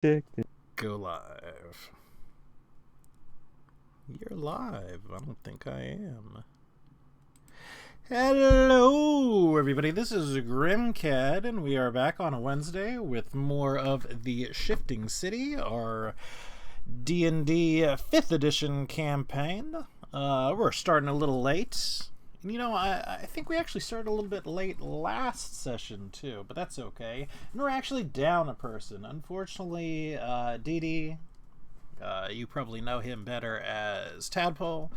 Dick. Go live. You're live. I don't think I am. Hello, everybody. This is Grimcad, and we are back on a Wednesday with more of the Shifting City, our D&D 5th edition campaign. We're starting a little late. You know, I think we actually started a little bit late last session, too, but that's okay. And we're actually down a person. Unfortunately, Dee Dee, you probably know him better as Tadpole,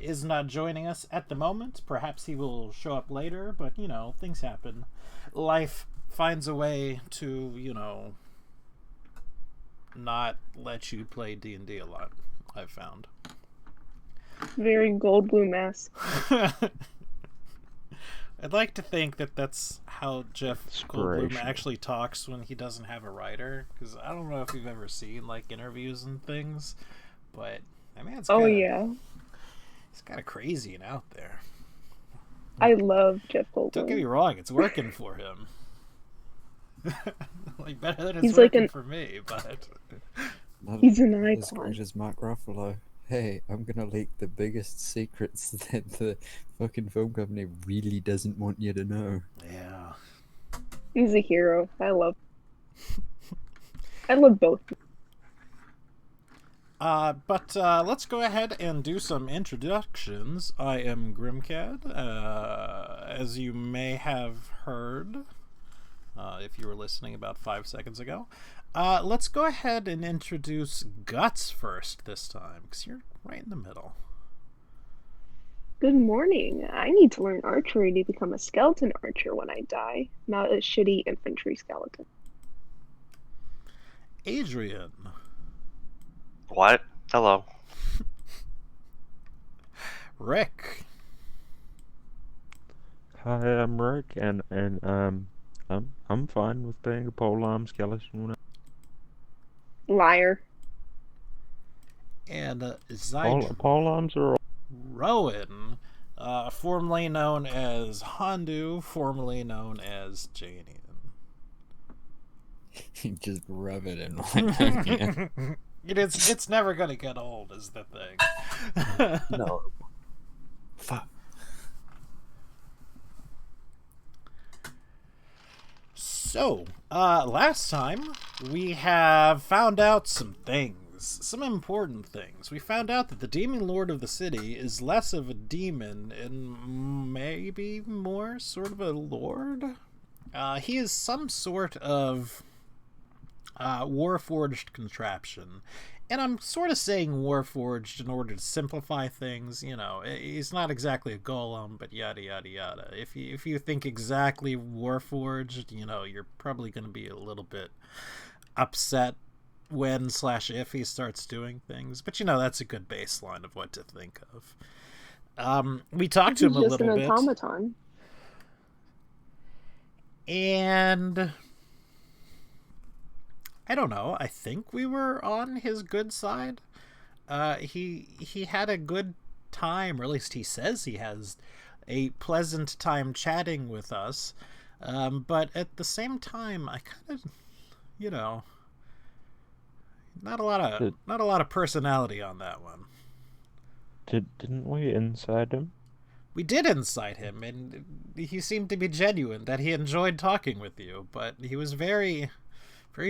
is not joining us at the moment. Perhaps he will show up later, but, you know, things happen. Life finds a way to, you know, not let you play D&D a lot, I've found. Very Goldblum mask. I'd like to think that that's how Jeff Goldblum Inspirational. actually talks when he doesn't have a writer. Because I don't know if you've ever seen like interviews and things, but that man's Oh kinda, yeah, he's kind of crazy and out there. I love Jeff Don't get me Goldblum. wrong, it's working for him. Like better than it's He's like working for me, but He's an As icon. great as Mark Ruffalo. Hey, I'm gonna leak the biggest secrets that the fucking film company really doesn't want you to know. yeah. He's a hero. I love both. But let's go ahead and do some introductions. I am Grimcad. As you may have heard, if you were listening about 5 seconds ago, let's go ahead and introduce Guts first this time, because you're right in the middle. Good morning. I need to learn archery to become a skeleton archer when I die, not a shitty infantry skeleton. Adrian. What? Hello. Rick. Hi, I'm Rick, and I'm fine with being a polearm skeleton. Liar. And Polearms are all... Rowan, formerly known as Hondu, formerly known as Janian. Just rub it in like yeah. It's never gonna get old, is the thing. No. Fuck. So, last time we have found out some things, some important things. We found out that the Demon Lord of the city is less of a demon and maybe more sort of a lord. He is some sort of Warforged contraption. And I'm sort of saying Warforged in order to simplify things. You know, he's not exactly a golem, but yada yada yada. If you think exactly Warforged, you know, you're probably going to be a little bit upset when/if he starts doing things. But you know, that's a good baseline of what to think of. We talked to him a He's just little an bit, automaton. and I don't know. I think we were on his good side. He had a good time, or at least he says he has a pleasant time chatting with us. But at the same time, I kind of, you know, not a lot of personality on that one. Didn't we inside him? We did incite him, and he seemed to be genuine that he enjoyed talking with you. But he was very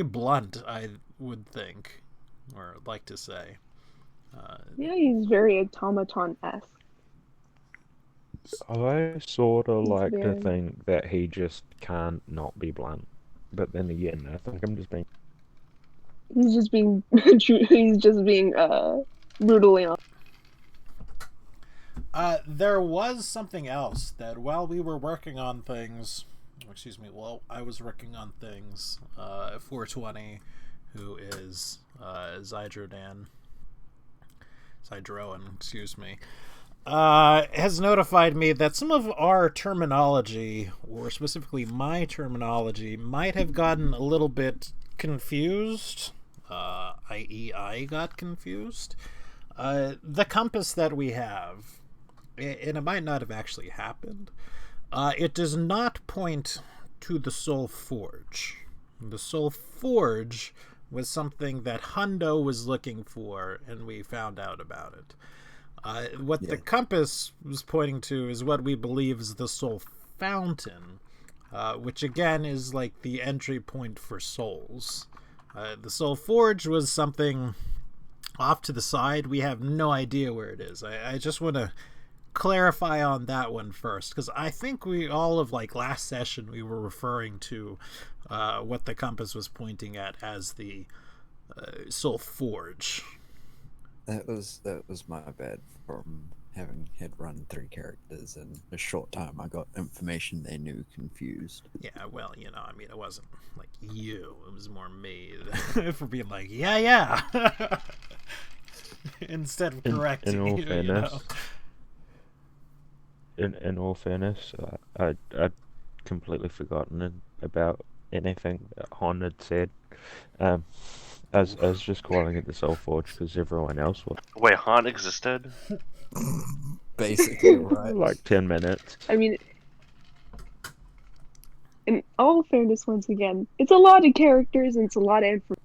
blunt, I would think, or like to say. Yeah, he's very automaton-esque. I sort of He's like to very- think that he just can't not be blunt. But then again, I think I'm just being... He's just being brutally honest. There was something else that while we were working on things, while I was working on things, 420, who is Zydroan, has notified me that some of our terminology, or specifically my terminology, might have gotten a little bit confused. I.e., I got confused. The compass that we have, and it might not have actually happened, it does not point to the Soul Forge. The Soul Forge was something that Hundo was looking for, and we found out about it. What the Yeah. compass was pointing to is what we believe is the Soul Fountain, which again is like the entry point for souls. The Soul Forge was something off to the side. We have no idea where it is. I just want to clarify on that one first, because I think we all of like last session we were referring to what the compass was pointing at as the Soul Forge. That was my bad from having had run 3 characters in a short time. I got information they knew confused. Yeah, well, I mean, it wasn't like you. It was more me for being like, yeah. Instead of correcting in all you, fairness, in all fairness, I'd completely forgotten about anything that Hon had said. I was just calling it the Soul Forge because everyone else was. Wait, Han existed? Basically, right? Like 10 minutes. I mean, in all fairness, once again, it's a lot of characters and it's a lot of information.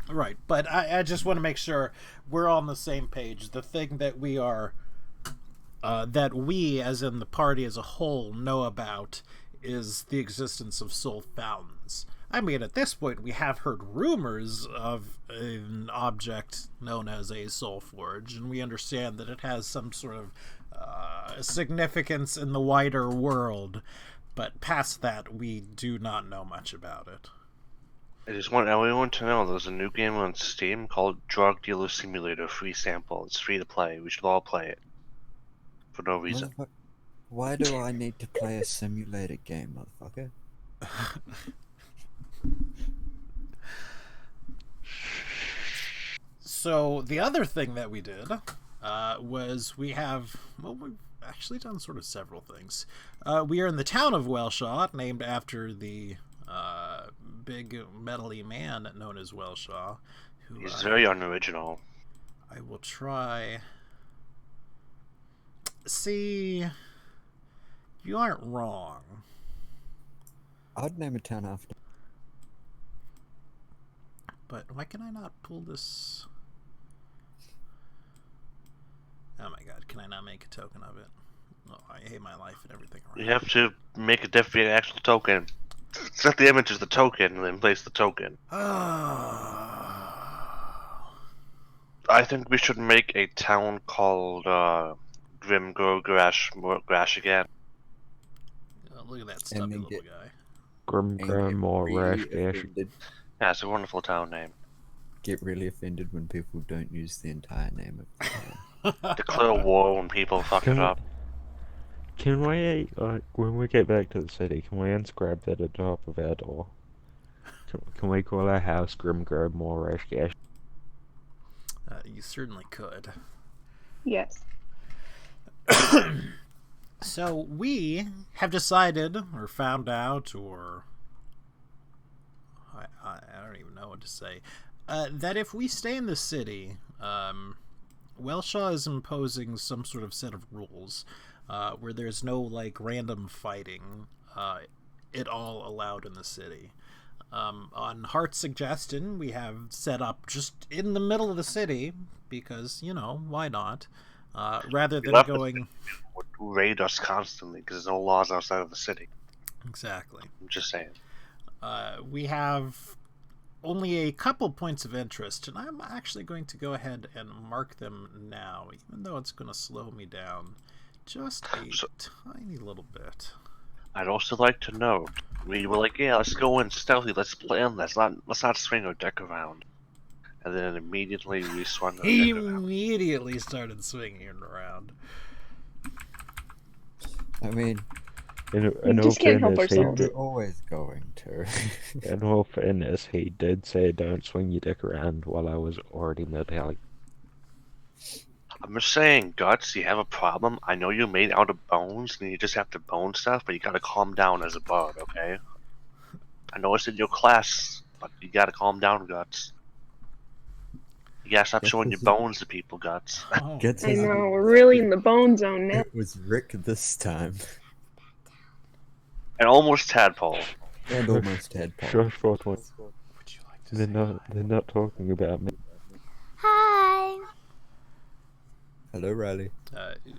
Right, but I just want to make sure we're all on the same page. The thing that we are, that we, as in the party as a whole, know about is the existence of soul fountains. I mean, at this point, we have heard rumors of an object known as a soul forge, and we understand that it has some sort of significance in the wider world, but past that, we do not know much about it. I just want everyone to know there's a new game on Steam called Drug Dealer Simulator free sample. It's free to play. We should all play it. For no reason. Why do I need to play a simulator game, motherfucker? So the other thing that we did was we've actually done sort of several things. We are in the town of Welshaw, named after the big metally man known as Welshaw. Who, He's very unoriginal. I will try. See, you aren't wrong. I'd name a town after. But why can I not pull this? Oh my god, can I not make a token of it? Oh, I hate my life and everything around. You have to make a different actual token. Set the image as the token and then place the token. I think we should make a town called Grimgor Grash again. Oh, look at that And stubby then little get- guy. Grim or Rash Dash. offended, Yeah, it's a wonderful town name. get really offended when people don't use the entire name of the town. Declare war when people fuck it up. Can we, when we get back to the city, can we inscribe that at the top of our door? Can we call our house Grimgor or Rash Dash? You certainly could. Yes. So we have decided, or found out, or I don't even know what to say, that if we stay in the city, Welshaw is imposing some sort of set of rules where there's no like random fighting at all allowed in the city. On Hart's suggestion, we have set up just in the middle of the city because, why not? Rather than left the going... Would raid us constantly because there's no laws outside of the city. Exactly. I'm just saying. We have only a couple points of interest, and I'm actually going to go ahead and mark them now, even though it's going to slow me down just a tiny little bit. I'd also like to note, we were like, yeah, let's go in stealthy, let's plan this, let's not swing our deck around. And then immediately we swung our He deck around. immediately started swinging it around. I mean, In all just can't help fairness, ourselves. we're always going to. in all fairness, he did say don't swing your dick around while I was already metallic. I'm just saying, Guts, you have a problem. I know you're made out of bones and you just have to bone stuff, but you gotta calm down as a bard, okay? I know it's in your class, but you gotta calm down, Guts. You gotta stop Guts showing your is- bones to people, Guts. Oh, Gets I his- know, we're really in the bone zone now. It was Rick this time, And almost Tadpole. and almost Tadpole. Shush, 420. would you like They're not talking about me. Hi. Hello, Riley.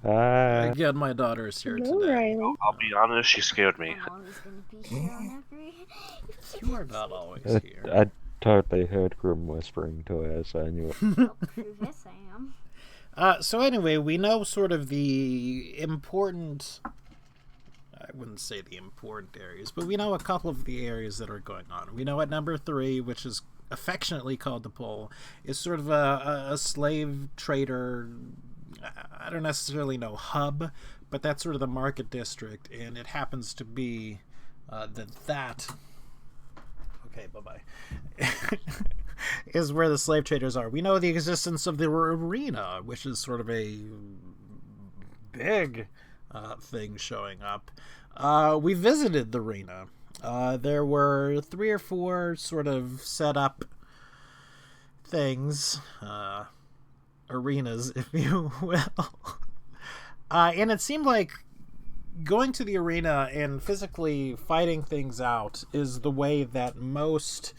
Ah, Again, my daughter is here Hello, today. Riley. I'll be honest, she scared me. I'm always gonna be here on every. You are not always I, here. I totally heard Grim whispering to her, so I knew it. Oh, yes, I am. So anyway, we know sort of the important. I wouldn't say the important areas, but we know a couple of the areas that are going on. We know at number 3, which is affectionately called the Pole, is sort of a slave trader. I don't necessarily know hub, but that's sort of the market district, and it happens to be that. Okay, bye-bye. Is where the slave traders are. We know the existence of the arena, which is sort of a big thing showing up. We visited the arena. There were 3 or 4 sort of set up things, arenas, if you will. And it seemed like going to the arena and physically fighting things out is the way that most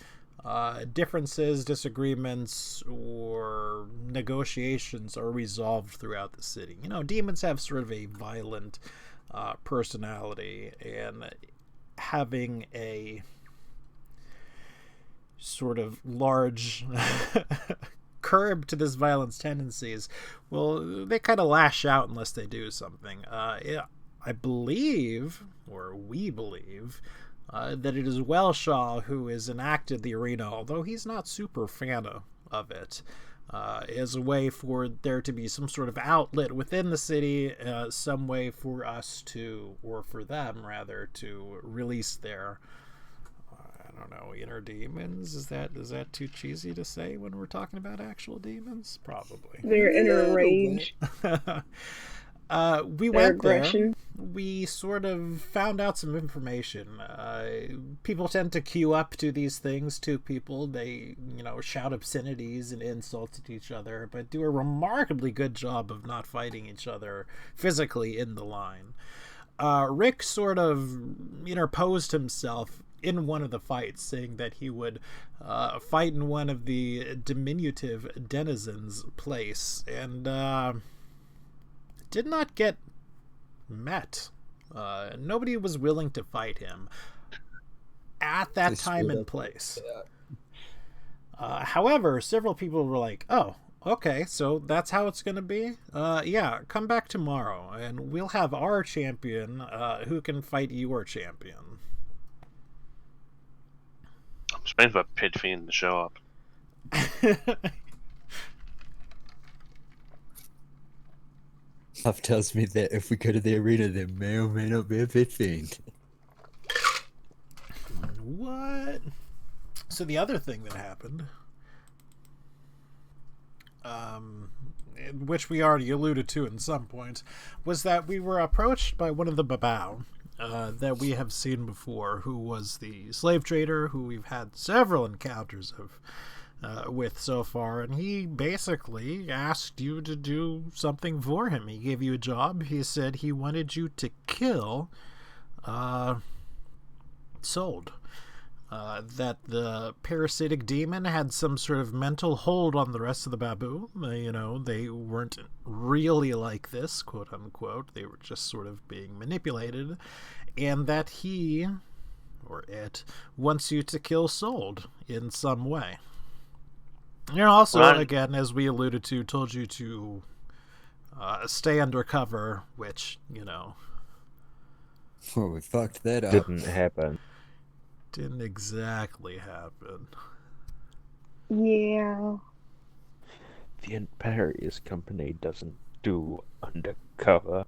differences, disagreements, or negotiations are resolved throughout the city. You know, demons have sort of a violent personality, and having a sort of large curb to this violence tendencies, well, they kind of lash out unless they do something. I believe, or we believe, that it is Wellshaw who has enacted the arena, although he's not super fan of it, as a way for there to be some sort of outlet within the city, some way for us to, or for them rather, to release their, I don't know, inner demons. Is that too cheesy to say when we're talking about actual demons? Probably. Their inner rage, We their went there. aggression. We sort of found out some information. People tend to queue up to these things to people. They, shout obscenities and insults at each other, but do a remarkably good job of not fighting each other physically in the line. Rick sort of interposed himself in one of the fights, saying that he would fight in one of the diminutive denizens' place, and did not get met. Nobody was willing to fight him at that They time stood and up. place. However, several people were like, oh, okay, so that's how it's going to be? Yeah, come back tomorrow, and we'll have our champion who can fight your champion. I'm just waiting for a pit fiend to show up. Stuff tells me that if we go to the arena, there may or may not be a pit fiend. What? So the other thing that happened, which we already alluded to in some point, was that we were approached by one of the Babao that we have seen before, who was the slave trader who we've had several encounters with so far, and he basically asked you to do something for him. He gave you a job. He said he wanted you to kill Sold. That the parasitic demon had some sort of mental hold on the rest of the Babu. They weren't really like this, quote unquote. They were just sort of being manipulated. And that he, or it, wants you to kill Sold in some way. And also, Well, again, as we alluded to, told you to stay undercover, which, Well, we fucked that up. Didn't happen. didn't exactly happen. Yeah. The Imperius Company doesn't do undercover.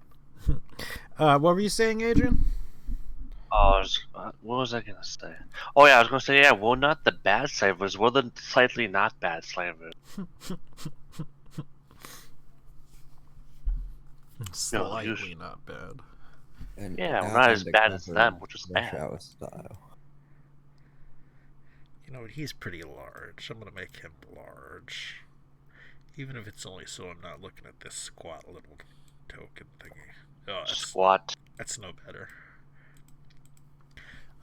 What were you saying, Adrian? What was I gonna say? Oh yeah, I was gonna say, yeah, we're not the bad slavers, we're the slightly not bad slavers. Slightly not bad. And Yeah, we're our not as bad as undercover them, which is rush bad. hour style. He's pretty large. I'm gonna make him large. Even if it's only so I'm not looking at this squat little token thingy. Oh, Squat. that's no better.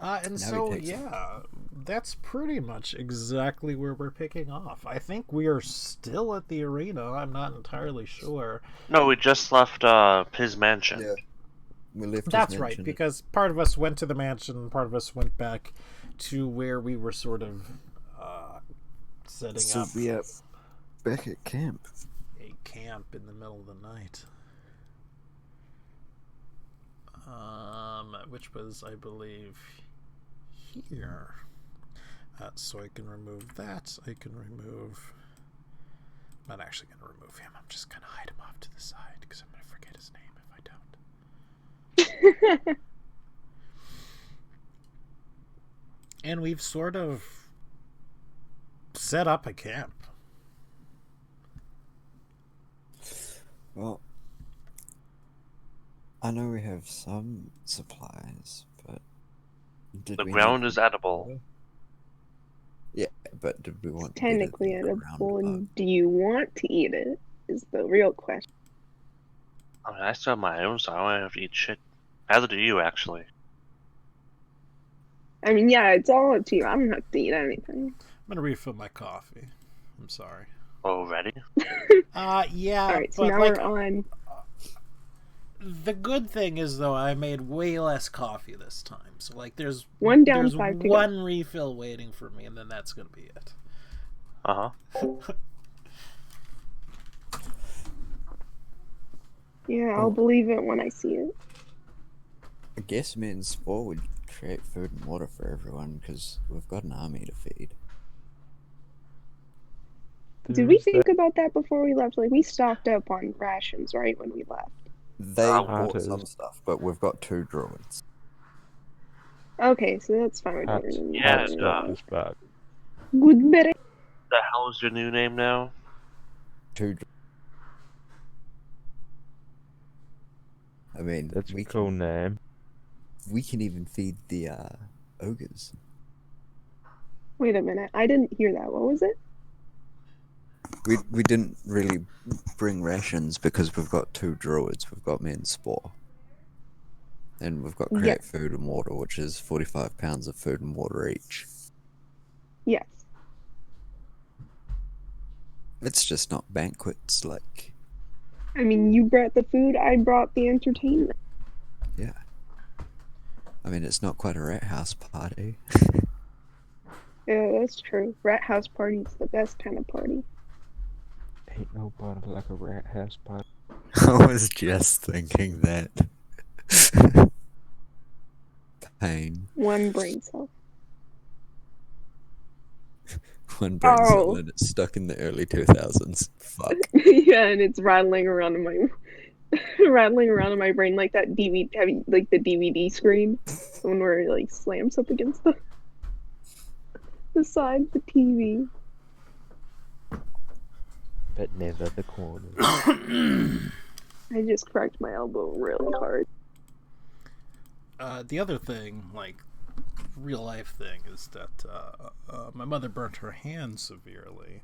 And Now so, he takes it. yeah, that's pretty much exactly where we're picking off. I think we are still at the arena. I'm not entirely sure. No, we just left his mansion. Yeah. We left his That's right, mansion. because part of us went to the mansion, part of us went back to where we were sort of setting So up we are back at camp. a camp in the middle of the night. Which was, I believe, here. So I can remove that. I can remove... I'm not actually going to remove him. I'm just going to hide him off to the side because I'm going to forget his name if I don't. And we've sort of set up a camp. Well, I know we have some supplies, but did The we ground need is edible. water? Yeah, but did we want Technically better than edible, ground and do you want to eat it? Is the real question. I mean, I still have my own, so I don't have to eat shit. Either do you, actually. I mean, yeah, it's all up to you. I don't have to eat anything. I'm going to refill my coffee. I'm sorry. Already? Yeah, All right, so but now like, we're on. the good thing is, though, I made way less coffee this time. So, like, there's One down, there's 5 to go. one refill waiting for me, and then that's going to be it. Uh-huh. Yeah, I'll believe it when I see it. I guess me and Spore would create food and water for everyone because we've got an army to feed. Did we There's think about that before we left? Like, we stocked up on rations, right, when we left. They Ah, bought it some is. stuff, but we've got 2 druids. Okay, so that's fine. Hats, Yeah, hats and, got this back. Good better. The hell is your new name now? 2 I mean, That's a we cool name. we can even feed the ogres. Wait a minute, I didn't hear that. What was it? We didn't really bring rations because we've got 2 druids. We've got me and Spore. And we've got create food and water, which is 45 pounds of food and water each. Yes. It's just not banquets, like, I mean, you brought the food, I brought the entertainment. yeah. I mean, it's not quite a rat house party. Yeah, that's true. Rat house party's the best kind of party. Ain't nobody like a rat house party. I was just thinking that. Pain. One brain cell. One brain cell Oh. and it's stuck in the early 2000s. Fuck. Yeah, and it's rattling around in my rattling around in my brain like that DVD, like the DVD screen when where it like slams up against the side of the TV. But never the corner. I just cracked my elbow really hard. The other thing, like, real life thing, is that my mother burnt her hand severely.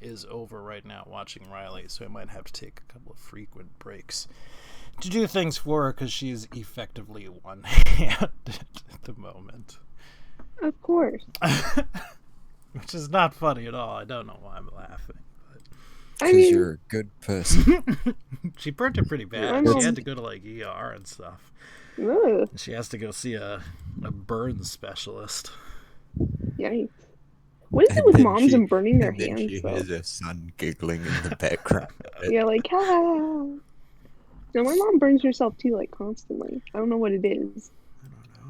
Is over right now watching Riley, so I might have to take a couple of frequent breaks to do things for her because she's effectively one-handed at the moment. Of course. Which is not funny at all. I don't know why I'm laughing. I Because mean, you're a good person. She burnt it pretty bad. That's- She had to go to like ER and stuff. ugh, She has to go see a burn specialist. yikes. What is it And with then moms she- and burning their and then hands she though? has her son giggling in the background. Yeah, like, ah. No, my mom burns herself too, like, constantly. I don't know what it is. I don't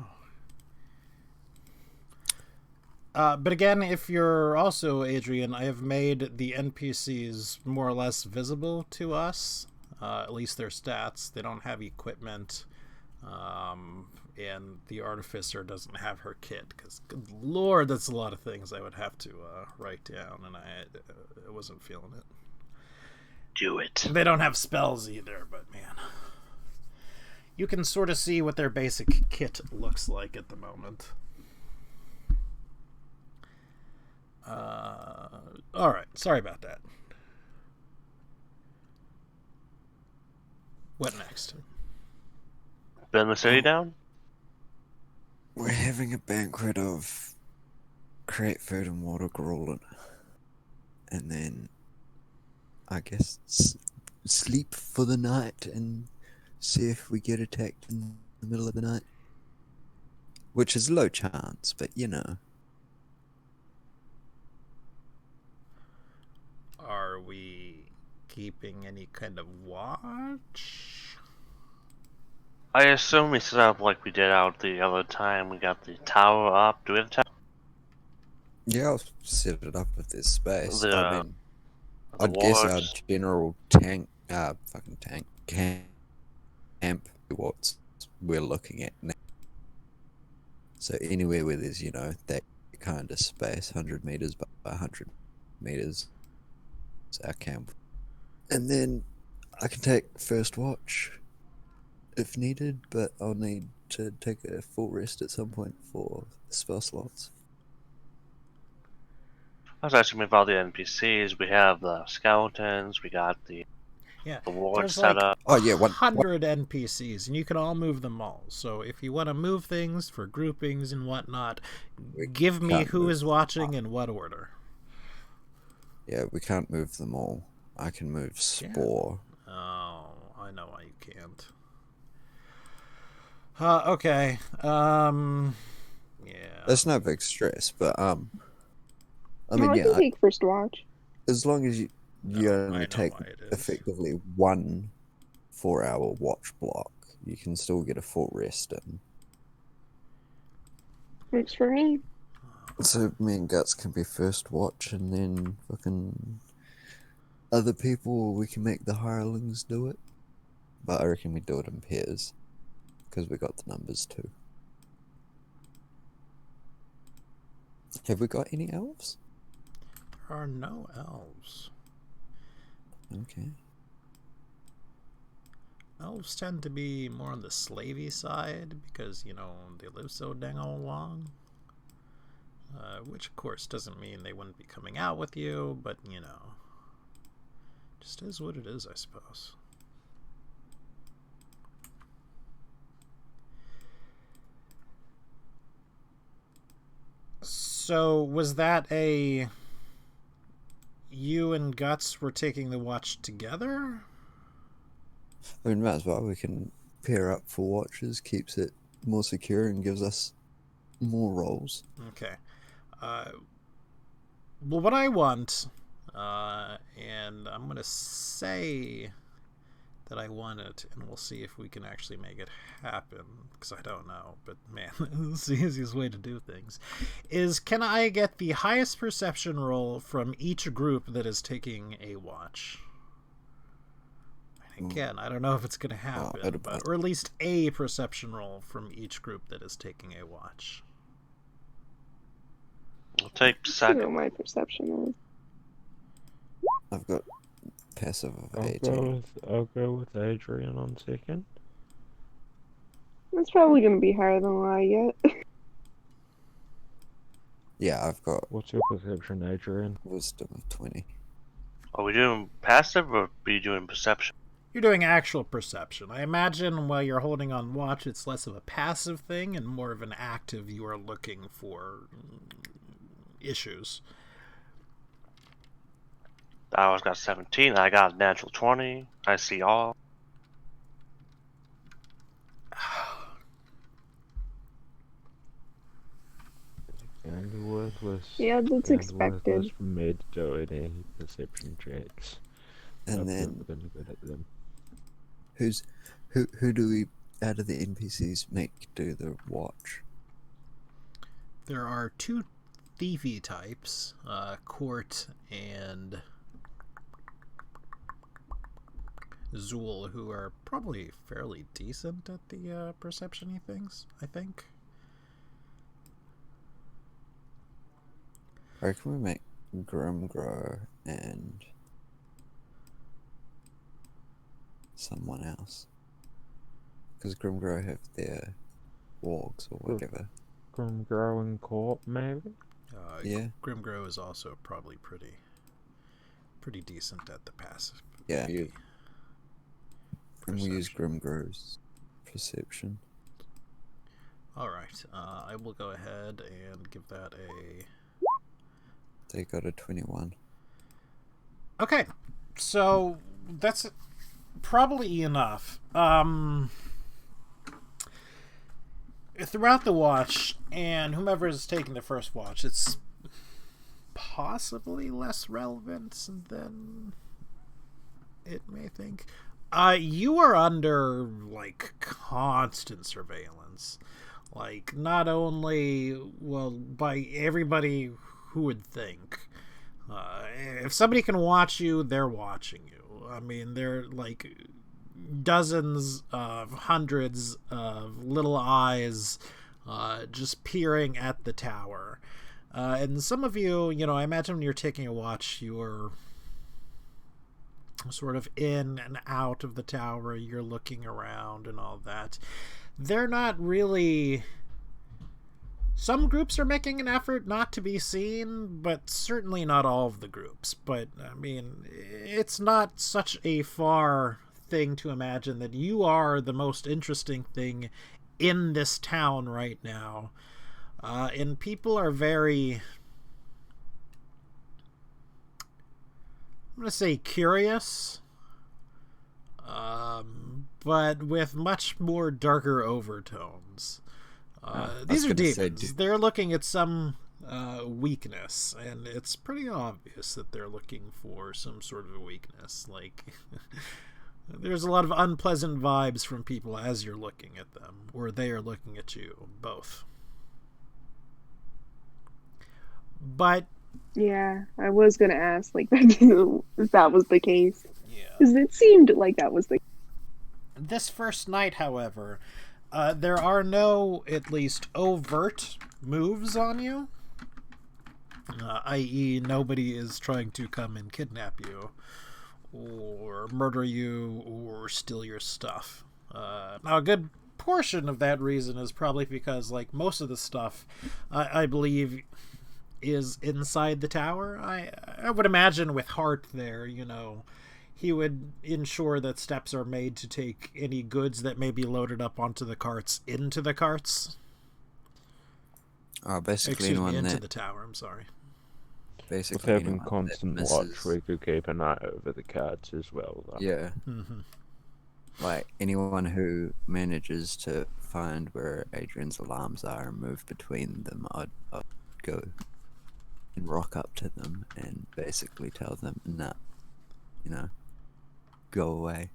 know. But again, if you're also Adrian, I have made the NPCs more or less visible to us. At least their stats. They don't have equipment. And the Artificer doesn't have her kit. Because, good lord, that's a lot of things I would have to write down. And I wasn't feeling it. Do it. They don't have spells either, but man. You can sort of see what their basic kit looks like at the moment. Alright, sorry about that. What next? Burn the city down? We're having a banquet of create food and water grueling. And then, I guess, sleep for the night and see if we get attacked in the middle of the night. Which is low chance, but you know. Are we keeping any kind of watch? I assume we set up like we did out the other time. We got the tower up. Do we have a tower? Yeah, I'll set it up if there's space. The, I mean, the I'd guess our wards. general camp what we're looking at now. So anywhere where there's, you know, that kind of space, 100 meters by 100 meters, is our camp. And then I can take first watch if needed, but I'll need to take a full rest at some point for spell slots. I was asking about the NPCs. We have the skeletons. We got the Yeah, ward there's set like up. Oh yeah, 100 NPCs, and you can all move them all. So if you want to move things for groupings and whatnot, We give me can't who move is watching and what order. Yeah, we can't move them all. I can move Yeah. Spore. Oh, I know why you can't. Okay. Yeah. That's no big stress, but I No, mean, I yeah, can take first watch. as long as you No, I only know take why it is. effectively 1 4-hour watch block, you can still get a full rest in. Works for me. So me and Guts can be first watch, and then fucking other people, we can make the hirelings do it. But I reckon we do it in pairs, because we got the numbers too. Have we got any elves? There are no elves. Okay. Elves tend to be more on the slavey side because, you know, they live so dang all long. Which, of course, doesn't mean they wouldn't be coming out with you, but, you know, just is what it is, I suppose. So, was that a... You and Guts were taking the watch together? I mean, might as well. We can pair up for watches, keeps it more secure, and gives us more rolls. Okay. Well, what I want, and I'm going to say that I want it, and we'll see if we can actually make it happen, because I don't know, but man, this is the easiest way to do things, is can I get the highest perception roll from each group that is taking a watch? Again, I don't know if it's going to happen, or at least a perception roll from each group that is taking a watch. We'll take I don't know second. what my perception is. I've got passive of I'll 18. go with Adrian on second. It's probably going to be higher than what I get. Yeah, I've got What's your perception, Adrian? wisdom of 20. Are we doing passive or are we doing perception? You're doing actual perception. I imagine while you're holding on watch, it's less of a passive thing and more of an active. You are looking for issues. I was got 17. I got a natural 20. I see all. And worthless. Yeah, that's and expected. Worthless for me to do any perception checks. And I'm then never gonna good at them. who do we out of the NPCs make do the watch? There are two thiefy types, Court and Zool, who are probably fairly decent at the perception-y things, I think. Or can we make Grimgrow and someone else? Because Grimgrow have their wargs or whatever. From growing corp, maybe? Yeah. Grimgrow is also probably pretty decent at the passive. Yeah, you. And we use Perception. Grimgrow's perception. All right. I will go ahead and give that a. They got a 21. Okay, so that's probably enough. Throughout the watch, and whomever is taking the first watch, it's possibly less relevant than it may think. You are under, like, constant surveillance. Like, not only, well, by everybody who would think. If somebody can watch you, they're watching you. I mean, they're like dozens of hundreds of little eyes just peering at the tower. And some of you, I imagine when you're taking a watch, you're sort of in and out of the tower, you're looking around and all that. They're not really... Some groups are making an effort not to be seen, but certainly not all of the groups. But, I mean, it's not such a far thing to imagine that you are the most interesting thing in this town right now. And people are very... I'm going to say curious, but with much more darker overtones. These are demons. They're looking at some weakness, and it's pretty obvious that they're looking for some sort of a weakness. Like, there's a lot of unpleasant vibes from people as you're looking at them, or they are looking at you, both. But... Yeah, I was going to ask, like, if that was the case. Yeah. Because it seemed like that was the case. This first night, however... there are no, at least, overt moves on you. I.e., nobody is trying to come and kidnap you, or murder you, or steal your stuff. Now, a good portion of that reason is probably because, like, most of the stuff, I believe, is inside the tower. I would imagine with Hart there, he would ensure that steps are made to take any goods that may be loaded up onto the carts into the carts. Basically, into the tower. I'm sorry. Basically, with having constant watch, we could keep an eye over the carts as well. Though. Yeah. Mm-hmm. Like anyone who manages to find where Adrian's alarms are and move between them, I'd go and rock up to them and basically tell them, nah, go away.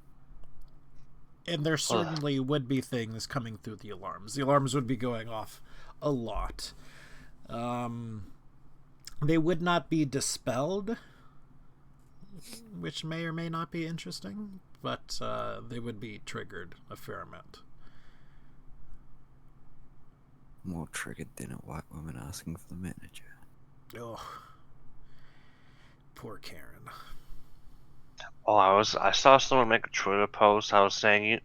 And there certainly would be things coming through the alarms. The alarms would be going off a lot. They would not be dispelled, which may or may not be interesting, but they would be triggered a fair amount. More triggered than a white woman asking for the manager. Oh, poor Karen. Oh, I saw someone make a Twitter post. I was saying,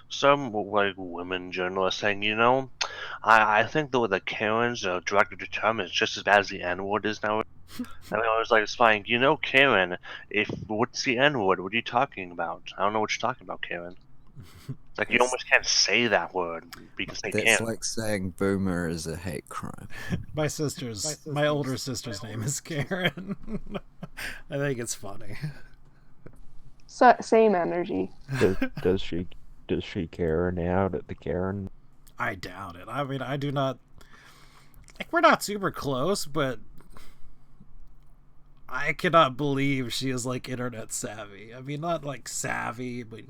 some like women journalists saying, I think the Karens are directed to term is just as bad as the N-word is now. And I was like, it's fine. Karen, what's the N-word? What are you talking about? I don't know what you're talking about, Karen. It's like you almost can't say that word because they That's can't. like saying boomer is a hate crime. My older sister's name is Karen. I think it's funny. Same energy. Does she Karen out at the Karen? I doubt it. I mean, I do not... Like, we're not super close, but... I cannot believe she is, like, internet savvy. I mean, not, like, savvy, but,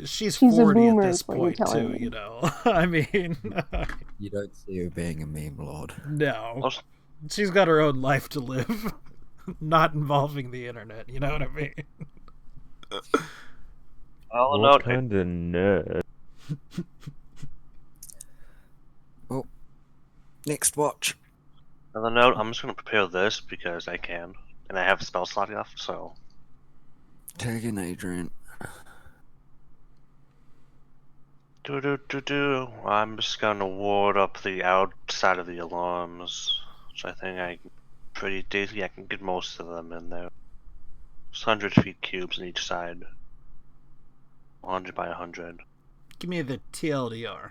She's 40 at this point, too, I mean... You don't see her being a meme lord. No. She's got her own life to live. Not involving the internet, you know what I mean? What kind of nerd? Well, next watch. On the note, I'm just going to prepare this because I can. And I have a spell slot left, so... Tag in Adrian. I'm just going to ward up the outside of the alarms. So I think I can get most of them in there. It's 100 feet cubes on each side. 100 by 100. Give me the TLDR.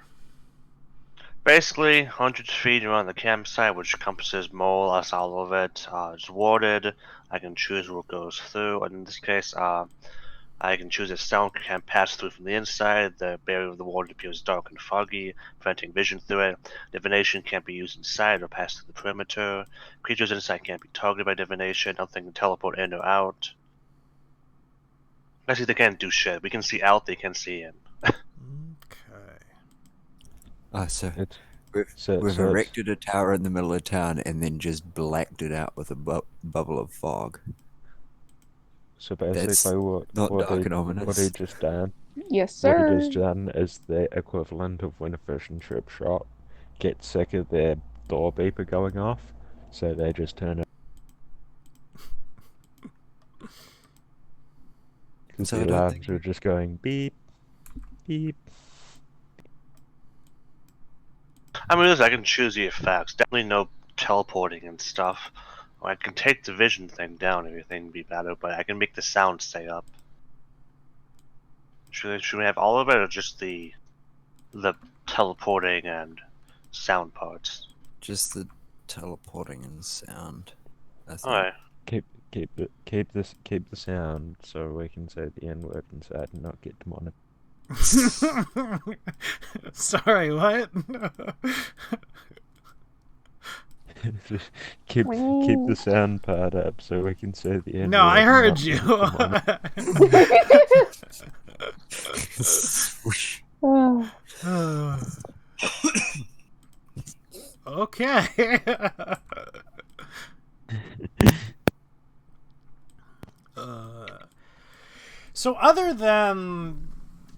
Basically, 100 feet around the campsite, which encompasses more or less all of it, is warded. I can choose what goes through, and in this case, I can choose that sound can pass through from the inside. The barrier of the ward appears dark and foggy, preventing vision through it. Divination can't be used inside or pass through the perimeter. Creatures inside can't be targeted by divination. Nothing can teleport in or out. Actually, they can't do shit. We can see out, they can see in. Okay. Oh, so It's we've so it's- erected a tower in the middle of town and then just blacked it out with a bubble of fog. so basically not what dark he, and ominous. what he just done Yes, what he sir. just done is the equivalent of when a fish and chip shop gets sick of their door beeper going off, so they just turn it. Because So the I don't alarms think are just going beep, beep. I mean, I can choose the effects. Definitely no teleporting and stuff. Or I can take the vision thing down, everything would be better, but I can make the sound stay up. Should we have all of it, or just the teleporting and sound parts? Just the teleporting and sound. I think. Alright. Keep the sound so we can say the N word inside and not get demonetized. Sorry, what? Just keep the sound part up so we can say the N word. No, I and heard not you. get demonetized. Swoosh. Okay. So other than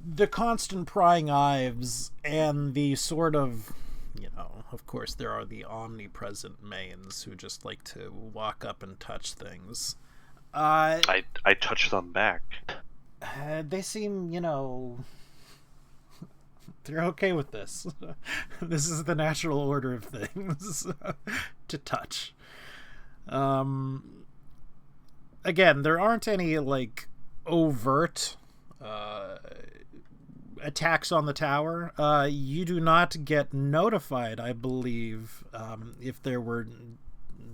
the constant prying eyes and the sort of, of course there are the omnipresent mains who just like to walk up and touch things. I touch them back. They seem, they're okay with this. This is the natural order of things to touch. Again, there aren't any overt attacks on the tower. You do not get notified, I believe, if there were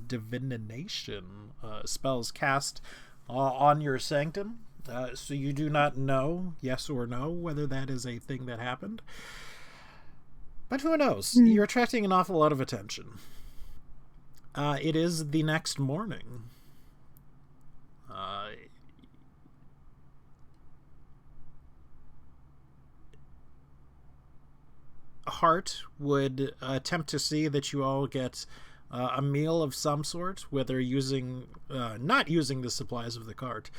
divination spells cast on your sanctum. So you do not know, yes or no, whether that is a thing that happened. But who knows? You're attracting an awful lot of attention. It is the next morning. Hart would attempt to see that you all get a meal of some sort, whether not using the supplies of the cart,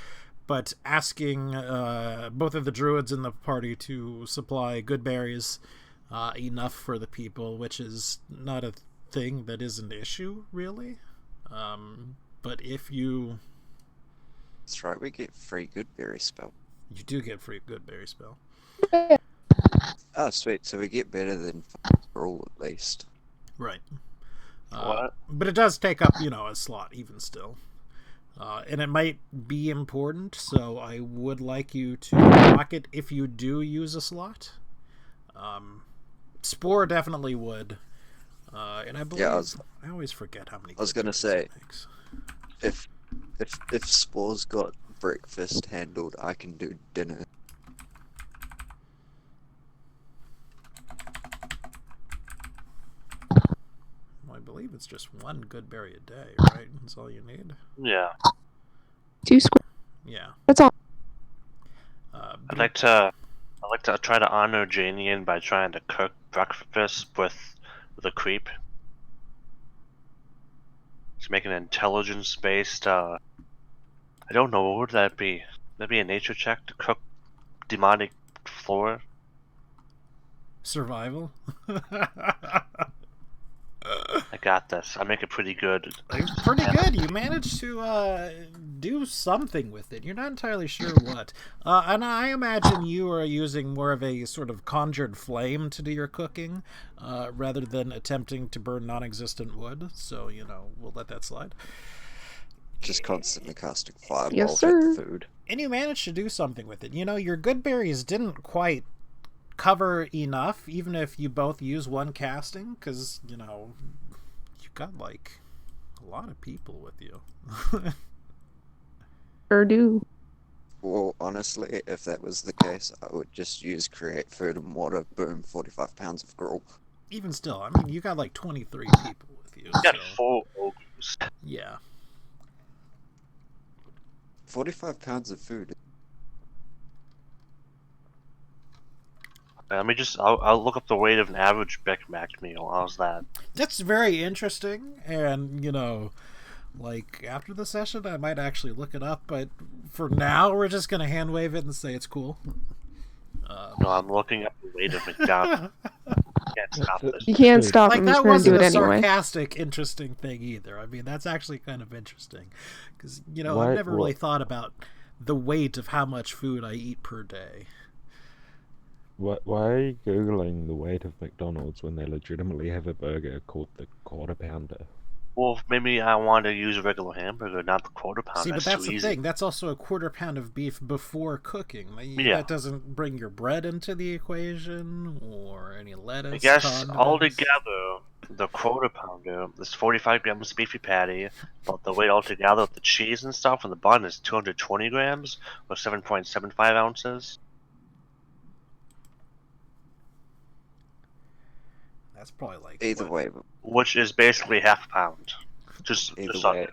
but asking both of the druids in the party to supply good berries, enough for the people, which is not a thing that is an issue, really. But if you... That's right, we get free good berry spell. You do get free good berry spell. Oh, sweet. So we get better than roll at least. Right. What? But it does take up, a slot, even still. And it might be important, so I would like you to block it if you do use a slot. Spore definitely would. And I believe... Yeah, I always forget how many... I was gonna say, if Spore's got breakfast handled, I can do dinner. Well, I believe it's just one good berry a day, right? That's all you need. Yeah. 2 square. Yeah. That's all. I'd like to try to honor Janian by trying to cook breakfast with a creep. To make an intelligence-based, I don't know, what would that be? Would that be a nature check to cook demonic flora? Survival. I got this. I make it pretty good. It's pretty good. You managed to do something with it. You're not entirely sure what. And I imagine you are using more of a sort of conjured flame to do your cooking, rather than attempting to burn non-existent wood. So, we'll let that slide. Just constantly casting fireballs Yes, at sir. food. And you managed to do something with it. You know, your good berries didn't quite cover enough, even if you both use one casting, because, you know, you got, like, a lot of people with you. Sure do. Well, honestly, if that was the case, I would just use create food and water. Boom, 45 pounds of gruel. Even still, I mean, you got, like, 23 people with you, You got so, 4 ogres. yeah. 45 pounds of food. Let me just. I'll look up the weight of an average Big Mac meal. How's that? That's very interesting, and, you know, like, after the session, I might actually look it up, but for now, we're just gonna hand wave it and say it's cool. No, I'm looking up the weight of McDonald's. Can't stop this. You can't stop Like, him. He's that gonna do wasn't it a anyway. sarcastic, interesting thing either. I mean, that's actually kind of interesting. Because, you know, I've Why- never wha- really thought about the weight of how much food I eat per day. Why are you Googling the weight of McDonald's when they legitimately have a burger called the Quarter Pounder? Well, maybe I want to use a regular hamburger, not the quarter pounder. See, but that's too the easy. thing. That's also a quarter pound of beef before cooking. Like, Yeah. That doesn't bring your bread into the equation or any lettuce. I guess condiments. altogether, the quarter pounder is 45 grams of beefy patty, but the weight altogether of the cheese and stuff and the bun is 220 grams, or 7.75 ounces. That's probably like Either what, way, Which is basically half a pound. Just either on way, it.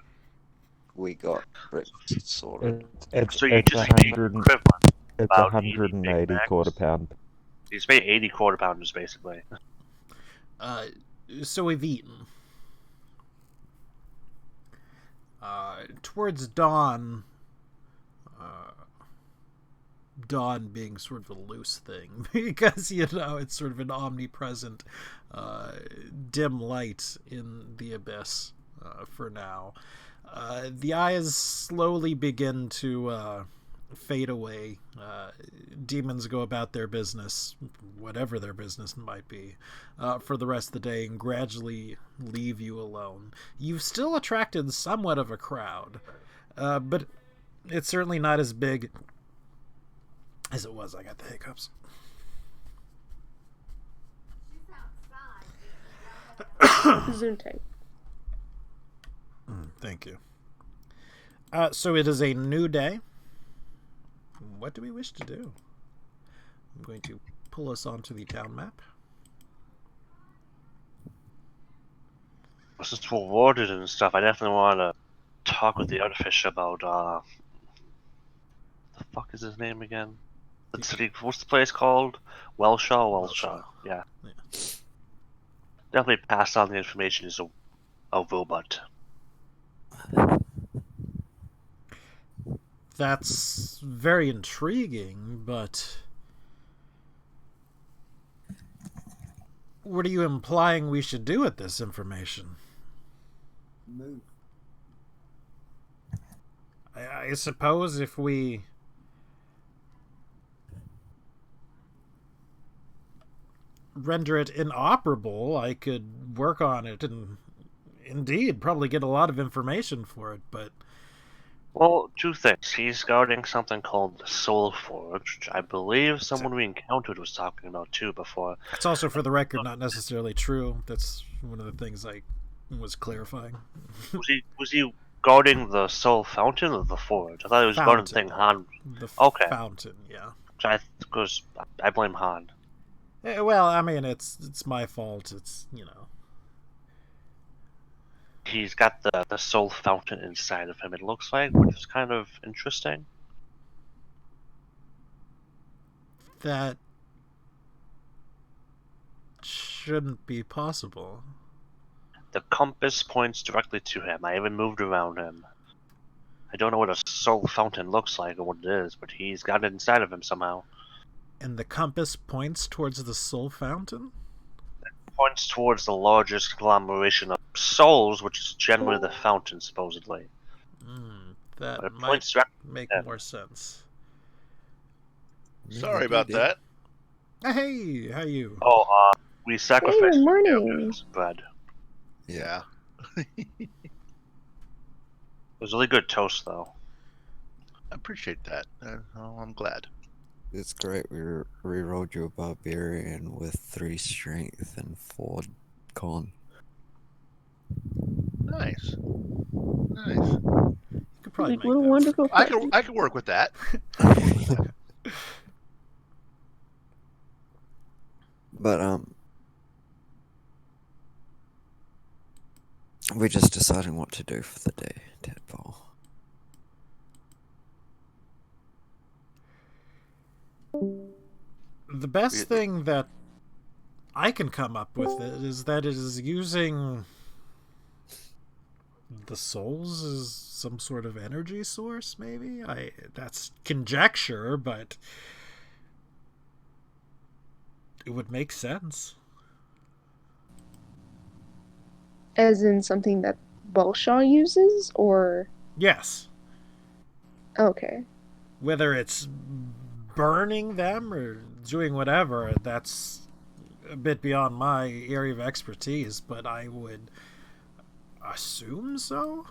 we got bricks sorted. It's So you it's just make 100 equivalent. it's about 80 Big 180 Macs. quarter pound. You just made 80 quarter pounders, basically. So we've eaten. Towards dawn, dawn being sort of a loose thing because, you know, it's sort of an omnipresent dim light in the abyss for now. The eyes slowly begin to fade away. Demons go about their business, whatever their business might be, for the rest of the day and gradually leave you alone. You've still attracted somewhat of a crowd, but it's certainly not as big as it was. I got the hiccups. Zunte. Thank you. So it is a new day. What do we wish to do? I'm going to pull us onto the town map. Since we're warded and stuff, I definitely want to talk with the Artificer about, the fuck is his name again? The city, what's the place called? Welshaw. Yeah. Definitely pass on the information to Vilbut. That's very intriguing, but what are you implying we should do with this information? Move. I suppose if we render it inoperable, I could work on it and indeed probably get a lot of information for it, but Well, two things. He's guarding something called the Soul Forge, which I believe someone we encountered was talking about too before. it's also, for the record, not necessarily true. That's one of the things I was clarifying. Was he guarding the Soul Fountain or the Forge? I thought he was guarding the thing Han. The Okay. fountain, yeah. Because I blame Han. Well, I mean, it's my fault. It's, you know. He's got the Soul Fountain inside of him, it looks like, which is kind of interesting. That shouldn't be possible. The compass points directly to him. I even moved around him. I don't know what a Soul Fountain looks like or what it is, but he's got it inside of him somehow. And the compass points towards the soul fountain? Points towards the largest conglomeration of souls, which is generally the fountain, supposedly. That But it might points direct. make Yeah. more sense. Sorry about that. Hey, how you? Oh, we sacrificed Good morning. bread. Yeah. was really good toast, though. I appreciate that. I'm glad. It's great. We rolled you a barbarian with 3 strength and 4 con. Nice. Nice. You could probably Like, make what a that wonderful I present. could work with that. But we're just deciding what to do for the day, Tadpole. The best thing that I can come up with is that it is using the souls as some sort of energy source, maybe? That's conjecture, but it would make sense. As in something that Bolshaw uses, or Yes. okay. Whether it's burning them or doing whatever, that's a bit beyond my area of expertise, but I would assume so.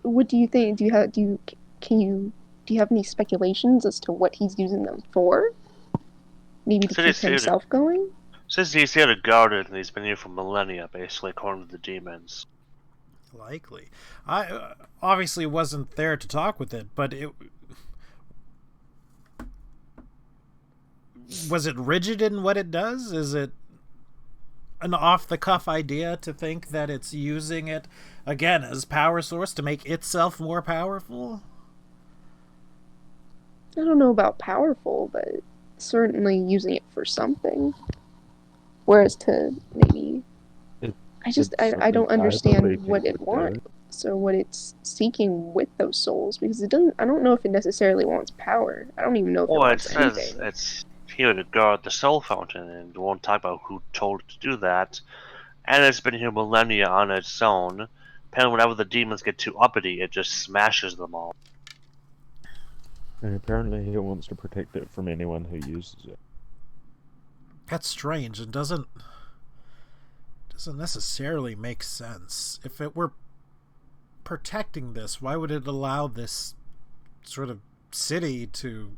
What do you think? Do you have any speculations as to what he's using them for? Maybe to So keep they say himself going? Since he's here to guard it, and he's been here for millennia, basically, according to the demons. Likely. I obviously wasn't there to talk with it, but was it rigid in what it does? Is it an off-the-cuff idea to think that it's using it, again, as power source to make itself more powerful? I don't know about powerful, but certainly using it for something. Whereas to maybe... I don't understand what it wants or what it's seeking with those souls, because it doesn't... I don't know if it necessarily wants power. I don't even know if it Well, it wants says anything. it's here to guard the soul fountain, and won't talk about who told it to do that. And it's been here millennia on its own. And whenever the demons get too uppity, it just smashes them all. And apparently he wants to protect it from anyone who uses it. That's strange and doesn't necessarily make sense. If it were protecting this, why would it allow this sort of city to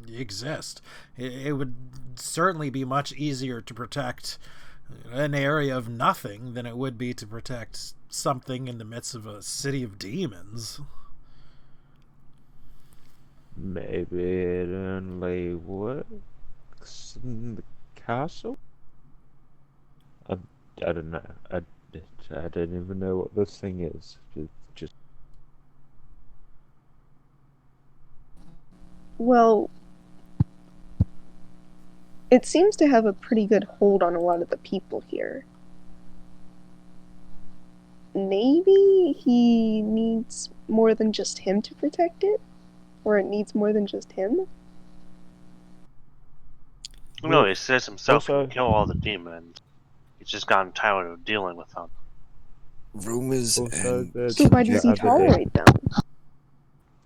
exist? It would certainly be much easier to protect an area of nothing than it would be to protect something in the midst of a city of demons. Maybe it only works in the castle? I don't know. I don't even know what this thing is. Just Well, it seems to have a pretty good hold on a lot of the people here. Maybe he needs more than just him to protect it? Or it needs more than just him? No, he says himself he also- can kill all the demons. He's just gotten tired of dealing with them. Rumors Also, and the- So why does he other day- tolerate them?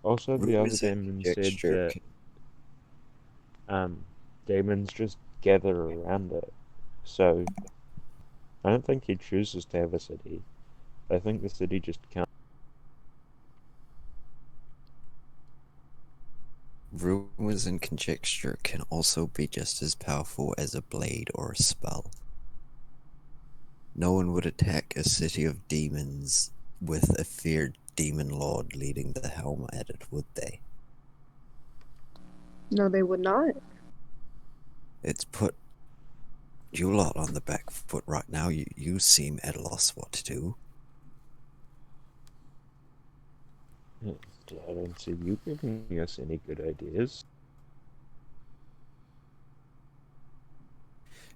Also, the other rumors and demon said conjecture that demons just gather around it. So I don't think he chooses to have a city. I think the city just can't. Rumors and conjecture can also be just as powerful as a blade or a spell. No one would attack a city of demons with a feared demon lord leading the helm at it, would they? No, they would not. It's put you lot on the back foot right now. You seem at a loss what to do. I don't see you giving us any good ideas.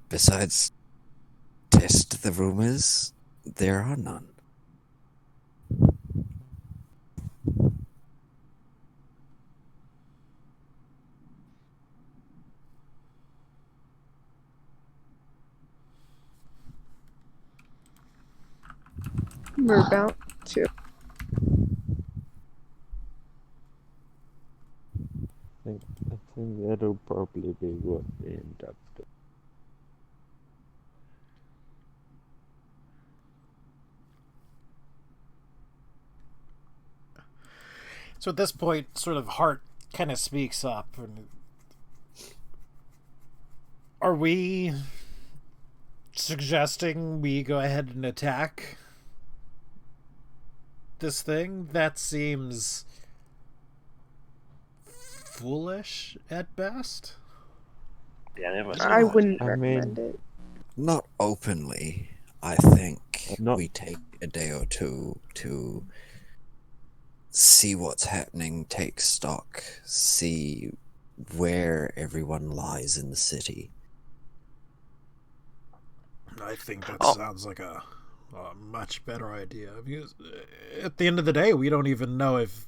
Besides, test the rumors, there are none. We're about to. I think that'll probably be what we end up doing. So at this point, sort of Hart kind of speaks up. And are we suggesting we go ahead and attack this thing? That seems foolish at best. Yeah, there was. I wouldn't I mean- recommend it. Not openly. I think Not- we take a day or two to see what's happening, take stock, see where everyone lies in the city. I think that Oh. sounds like a much better idea. Because at the end of the day, we don't even know if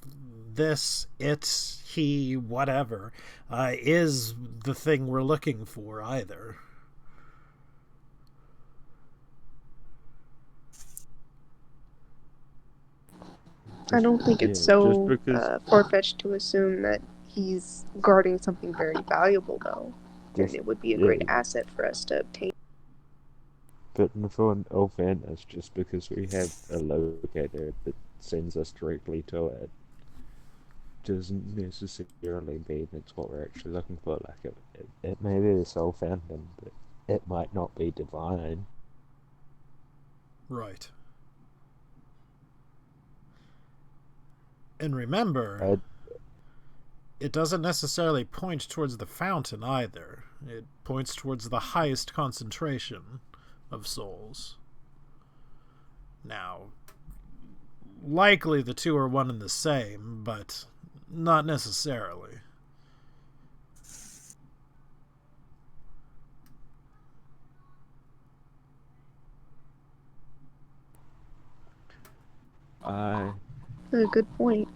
this, it, he, whatever, is the thing we're looking for either. I don't think it's Yeah, so just because- far-fetched to assume that he's guarding something very valuable, though. And Just- it would be a yeah. great asset for us to obtain. But for an all fairness, just because we have a locator that sends us directly to it, doesn't necessarily mean it's what we're actually looking for. Like, it may be the soul fountain, but it might not be divine. Right. And remember, I'd- it doesn't necessarily point towards the fountain either. It points towards the highest concentration of souls. Now, likely the two are one and the same, but not necessarily. I A good point.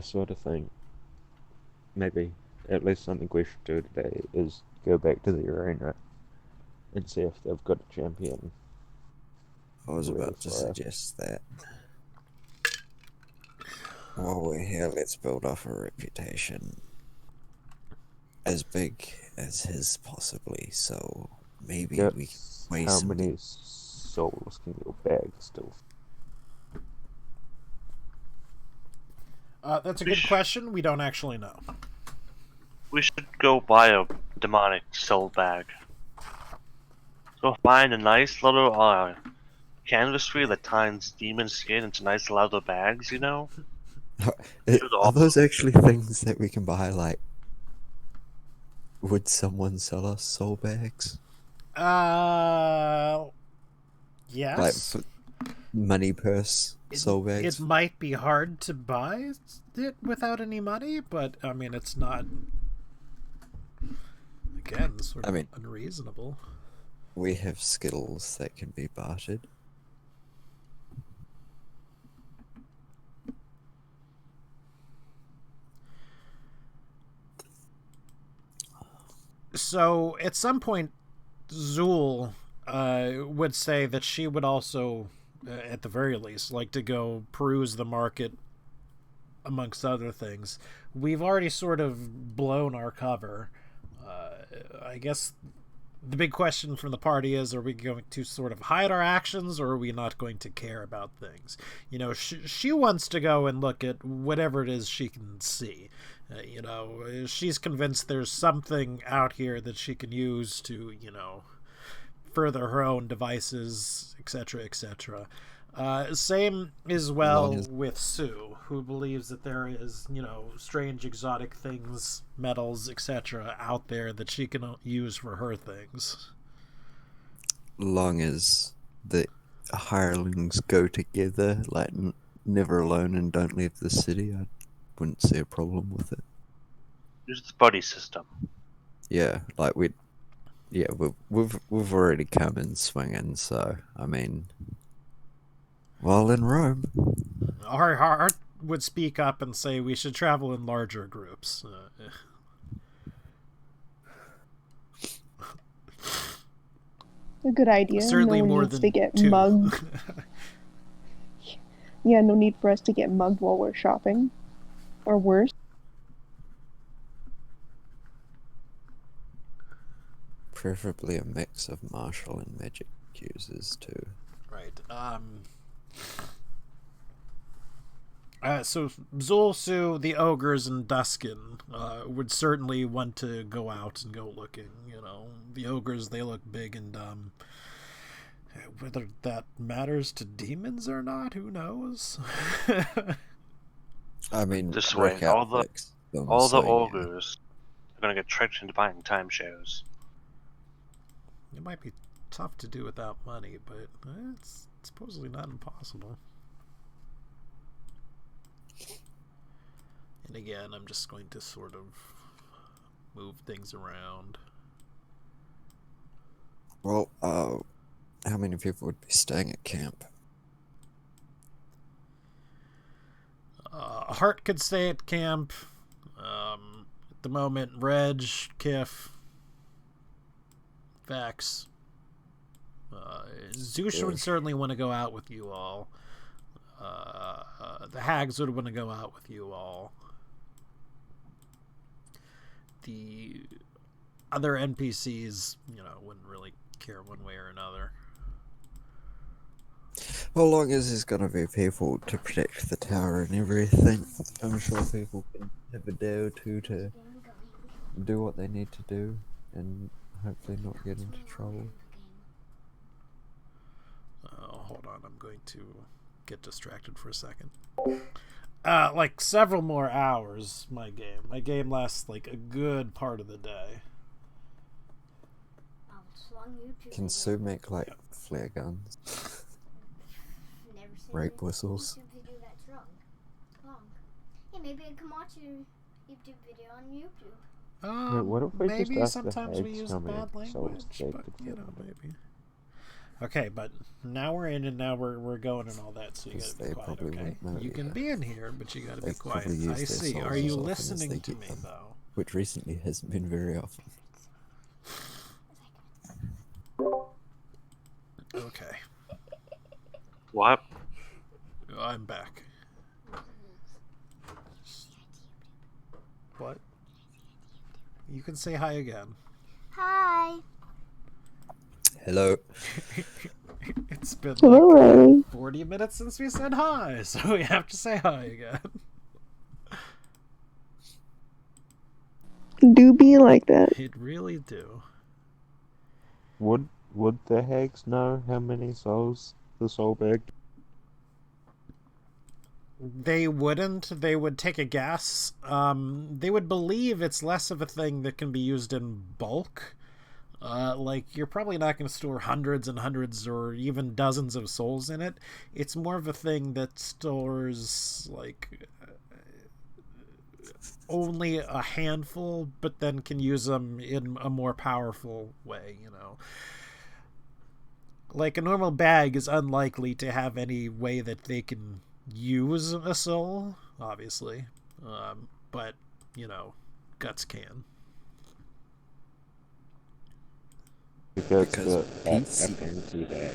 sort of think maybe at least something we should do today is go back to the arena and see if they've got a champion. I was Really about to far. suggest that. While we're here, let's build up a reputation as big as his, possibly. So maybe Yep. we can waste How some. many souls can your bag still? That's a good question. We don't actually know. We should go buy a demonic soul bag. Go find a nice little canvas tree that turns demon skin into nice leather bags, you know? Are those actually things that we can buy? Like, would someone sell us soul bags? Yes. Like money purse soul bags? It might be hard to buy it without any money, but I mean, it's not. Again, sort of I mean- unreasonable. We have skittles that can be bartered. So at some point, Zool would say that she would also, at the very least, like to go peruse the market, amongst other things. We've already sort of blown our cover. I guess the big question from the party is, are we going to sort of hide our actions, or are we not going to care about things? You know, she wants to go and look at whatever it is she can see. You know, she's convinced there's something out here that she can use to, you know, further her own devices, etc., etc. Same as well with Sue, who believes that there is, you know, strange exotic things, metals, etc. out there that she can use for her things. Long as the hirelings go together, like never alone and don't leave the city, I wouldn't see a problem with it. Use the buddy system. Yeah, like we've already come in swinging, so I mean, while in Rome, Hart would speak up and say we should travel in larger groups. A good idea. Certainly no one more needs than to get two. mugged. Yeah, no need for us to get mugged while we're shopping. Or worse. preferably a mix of martial and magic users too. Right. So Zulsu, the ogres, and Duskin would certainly want to go out and go looking. You know, the ogres, they look big and dumb. Whether that matters to demons or not, who knows? I mean, This way, Rick all the- Outflicks them, All the so, yeah. ogres are gonna get tricked into buying timeshares. It might be tough to do without money, but it's supposedly not impossible. And again, I'm just going to sort of move things around. Well, how many people would be staying at camp? Hart could stay at camp. At the moment, Reg, Kif, Vax. Zusha would certainly want to go out with you all. The Hags would want to go out with you all. The other NPCs, wouldn't really care one way or another. How long is this gonna be people to protect the tower and everything? I'm sure people can have a day or two to do what they need to do and hopefully not get into trouble. Hold on, I'm going to get distracted for a second. Like several more hours, my game. My game lasts like a good part of the day. Can Sue make like flare guns? Rape whistles? Hey, maybe I can watch your YouTube video on YouTube. Wait, what if we Maybe just ask the sometimes we Hags use how many bad souls language, they but could get? maybe. Okay, but now we're in and now we're going and all that, so you Because gotta be they quiet, probably okay? won't know You can yet. be in here, but you gotta be They've quiet. probably used I their see. souls Are as you often as listening they to get me, them. though? Which recently hasn't been very often. Okay, What? I'm back. What? You can say hi again. Hi. Hello. It's been Hello, like Riley. 40 minutes since we said hi, so we have to say hi again. Do be like that. It really do. Would the Hags know how many souls the soul bag? They wouldn't. They would take a guess. They would believe it's less of a thing that can be used in bulk. Like, you're probably not going to store hundreds and hundreds or even dozens of souls in it. It's more of a thing that stores, like, only a handful, but then can use them in a more powerful way, Like, a normal bag is unlikely to have any way that they can use a soul, obviously. But, guts can. Because Because the PC. fancy bag.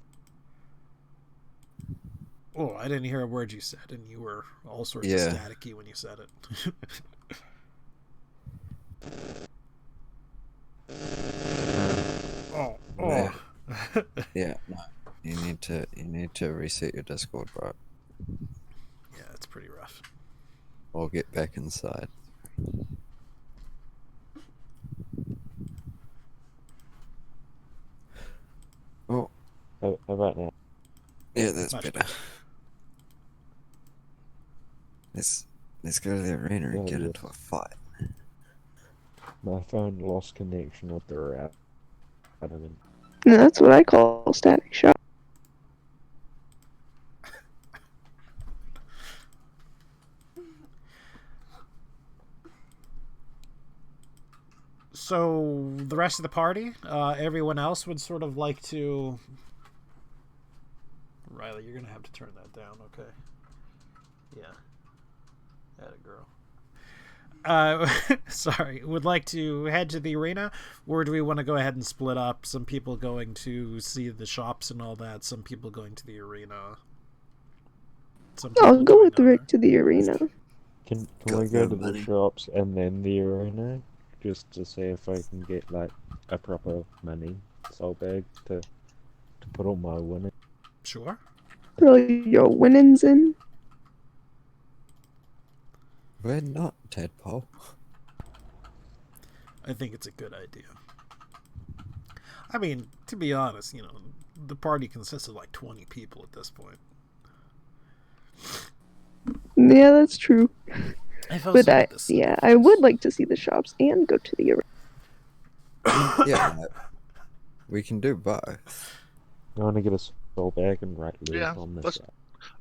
Oh, I didn't hear a word you said, and you were all sorts of Yeah. staticky when you said it. Yeah. Yeah, no. You need to reset your Discord, bro. Yeah, it's pretty rough. Or get back inside. Oh, How about now? yeah, that's Much better. Let's go to the arena and Yeah, get yeah. into a fight. My phone lost connection with the router. No, that's what I call static shock. So, the rest of the party, everyone else would sort of like to... Riley, you're going to have to turn that down, okay? Yeah. Atta girl. Sorry, would like to head to the arena, or do we want to go ahead and split up? Some people going to see the shops and all that, some people going to the arena. Some I'll people go going with other. Rick to the arena. Can Got we go no to the money. shops and then the arena? Just to see if I can get like a proper money soul bag to put all my winnings. Sure. Put all your winnings in. We're not, Tadpole. I think it's a good idea. I mean, to be honest, the party consists of like 20 people at this point. Yeah, that's true. If I But was with the I city would folks- like to see the shops and go to the arena. Yeah, we can do both. I want to get a soul bag and write loot Yeah, on this. let's-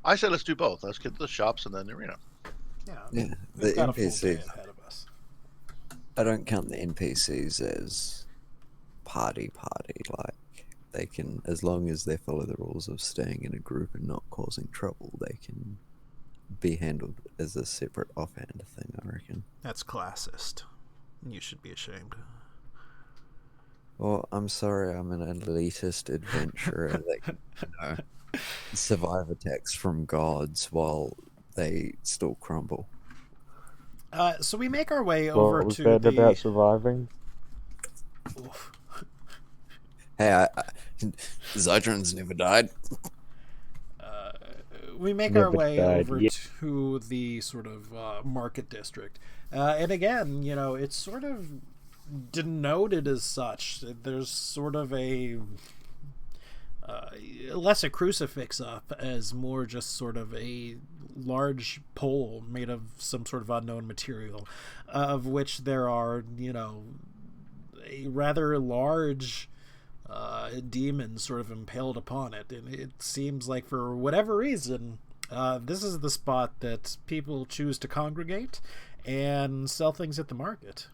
I said let's do both. Let's get to the shops and then the arena. Yeah, Yeah, we've the got a full day NPCs. ahead of us. I don't count the NPCs as party. Like, they can, as long as they follow the rules of staying in a group and not causing trouble, they can be handled as a separate offhand thing, I reckon. That's classist. You should be ashamed. Well, I'm sorry, I'm an elitist adventurer that can, survive attacks from gods while they still crumble. So we make our way What over was to bad the. about surviving? Oof. Hey, Zydron's never died. We make Never our way died over yet. to the sort of market district. And again, it's sort of denoted as such. There's sort of a less a crucifix up as more just sort of a large pole made of some sort of unknown material, of which there are, a rather large demon sort of impaled upon it. And it seems like for whatever reason, this is the spot that people choose to congregate and sell things at the market.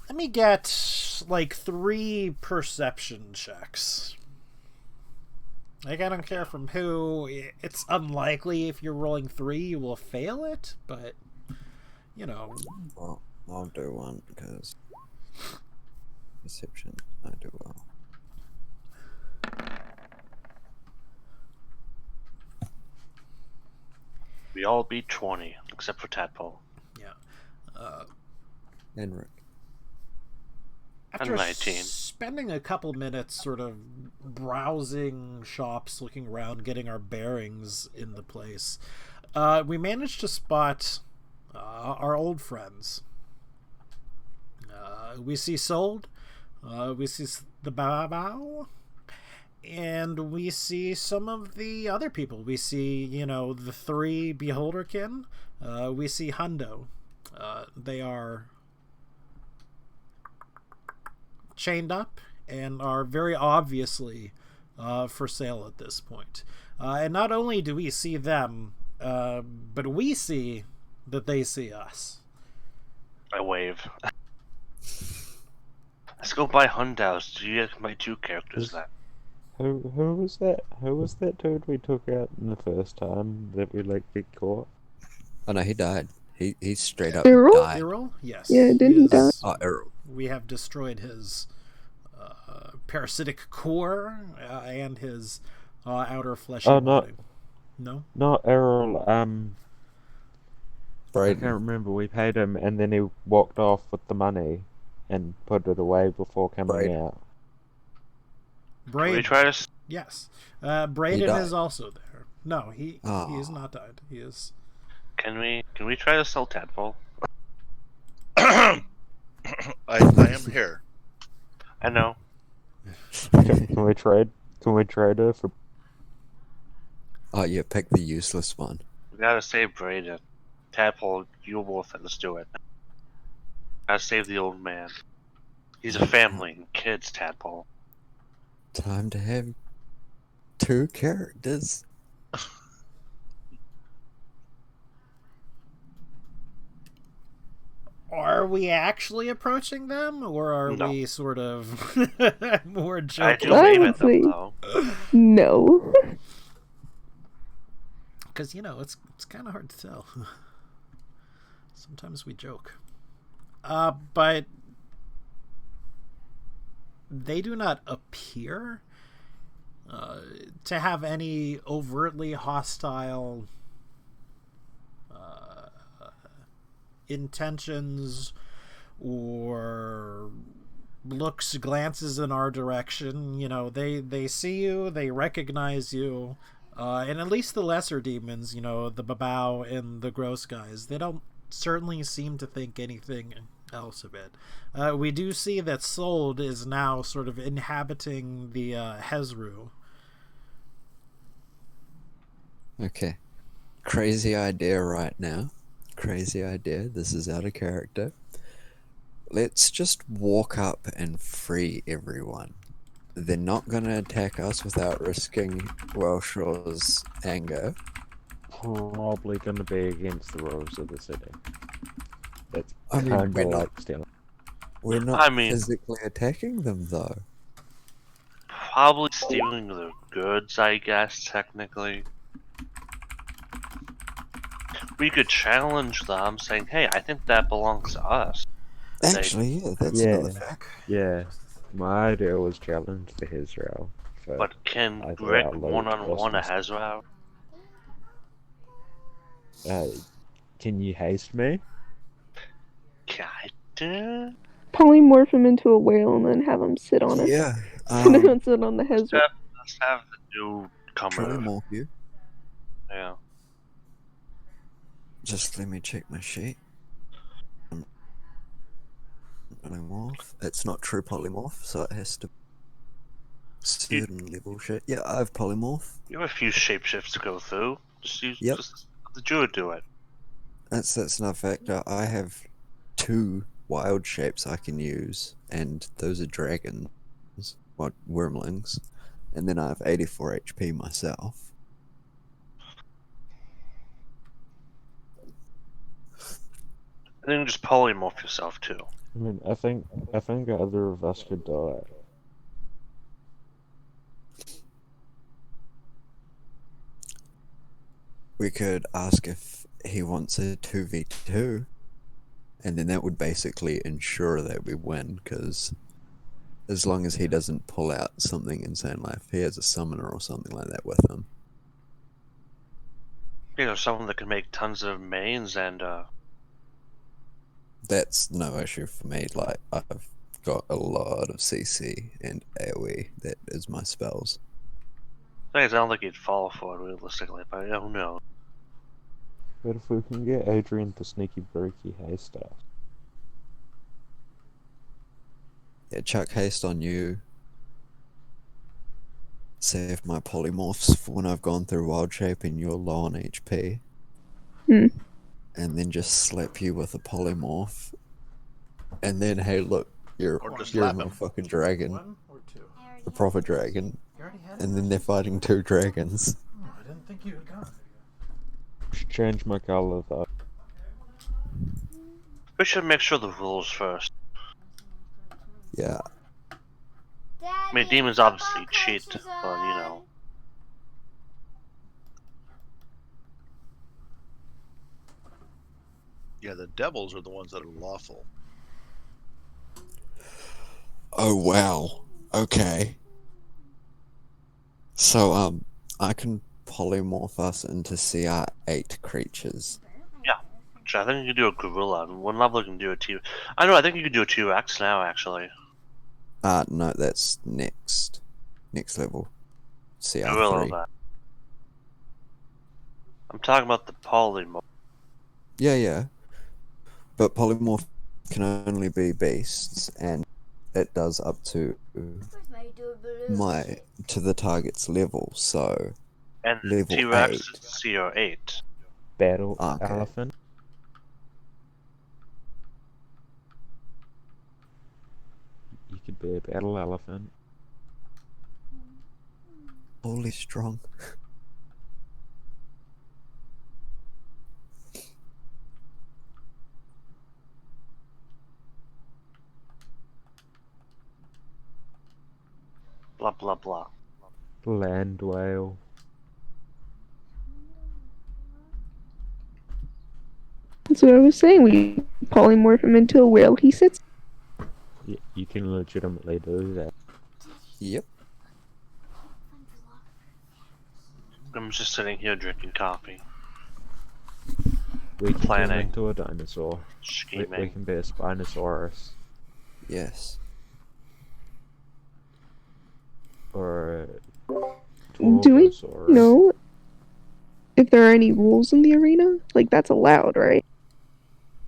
Let me get like 3 perception checks. Like, I don't care from who. It's unlikely if you're rolling 3 you will fail it, but Well, I'll do one because perception, I do well. We all beat 20, except for Tadpole. And Rick. After 19. spending a couple minutes sort of browsing shops, looking around, getting our bearings in the place, we managed to spot our old friends. We see Sold, we see the Bao, and we see some of the other people. We see, the 3 Beholderkin. We see Hundo. They are chained up and are very obviously for sale at this point. And not only do we see them, but we see that they see us. I wave. Let's go buy Hundaus. Do you have my 2 characters then? Who was that? Who was that dude we took out in the first time that we get caught? Oh no, he died. He straight up Errol? died. Errol? Yes. Yeah, didn't he die? Oh, Errol. We have destroyed his parasitic core and his outer flesh. Oh, and no. body. No? Not Errol. I Braden. can't remember. We paid him, and then he walked off with the money and put it away before coming Braden. out. Can Braden. we try to... Yes. Braden died. is also there. No, he has Oh. not died. He is. Can we try to sell Tadpole? I am here. I know. Can we trade? Can we trade her for? Oh yeah, pick the useless one. We gotta save Braden. Tadpole, you both, let's do it. Gotta save the old man. He's a family and kids, Tadpole. Time to have 2 characters. Are we actually approaching them, or are No. we sort of more I joking? do I wave would at them say- though. No. Because it's kind of hard to tell. Sometimes we joke, but they do not appear to have any overtly hostile intentions or looks, glances in our direction. You know, they see you, they recognize you, and at least the lesser demons, you know, the Babao and the gross guys, they don't certainly seem to think anything else of it. We do see that Sold is now sort of inhabiting the Hezru. Okay. Crazy idea right now. Crazy idea. This is out of character. Let's just walk up and free everyone. They're not going to attack us without risking Welshore's anger. Probably going to be against the rules of the city. That's I mean, kind we're of not- like stealing. We're not I mean- physically attacking them, though. Probably stealing the goods, I guess, technically. We could challenge them, saying, hey, I think that belongs to us. Actually, yeah, that's Yeah. another fact. Yeah, my idea was challenge the Hezrel. But can I thought Greg our load one-on-one a was- Hezrel? Can you haste me? Kinda? Polymorph him into a whale and then have him sit on it. Yeah. Sit on the Hezra. Let's have the new comer. Polymorph you. Yeah. Just let me check my sheet. Polymorph. It's not true polymorph, so it has to certain level shit. Yeah, I have polymorph. You have a few shapeshifts to go through. Just use Yep. just let the druid do it. That's another factor. I have 2 wild shapes I can use, and those are dragons, what wormlings, and then I have 84 HP myself. And then just polymorph yourself too. I mean, I think either of us could do it. We could ask if he wants a 2v2, and then that would basically ensure that we win, because as long as he doesn't pull out something insane, like if he has a summoner or something like that with him. You know, someone that can make tons of mains and That's no issue for me. Like, I've got a lot of CC and AoE. That is my spells. I don't think he'd fall for it realistically, but I don't know. But if we can get Adrian to sneaky breaky haste us. Yeah, chuck haste on you. Save my polymorphs for when I've gone through wild shape and you're low on HP. Hmm. And then just slap you with a polymorph. And then, hey, look, you're Or just a slap him. fucking dragon, One or two? a proper dragon. You already had And then they're fighting 2 dragons. Oh, I didn't think you had gone. Should change my color though. We should make sure the rules first. Yeah, I mean, demons obviously cheat, but you know. Yeah, the devils are the ones that are lawful. oh wow. Okay. So, I can polymorph us into CR8 creatures. I think you can do a gorilla. I mean, one level you can do a T. I know. I think you can do a T-Rex now, actually. No, that's next level. Gorilla. CR3. That. I'm talking about the polymorph. Yeah. But polymorph can only be beasts, and it does up to to the target's level. So And Level T-Rex 8. is CR8. Battle Okay. elephant. You could be a battle elephant. holy strong. Blah blah blah. Land whale. That's what I was saying. We polymorph him into a whale. He sits. You can legitimately do that. Yep. I'm just sitting here drinking coffee, We can turn Planning. into a dinosaur. We scheming. can be a Spinosaurus. Yes. or Do we Torvus or know if there are any rules in the arena? Like, that's allowed, right?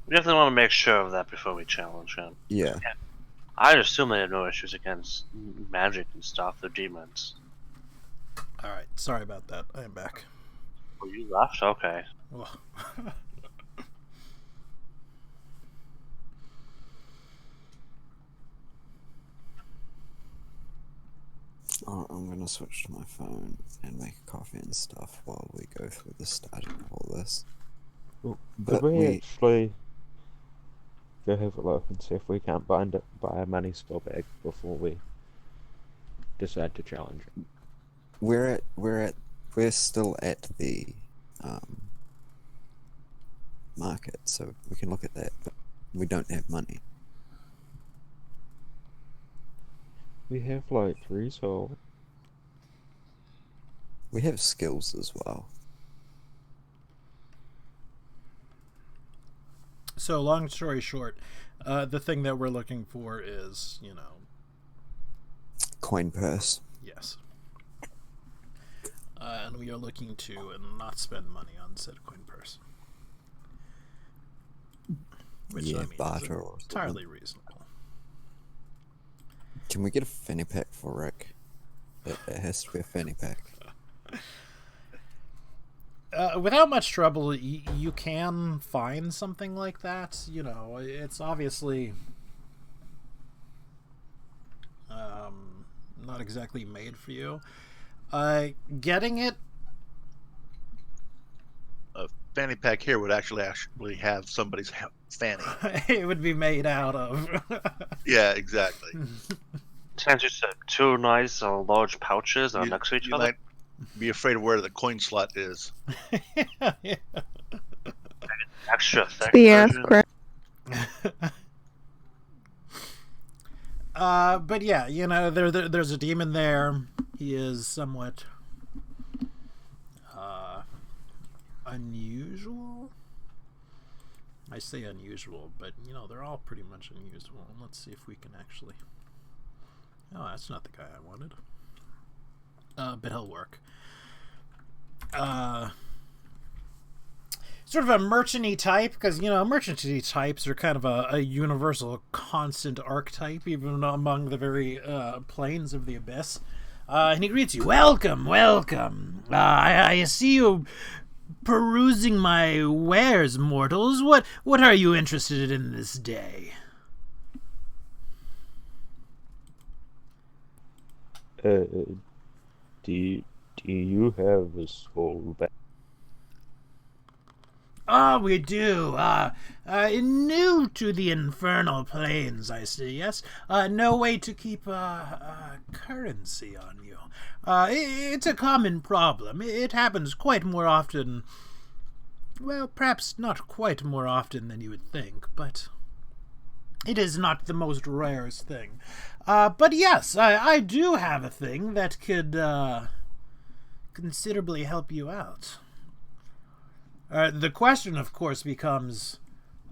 We definitely want to make sure of that before we challenge him. Yeah. I assume they have no issues against magic and stuff. They're demons. All right, sorry about that. I am back. Oh, you left? Okay. Well, Oh, I'm gonna switch to my phone and make a coffee and stuff while we go through the starting of all this. Could But we we actually go have a look and see if we can't buy a money store bag before we decide to challenge it? we're still at the market, so we can look at that, but we don't have money. We have like 3 soul. We have skills as well. so long story short, the thing that we're looking for is, Coin purse. yes. And we are looking to not spend money on said coin purse. Which, Yeah, I mean, barter is or something. entirely reasonable. Can we get a fanny pack for Rick? It has to be a fanny pack. Without much trouble, you can find something like that. It's obviously not exactly made for you. Getting it, A fanny pack here would actually have somebody's fanny. it would be made out of. Yeah, exactly. Since you said 2 nice large pouches are next to each You other. might be afraid of where the coin slot is. Yeah. Extra thick The ass version. crack. But yeah, there's a demon there. He is somewhat unusual. I say unusual, but they're all pretty much unusual. Let's see if we can actually. Oh, that's not the guy I wanted. But he'll work. Sort of a merchant-y type, because, merchant-y types are kind of a universal constant archetype, even among the very planes of the abyss. And he greets you, welcome, welcome. I see you perusing my wares, mortals. What are you interested in this day? Do you have a soul bag? Ah, we do. New to the infernal planes, I see, yes? No way to keep currency on you. It's a common problem. It happens quite more often. Well, perhaps not quite more often than you would think, but it is not the most rarest thing. But yes, I do have a thing that could considerably help you out. The question, of course, becomes,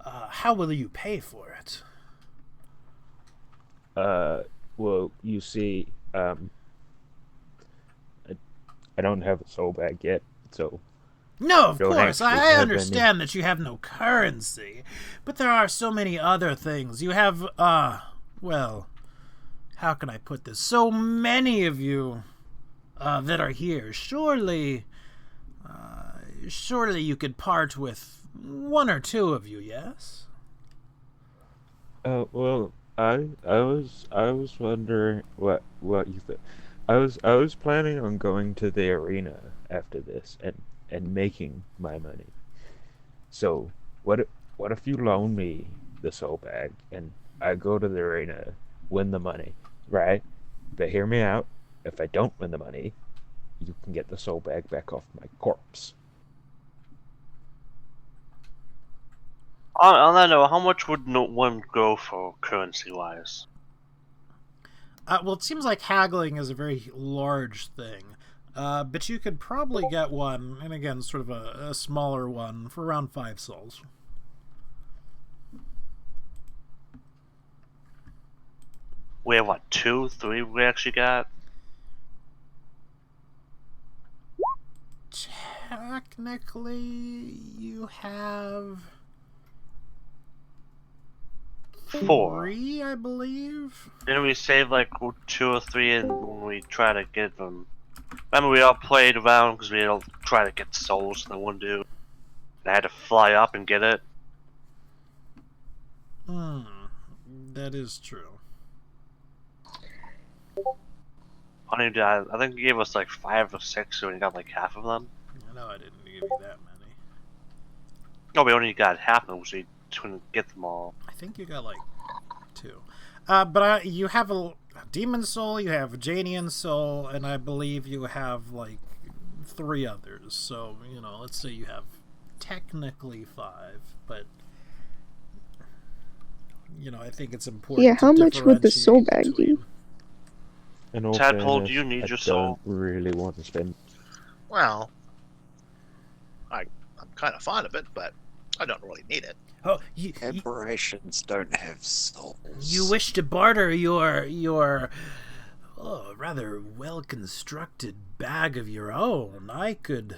how will you pay for it? Well, you see, I don't have a soul bag yet, so No, of Don't course, actually I have understand that you have no currency, but there are so many other things. You have, well, how can I put this? So many of you that are here. Surely you could part with 1 or 2 of you, yes? well, I was wondering what you think. I was planning on going to the arena after this and making my money. So what if you loan me the soul bag and I go to the arena, win the money, right? But hear me out. If I don't win the money, you can get the soul bag back off my corpse. On that note, how much would one go for currency-wise? Well, it seems like haggling is a very large thing. But you could probably get one, and again, sort of a smaller one, for around 5 souls. We have, 2, 3 we actually got? technically, you have 4. 3, I believe. Didn't we save like 2 or 3 and when we try to get them? Remember we all played around because we all try to get souls from the one dude. And I had to fly up and get it. That is true. Funny guy, I think he gave us like 5 or 6, so we got like half of them. I know I didn't give you that many. No, we only got half of them, so we couldn't get them all. I think you got like 2. But you have a demon soul, you have a Janian soul, and I believe you have like 3 others. So, you know, let's say you have technically 5, but you know, I think it's important. Yeah, how to much would the soul differentiate bag be? between- In all Tadpole, fairness, do you need I your soul? don't really want to spend. Well, I'm kind of fond of it, but I don't really need it. Oh, Aberrations don't have souls. you wish to barter your rather well constructed bag of your own. I could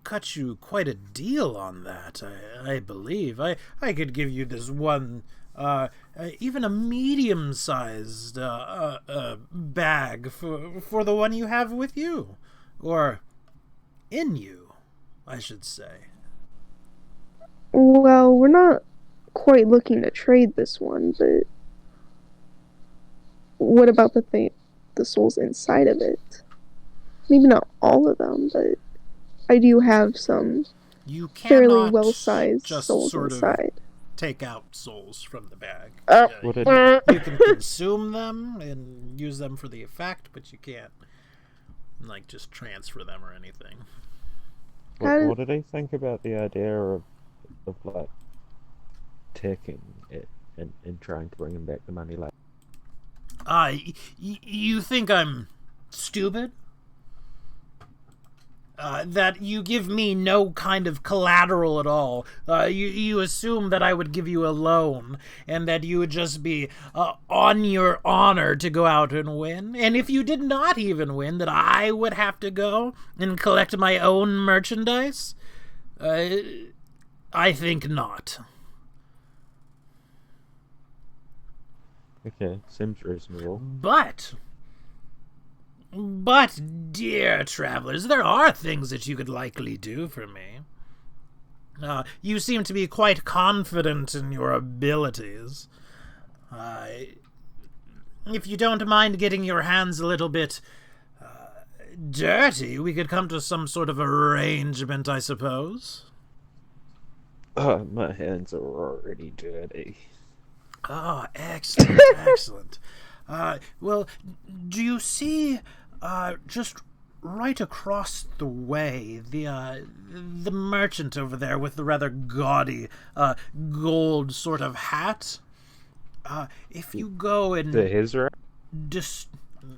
cut you quite a deal on that. I believe I could give you this one, even a medium-sized bag for the one you have with you, or in you, I should say. Well, we're not quite looking to trade this one, but what about the souls inside of it? Maybe not all of them, but I do have some You fairly cannot well-sized just souls sort inside. of take out souls from the bag. Would it- You can consume them and use them for the effect, but you can't like just transfer them or anything. What did he think about the idea of like taking it and trying to bring him back the money later? You think I'm stupid? That you give me no kind of collateral at all. You assume that I would give you a loan, and that you would just be on your honor to go out and win. And if you did not even win, that I would have to go and collect my own merchandise? I think not. Okay, seems reasonable. But, dear travelers, there are things that you could likely do for me. You seem to be quite confident in your abilities. If you don't mind getting your hands a little bit dirty, we could come to some sort of arrangement, I suppose. My hands are already dirty. Oh, excellent, excellent. Well, do you see, just right across the way, the merchant over there with the rather gaudy, gold sort of hat? If you go and The Hezra?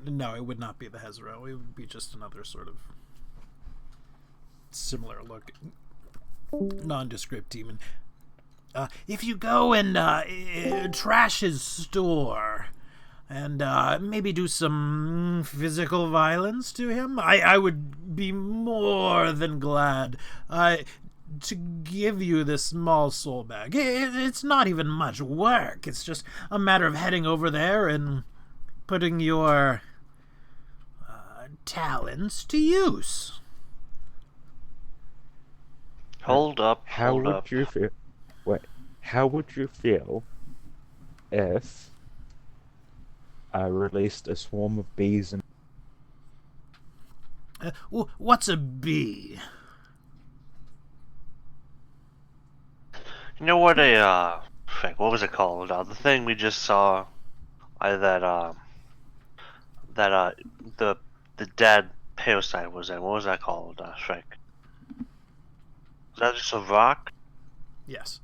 no, it would not be the Hezro. It would be just another sort of similar look, nondescript demon. If you go and trash his store and maybe do some physical violence to him, I would be more than glad to give you this small soul bag. It's not even much work. It's just a matter of heading over there and putting your talents to use. Hold up. How hold would up. you feel? Wait, how would you feel if I released a swarm of bees and What's a bee? You know what frick, what was it called? The thing we just saw, the dead parasite was in. What was that called? Frick. Was that just a rock? Yes.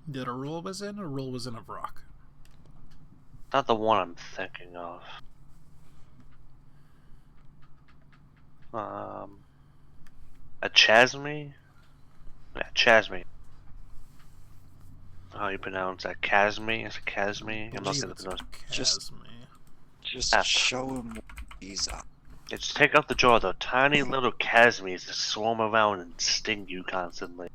That a rule was in? A rule was in a rock. Not the one I'm thinking of. A chasme? Yeah, chasme. How you pronounce that? Chasme? Is it chasme? I'm looking at the notes. Just- Chasme. Just F. show him Isa. Just take out the jaw, though. Tiny little Casmies that swarm around and sting you constantly.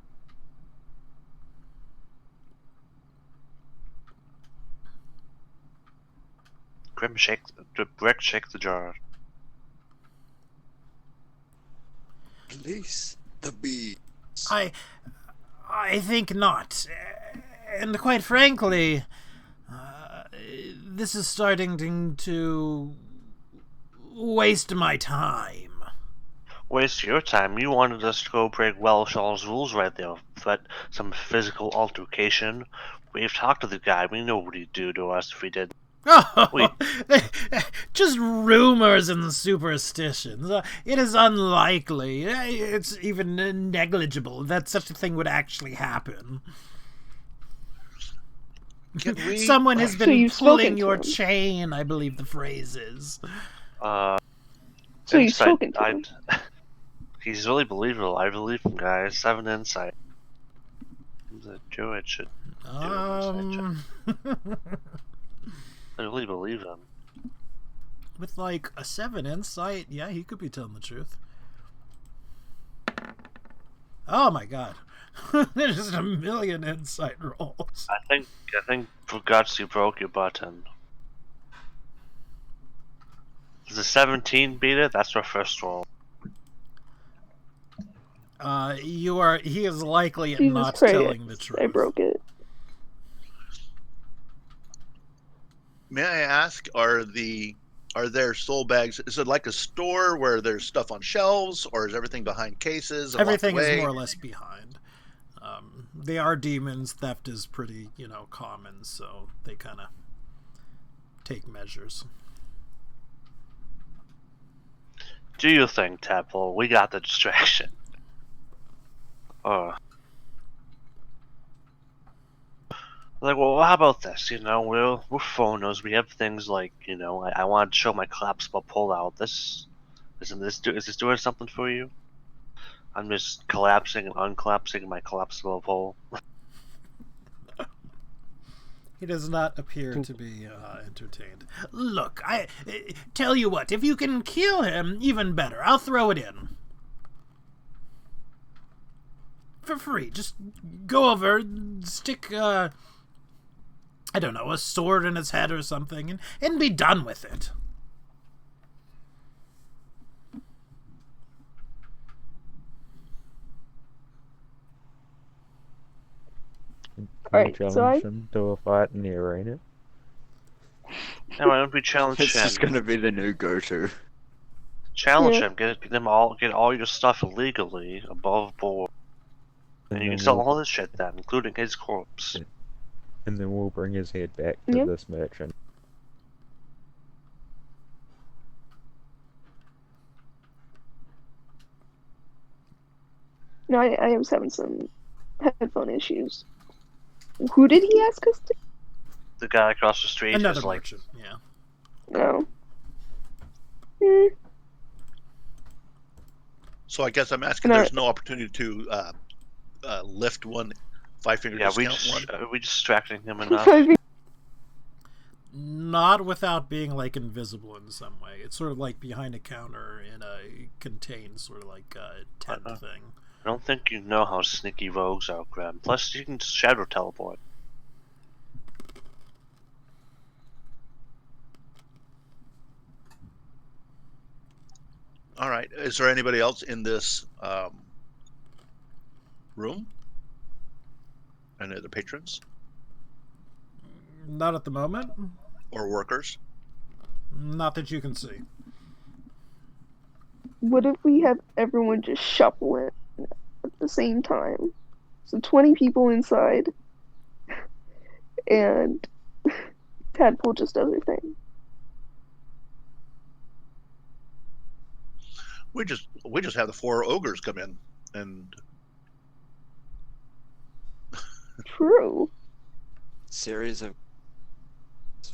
Grim shakes the jar. Release the bees. I think not. And quite frankly, this is starting to waste my time. Waste your time. You wanted us to go break Welshall's rules right there. But some physical altercation. We've talked to the guy. We know what he'd do to us if we did. Oh, Wait. just rumors and superstitions. It is unlikely. It's even negligible that such a thing would actually happen. Can we? Someone has So been you've spoken pulling to your him. chain, I believe the phrase is. So you've Insight, spoken to him. He's really believable. I believe him, guys. Have an insight. The druid should. I really believe him. With like a 7 insight, yeah, he could be telling the truth. Oh my god. There's just a million insight rolls. I think for guts you broke your button. Does a 17 beat it? That's our first roll. He is likely Jesus not Christ, telling the truth. I broke it. May I ask, are there soul bags? Is it like a store where there's stuff on shelves, or is everything behind cases? And Everything locked is away? more or less behind. They are demons. Theft is pretty, common, so they kind of take measures. Do you think, Tadpole? We got the distraction. Like, well, how about this? We're phoners. We have things like, I want to show my collapsible pullout. Is this doing something for you? I'm just collapsing and uncollapsing my collapsible pole. He does not appear to be entertained. Look, I tell you what, if you can kill him, even better. I'll throw it in. For free. Just go over, stick, I don't know, a sword in his head or something, and be done with it. Alright, challenge so him to a fight in the arena. Now, why don't we challenge It's him? just gonna be the new go-to. Challenge Yeah. him. Get all your stuff illegally above board. And you then can sell we'll- all his shit then, including his corpse. Yeah. And then we'll bring his head back to Yep. this merchant. No, I am having some headphone issues. Who did he ask us to? The guy across the street Another is like, merchant, yeah. No. Hmm. So I guess I'm asking. No. There's no opportunity to lift one, 5-finger yeah, we discount one. are we distracting him enough? Not without being, like, invisible in some way. It's sort of like behind a counter in a contained sort of like tent thing. I don't think you know how sneaky rogues are, Graham. Plus, you can shadow teleport. All right. Is there anybody else in this room? Any other patrons Not at the moment. or workers? Not that you can see. What if we have everyone just shuffle in at the same time? So 20 people inside, and Tadpole just does her thing. We just have the 4 ogres come in, and True. Series of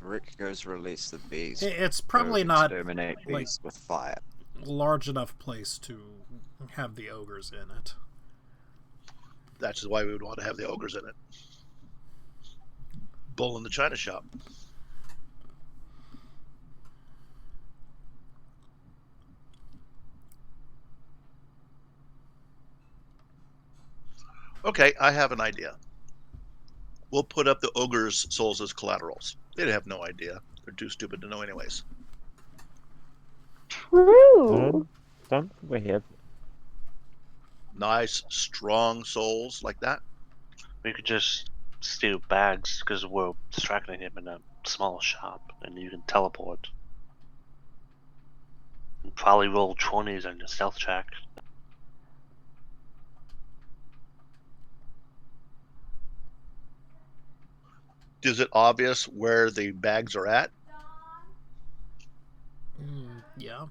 Rick goes release the bees. It's probably Go not exterminate like- bees with fire. large enough place to have the ogres in it. that's why we would want to have the ogres in it. Bull in the china shop. Okay, I have an idea. We'll put up the ogre's souls as collaterals. They'd have no idea. They're too stupid to know, anyways. True. Don't we have? Nice, strong souls like that. We could just steal bags because we're distracting him in a small shop, and you can teleport. And probably roll 20s on your stealth check. Is it obvious where the bags are at? Yeah.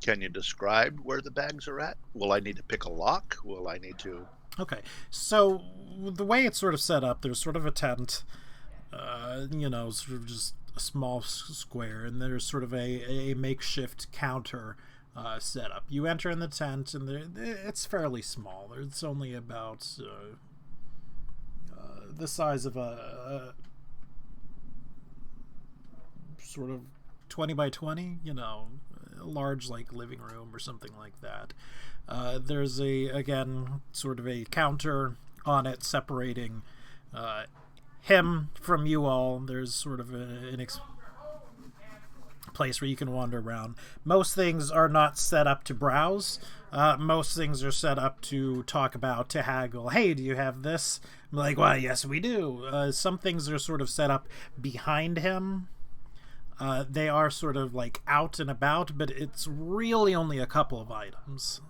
Can you describe where the bags are at? Will I need to pick a lock? Will I need to... Okay, so the way it's sort of set up, there's sort of a tent, sort of just a small square, and there's sort of a makeshift counter set up. You enter in the tent, and it's fairly small. It's only about the size of a sort of 20 by 20, a large like living room or something like that. There's again sort of a counter on it separating him from you all. There's sort of a place where you can wander around. Most things are not set up to browse. Most things are set up to talk about, to haggle. Hey, do you have this? I'm like, well, yes, we do. Some things are sort of set up behind him. They are sort of like out and about, but it's really only a couple of items.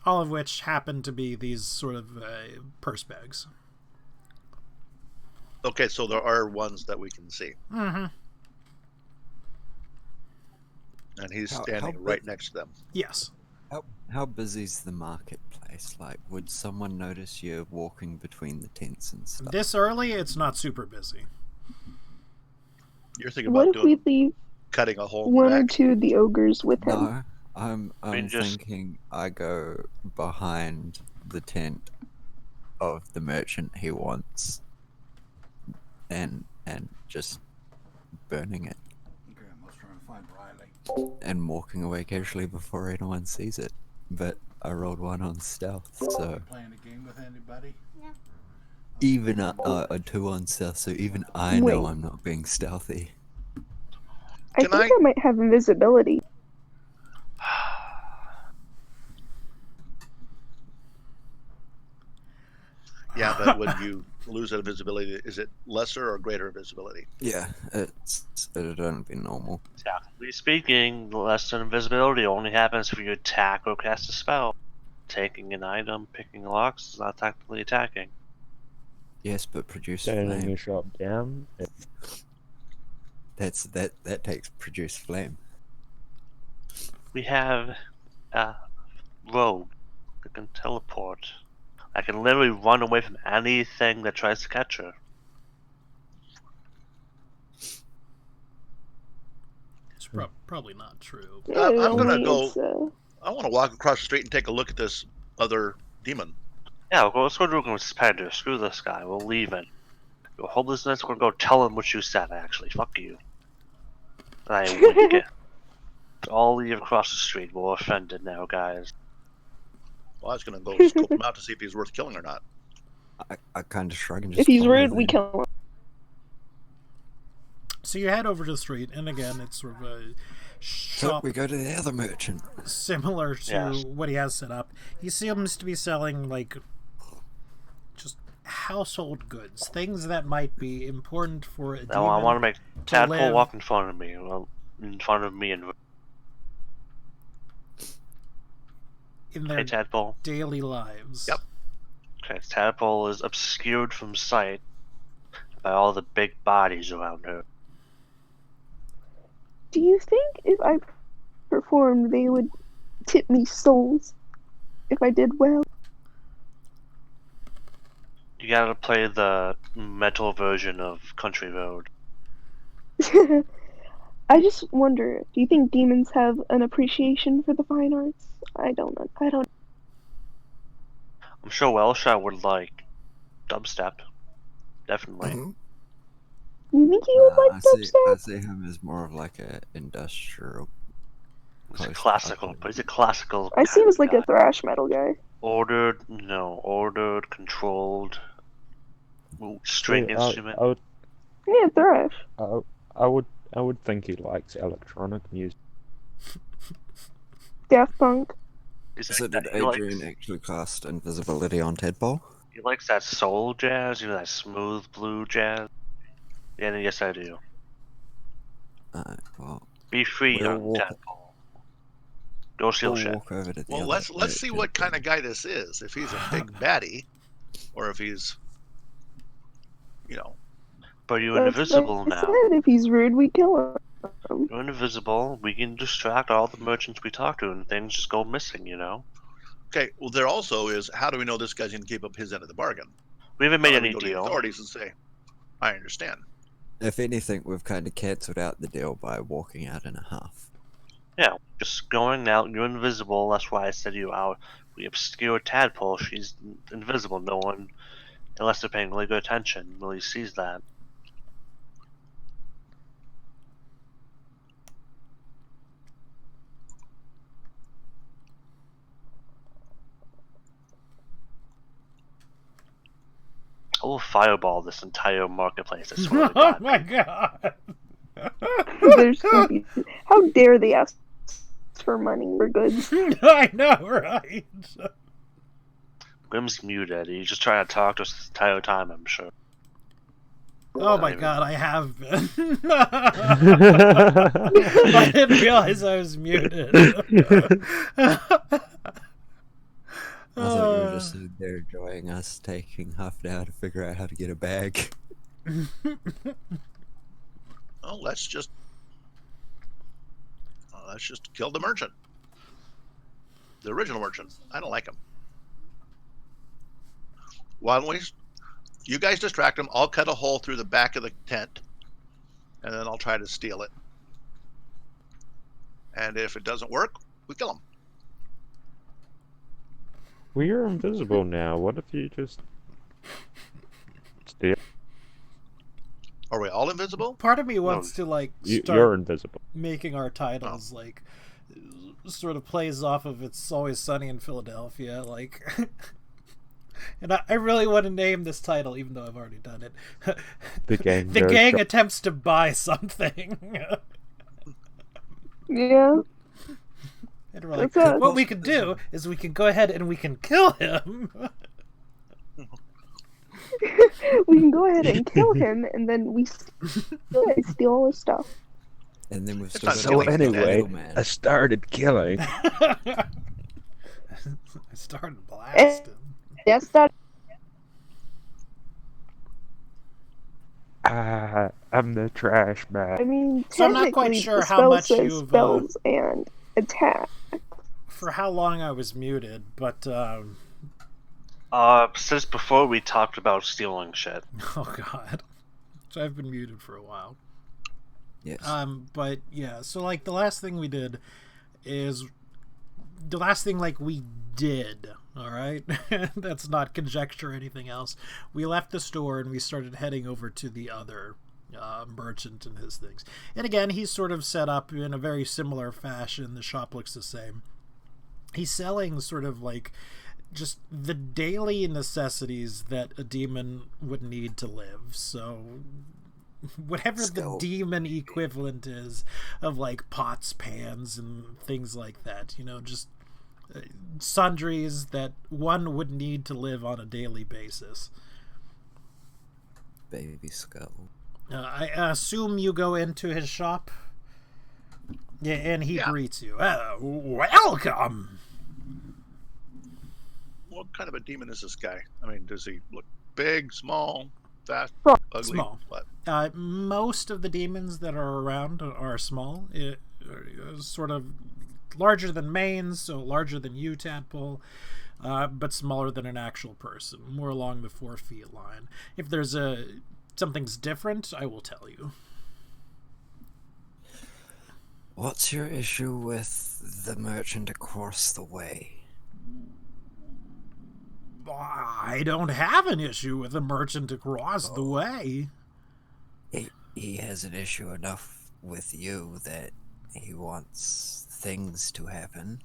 All of which happen to be these sort of purse bags. Okay, so there are ones that we can see. Mm-hmm. And he's How standing right next to them. Yes. How busy is the marketplace? Like, would someone notice you walking between the tents and stuff? This early, it's not super busy. You're thinking What about if we doing leave cutting a hole in one the or back? two of the ogres with him? No, I'm just- thinking I go behind the tent of the merchant he wants, and just burning it Okay, I was trying to find Riley. and walking away casually before anyone sees it. But I rolled one on stealth, so Playing a game with anybody? even a 2 on stealth, so even I know Wait. I'm not being stealthy. I Can think I- I might have invisibility. Yeah, but when you lose that invisibility, is it lesser or greater invisibility? Yeah, it'd only be normal. Technically speaking, lesser invisibility only happens if you attack or cast a spell. Taking an item, picking locks is not technically attacking. Yes, but produce Turning flame. your shop down. That takes produce flame. We have a rogue that can teleport. I can literally run away from anything that tries to catch her. It's probably not true. I'm gonna Wait, go- it's, I want to walk across the street and take a look at this other demon. Yeah, let's go do a competitor. Screw this guy. We'll leave it. Go hold this next. We're gonna go tell him what you said. Actually, fuck you. I wink it. I'll leave across the street. We're offended now, guys. Well, I was gonna go scope him out to see if he's worth killing or not. I kind of shrug and just. if he's follow rude, we them. kill him. So you head over to the street, and again, it's sort of a So shop we go to the other merchant. similar to Yes. what he has set up. He seems to be selling like just household goods, things that might be important for a Now I demon want to make to Tadpole live. walk in front of me. Well, in front of me and in hey, their Tadpole. daily lives. Yep. Okay, Tadpole is obscured from sight by all the big bodies around her. Do you think if I performed, they would tip me souls if I did well? You gotta play the metal version of Country Road. I just wonder, do you think demons have an appreciation for the fine arts? I don't know. I'm sure Welshire would like dubstep. Definitely. You think he would like I dubstep? see him as more of like a industrial He's close a to classical, ugly. but he's a classical. I see him as like guy. a thrash metal guy. Ordered, controlled, string Yeah, instrument. Yeah, thrash. I would think he likes electronic music. Daft Punk. So did Adrian actually cast invisibility on Tadpole? He likes that soul jazz, that smooth blue jazz. Yeah, yes, I do. Well, Be free, we'll young walk- tadpole. Go steal we'll shit. walk over to the Well, other let's see what merchant kind of and- guy this is. If he's a big baddie, or if he's, But you're That's invisible what I now. said. If he's rude, we kill him. You're invisible. We can distract all the merchants we talk to, and things just go missing. Okay. Well, there also is. How do we know this guy's going to keep up his end of the bargain? We haven't made How do we any go to the deal. authorities and say, "I understand." If anything, we've kind of cancelled out the deal by walking out in a half. Yeah, just going out. You're invisible. That's why I said you out. We obscure tadpole. She's invisible. No one, unless they're paying really good attention, really sees that. I will fireball this entire marketplace. I swear to Oh God. my god. They're stupid. How dare they ask for money for goods? I know, right? Grim's muted. He's just trying to talk to us the entire time, I'm sure. Oh my Not even- god, I have been. I didn't realize I was muted. I thought you were just sitting there enjoying us taking half an hour to figure out how to get a bag. Oh, let's just kill the merchant, the original merchant. I don't like him. Why don't we? You guys distract him. I'll cut a hole through the back of the tent, and then I'll try to steal it. And if it doesn't work, we kill him. Well, you're invisible now. What if you just steal? Are we all invisible? Part of me wants to like You're start invisible. making our titles like sort of plays off of It's Always Sunny in Philadelphia, like. And I really want to name this title, even though I've already done it. The gang. The goes gang shop- attempts to buy something. Yeah. And we're like, That's us. what we can do is we can go ahead and we can kill him. We can go ahead and kill him, and then we steal all his stuff. And then we've It's still not got silly. the Anyway, middleman. I started killing. I started blasting. That's that. I'm the trash I man. mean, So I'm not quite technically, sure the how spell much says you've, spells and attack. For how long I was muted, but Since before we talked about stealing shit. oh god, so I've been muted for a while. Yes. But yeah, so like the last thing we did is the last thing like we did. All right, that's not conjecture or anything else. We left the store and we started heading over to the other merchant and his things. And again, he's sort of set up in a very similar fashion. The shop looks the same. He's selling sort of like just the daily necessities that a demon would need to live. So whatever Still. the demon equivalent is of like pots, pans, and things like that, just sundries that one would need to live on a daily basis. Baby skull. I assume you go into his shop. Yeah, and he Yeah. greets you. Welcome. What kind of a demon is this guy? I mean, does he look big, small, fast, Small. ugly? Small. What? Most of the demons that are around are small, sort of larger than Manes, so larger than you, Tadpole, but smaller than an actual person, more along the 4 feet line. If there's something's different, I will tell you. What's your issue with the merchant across the way? I don't have an issue with a merchant across the way. He has an issue enough with you that he wants things to happen.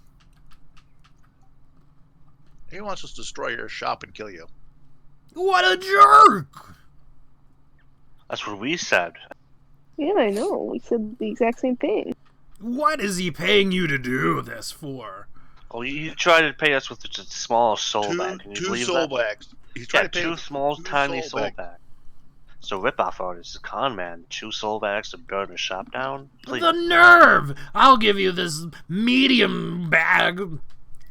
He wants us to destroy your shop and kill you. What a jerk! That's what we said. Yeah, I know. We said the exact same thing. What is he paying you to do this for? Well, he tried to pay us with just a small soul bag. Can you Two believe soul that? bags. He's Yeah, trying to pay two small, two tiny soul soul bags. bags. So rip-off artist, con man, 2 soul bags to burn a shop down? Please. The nerve! I'll give you this medium bag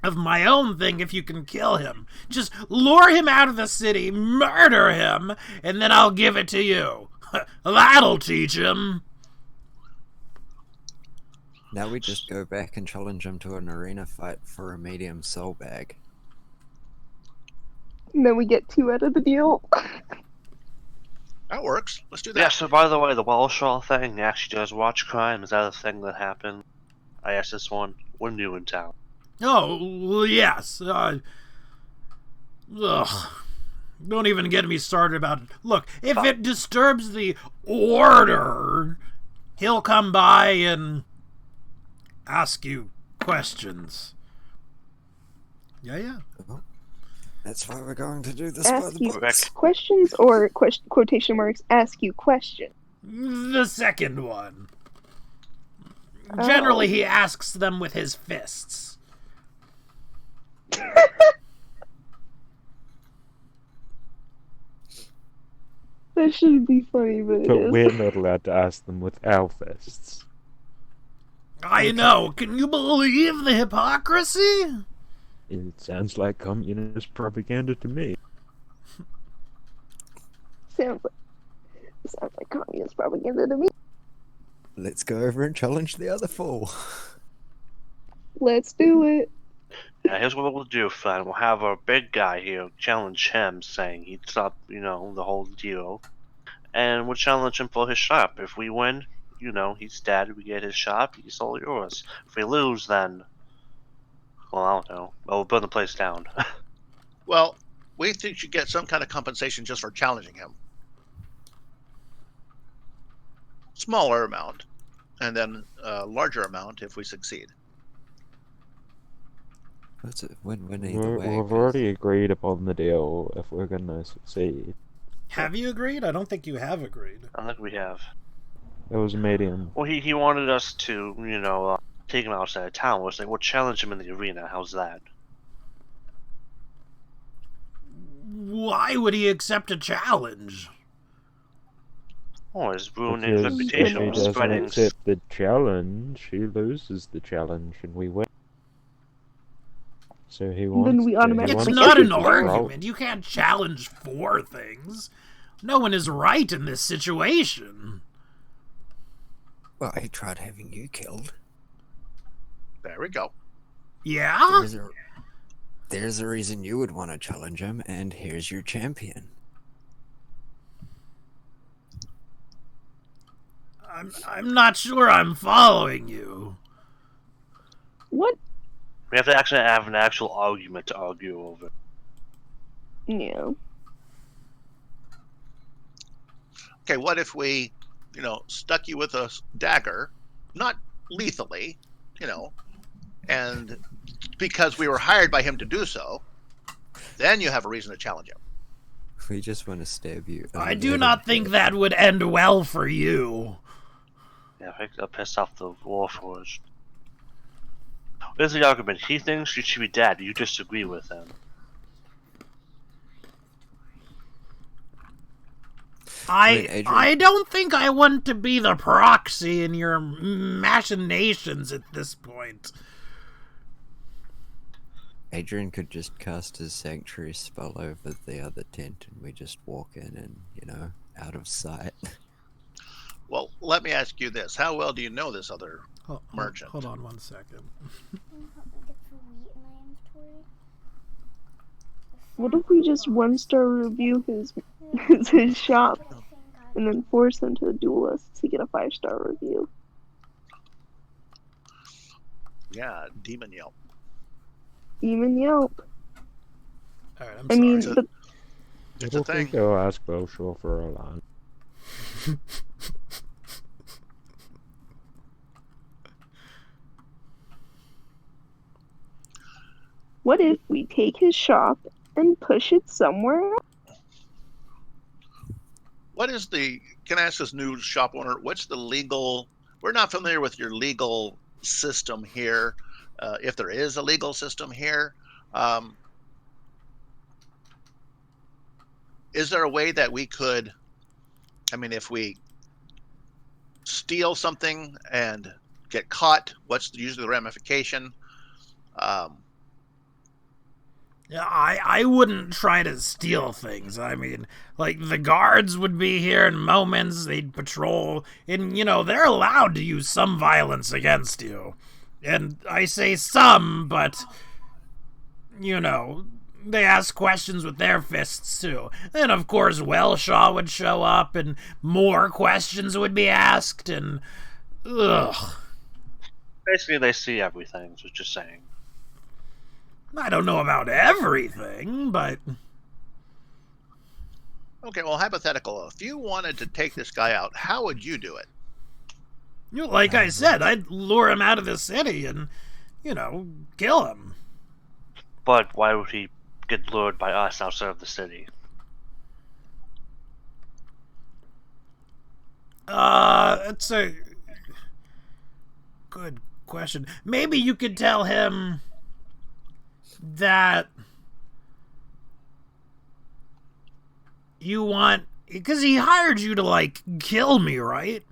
of my own thing if you can kill him. Just lure him out of the city, murder him, and then I'll give it to you. That'll teach him. Now we just go back and challenge him to an arena fight for a medium soul bag. And then we get 2 out of the deal. That works. Let's do that. Yeah, so by the way, the Wellshaw thing actually does watch crime. Is that a thing that happened? I asked this one. We're new in town. Oh, well, yes. Ugh. Don't even get me started about it. Look, if it disturbs the order, he'll come by and ask you questions. Yeah. That's why we're going to do this by Ask the you books. questions or quotation marks, ask you questions. The second one. Oh. Generally, he asks them with his fists. That shouldn't be funny, but it But is. we're not allowed to ask them with our fists. I know. Can you believe the hypocrisy? It sounds like communist propaganda to me. Sounds like communist propaganda to me. Let's go over and challenge the other 4. Let's do it. Yeah, here's what we'll do, friend. We'll have our big guy here challenge him, saying he'd stop, the whole deal. And we'll challenge him for his shop. If we win, he's dead. We get his shop. He's all yours. If we lose, then... Well, I don't know. Well, we'll burn the place down. Well, we think you should get some kind of compensation just for challenging him. Smaller amount, and then a larger amount if we succeed. That's a win-win either way. We've already agreed upon the deal if we're gonna succeed. Have you agreed? I don't think you have agreed. I don't think we have. It was a medium. Well, he wanted us to, take him outside of town. We're saying we'll challenge him in the arena. How's that? Why would he accept a challenge? Oh, it's ruining his Because reputation. if he We're doesn't spreading. accept the challenge, he loses the challenge and we win. So he wants we to- automatically It's he wants not to an keep control. argument. You can't challenge 4 things. No one is right in this situation. Well, he tried having you killed. There we go. Yeah? There's a reason you would want to challenge him, and here's your champion. I'm not sure I'm following you. What? We have to actually have an actual argument to argue over. Yeah. Okay, what if we, stuck you with a dagger, not lethally, and because we were hired by him to do so, then you have a reason to challenge him. We just want to stab you. a I do little not think bit. that would end well for you. Yeah, I think I'll piss off the Warforged. Here's the argument. He thinks you should be dead. You disagree with him. Wait, Adrian. I don't think I want to be the proxy in your machinations at this point. Adrian could just cast his sanctuary spell over the other tent, and we just walk in and, out of sight. Well, let me ask you this. How well do you know this other merchant? Hold on 1 second. Get some wheat in my inventory. What if we just 1-star review his shop and then force him to duel us to get a 5-star review? Yeah, Demon Yelp. Demon Yelp. Alright, I'm I sorry. mean, It's a- but I It's a don't thing. think they'll ask Belshaw for a line. What if we take his shop and push it somewhere else? What is the? Can I ask this new shop owner? What's the legal? We're not familiar with your legal system here, if there is a legal system here. Is there a way that we could? I mean, if we steal something and get caught, what's usually the ramification? Yeah, I wouldn't try to steal things. I mean, like, the guards would be here in moments, they'd patrol, and, you know, they're allowed to use some violence against you. And I say some, but, you know, they ask questions with their fists, too. And, of course, Wellshaw would show up, and more questions would be asked, and... ugh. Basically, they see everything, so just saying. I don't know about everything, but... Okay, well, hypothetical. If you wanted to take this guy out, how would you do it? You know, like I said, I'd lure him out of the city and, you know, kill him. But why would he get lured by us outside of the city? It's a good question. Maybe you could tell him that you want, because he hired you to, like, kill me, right?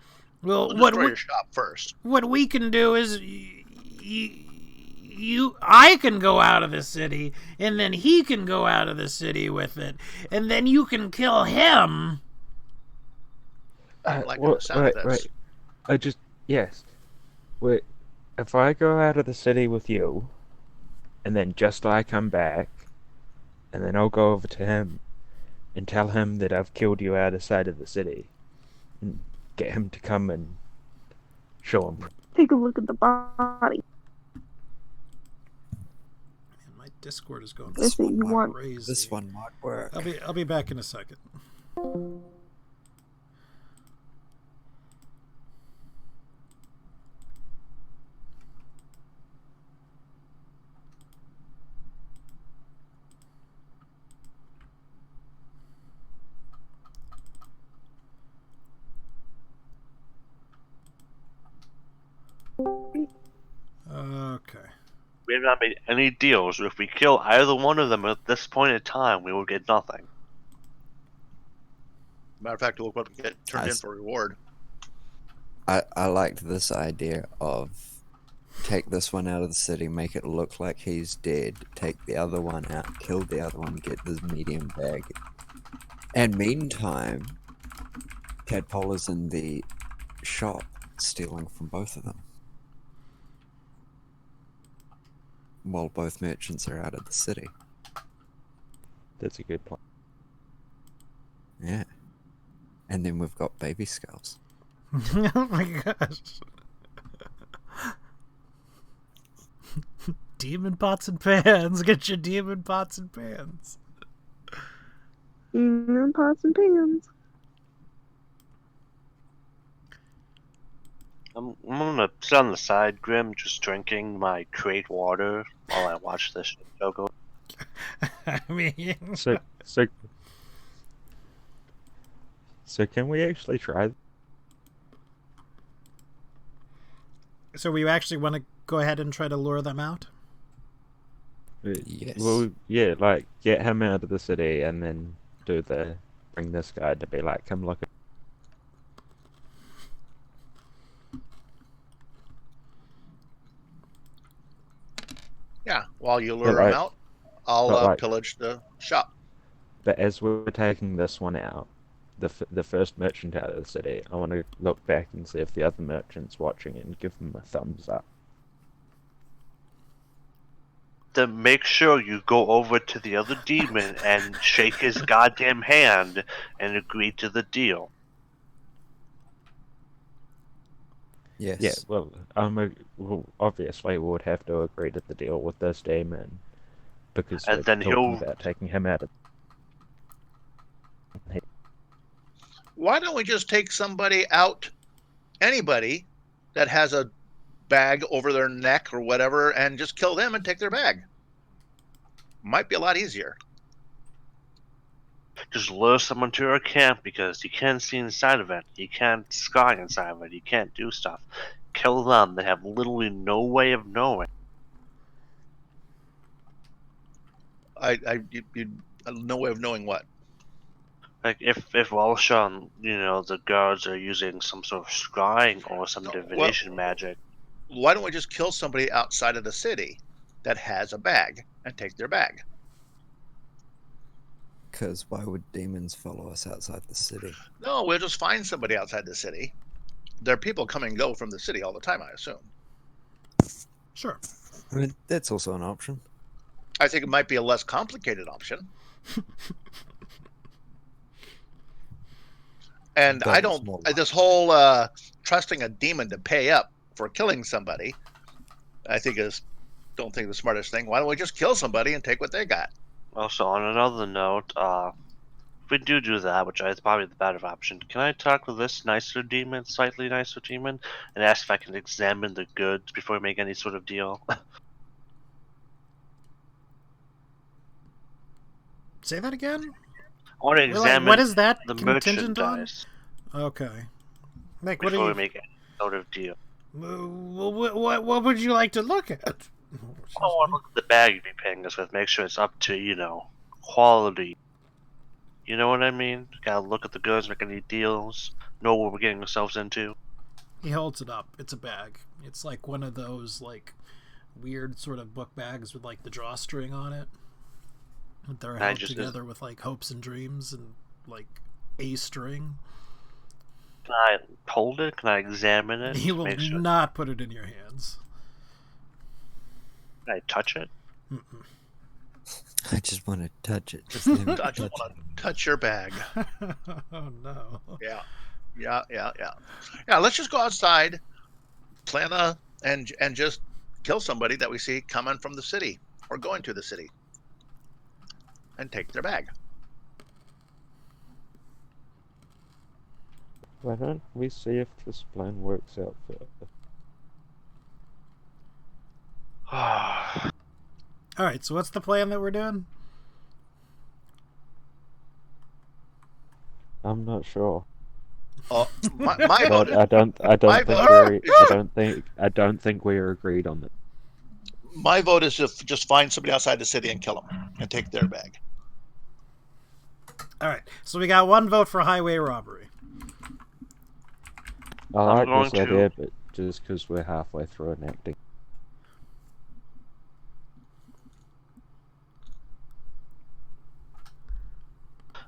Well, We'll what destroy we, your shop first. what we can do is I can go out of the city, and then he can go out of the city with it, and then you can kill him. I like the sound of this. Yes. Wait, if I go out of the city with you, and then just I come back, and then I'll go over to him and tell him that I've killed you outside of the city, and get him to come and show him. Take a look at the body. Man, my Discord is going This one you want. crazy. This one might work. I'll be back in a second. Okay. We have not made any deals. If we kill either one of them at this point in time, we will get nothing. Matter of fact, look what we get turned in Nice. for reward. I liked this idea of take this one out of the city, make it look like he's dead, take the other one out, kill the other one, get this medium bag. And meantime, Tadpole is in the shop stealing from both of them. While both merchants are out of the city. That's a good plan. Yeah. And then we've got baby skulls. Oh my gosh. Demon pots and pans. Get your demon pots and pans. Pots and pans. I'm gonna sit on the side, Grim, just drinking my crate water while I watch this show go. I mean, So can we actually try? so we actually want to go ahead and try to lure them out? Yes. Well, yeah, like get him out of the city and then bring this guy to be like, come look at. Yeah, while you lure But him like- out, I'll but like- pillage the shop. But as we're taking this one out, the first merchant out of the city, I want to look back and see if the other merchant's watching and give them a thumbs up. Then make sure you go over to the other demon and shake his goddamn hand and agree to the deal. Yes. Yeah, well, well, obviously we would have to agree to the deal with this demon because And we're then talking he'll- about taking him out of. Why don't we just take somebody out, anybody that has a bag over their neck or whatever, and just kill them and take their bag? might be a lot easier. Just lure someone to your camp because you can't see inside of it. You can't sky inside of it. You can't do stuff. Kill them. They have literally no way of knowing. No way of knowing what. Like if Welsh, the guards are using some sort of scrying or some divination magic. Why don't we just kill somebody outside of the city that has a bag and take their bag? Because why would demons follow us outside the city? No, we'll just find somebody outside the city. There are people come and go from the city all the time, I assume. Sure. I mean, that's also an option. I think it might be a less complicated option. And That I is don't, more this whole trusting a demon to pay up for killing somebody, don't think the smartest thing. Why don't we just kill somebody and take what they got? Also, on another note, if we do that, which is probably the better option, can I talk to this slightly nicer demon, and ask if I can examine the goods before we make any sort of deal? Say that again? I want to Well, examine what is that the contingent on? merchandise Okay. Nick, what before do we you... make any sort of deal. What would you like to look at? I want to look at the bag you'd be paying us with, make sure it's up to, quality. You know what I mean? Gotta look at the goods, make any deals, know what we're getting ourselves into. He holds it up. It's a bag. It's like one of those, weird sort of book bags with, the drawstring on it. They're held together with, hopes and dreams and, a string. Can I hold it? Can I examine it? He will not put it in your hands. Can I touch it? Mm-mm. I just want to touch it. Just let me I just want to touch your bag. Oh, no. Yeah. Yeah, let's just go outside, plan and just kill somebody that we see coming from the city or going to the city. And take their bag. Why don't we see if this plan works out further? Alright, so what's the plan that we're doing? I'm not sure. Oh, my But vote. I don't think we are agreed on it. My vote is to just find somebody outside the city and kill them and take their bag. Alright, so we got one vote for highway robbery. I I'm like this going to- idea, but just because we're halfway through enacting.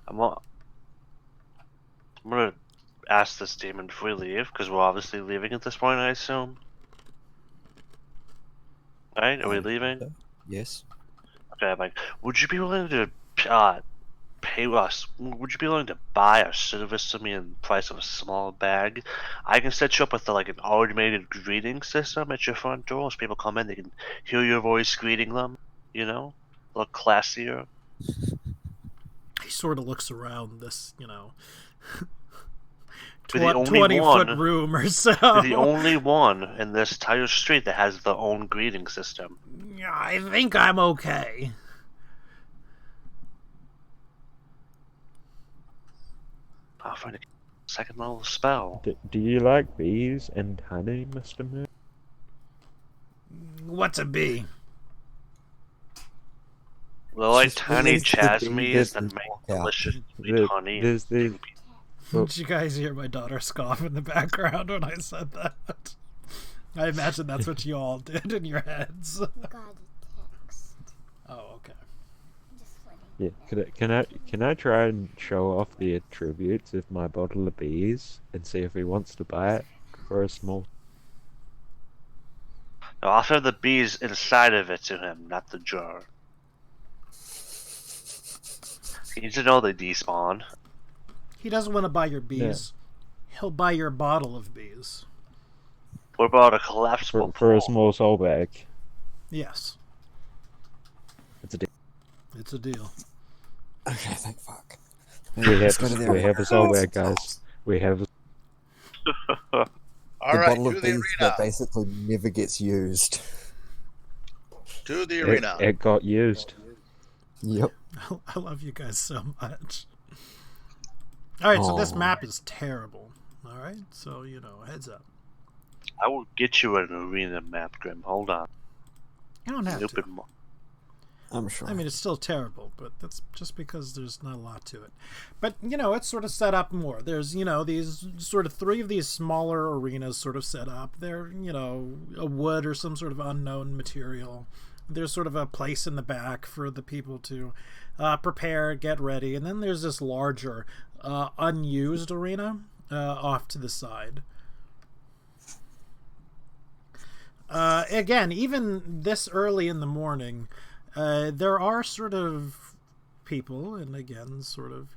I'm gonna ask this demon before we leave, because we're obviously leaving at this point, I assume. Right? Are we leaving? Yes. Okay, I'm like, would you be willing to pay us? Would you be willing to buy our service to me in the price of a small bag? I can set you up with an automated greeting system at your front door. As people come in, they can hear your voice greeting them. A little classier. He sort of looks around this, We're the only 20-foot one- room or so. We're the only one in this entire street that has their own greeting system. Yeah, I think I'm okay. I'll find a second level spell. Do you like bees and honey, Mr. Moon? What's a bee? They're like Just tiny release the jasmines bees that and make walk out. delicious sweet There- honey. there's these- Well- Did you guys hear my daughter scoff in the background when I said that? I imagine that's what you all did in your heads. Got a text. Oh, okay. Just letting Yeah, can I try and show off the attributes of my bottle of bees and see if he wants to buy it for a small? Now, I'll throw the bees inside of it to him, not the jar. You need to know they despawn. He doesn't want to buy your bees. He'll buy your bottle of bees. What about a collapsible For a pool? small soul bag. Yes, It's a deal. it's a deal. Okay, thank fuck. We Let's go to the have a soul bag, guys. We have a All the right, bottle to of the bees arena. that basically never gets used. To the arena. it got used. Yep. I love you guys so much. All right, so this Aw. map is terrible. All right, so heads up. I will get you an arena map, Grim. Hold on. You don't have to. Stupid I'm sure. I mean, it's still terrible, but that's just because there's not a lot to it. But, it's sort of set up more. There's, these sort of 3 of these smaller arenas sort of set up. They're, a wood or some sort of unknown material. There's sort of a place in the back for the people to prepare, get ready. And then there's this larger, unused arena off to the side. Again, even this early in the morning, there are sort of people, and again, sort of,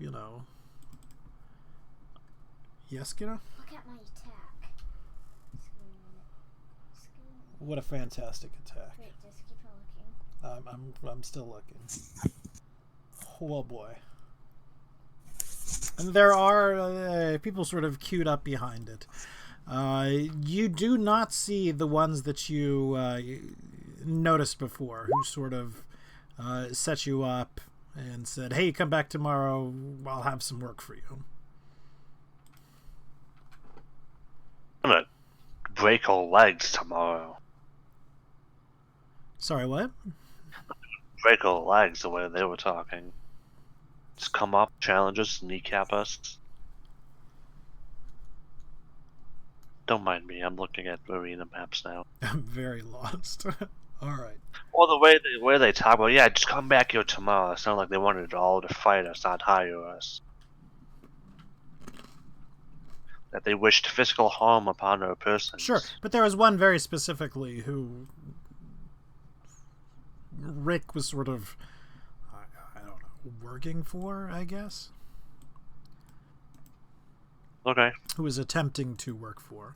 Yes, kiddo? Look at my attack. What a fantastic attack. Wait, just keep on looking. I'm still looking. Oh boy. And there are people sort of queued up behind it. You do not see the ones that you noticed before, who sort of set you up and said, hey, come back tomorrow, I'll have some work for you. I'm gonna break all legs tomorrow. Sorry, what? Break all legs the way they were talking. Just come up, challenge us, kneecap us. Don't mind me, I'm looking at arena maps now. I'm very lost. All right. Well, the way they talk about, yeah, just come back here tomorrow. It sounded like they wanted all to fight us, not hire us. That they wished physical harm upon our persons. Sure, but there was one very specifically who Rick was sort of, I don't know, working for, I guess? Okay. Who was attempting to work for.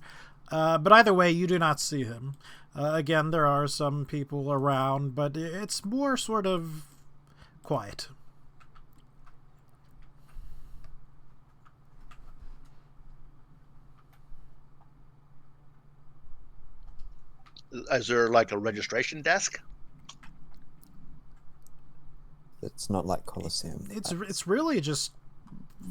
But either way, you do not see him. Again, there are some people around, but it's more sort of quiet. Is there like a registration desk? It's not like Colosseum. It's really just,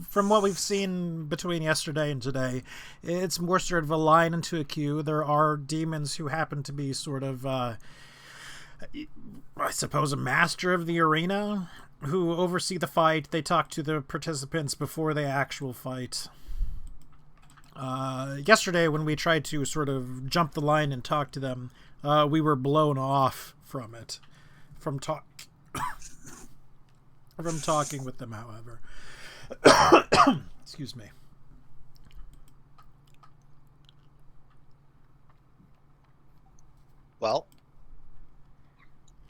from what we've seen between yesterday and today, it's more sort of a line into a queue. There are demons who happen to be sort of, I suppose, a master of the arena, who oversee the fight. They talk to the participants before the actual fight. Yesterday, when we tried to sort of jump the line and talk to them, we were blown off from it, from talking with them, however. Excuse me. Well,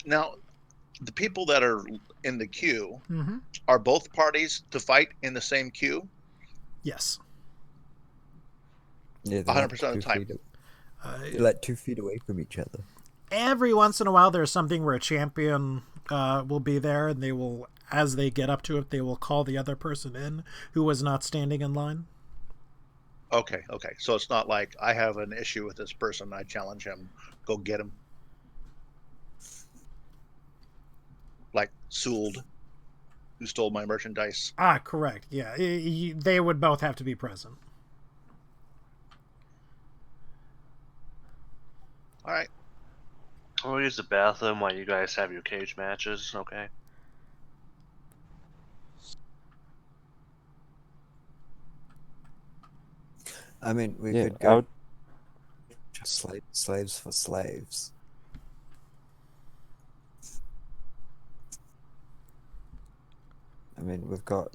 now the people that are in the queue Mm-hmm. are both parties to fight in the same queue. Yes. Yeah, 100% of the time. They're like 2 feet away from each other. Every once in a while, there's something where a champion will be there, and they will, as they get up to it, they will call the other person in who was not standing in line. Okay. So it's not like I have an issue with this person, I challenge him, go get him. Like Sould, who stole my merchandise. Ah, correct. Yeah, they would both have to be present. All right. I'll use the bathroom while you guys have your cage matches, okay? I mean, we Yeah, could I go would, just slaves for slaves. I mean, we've got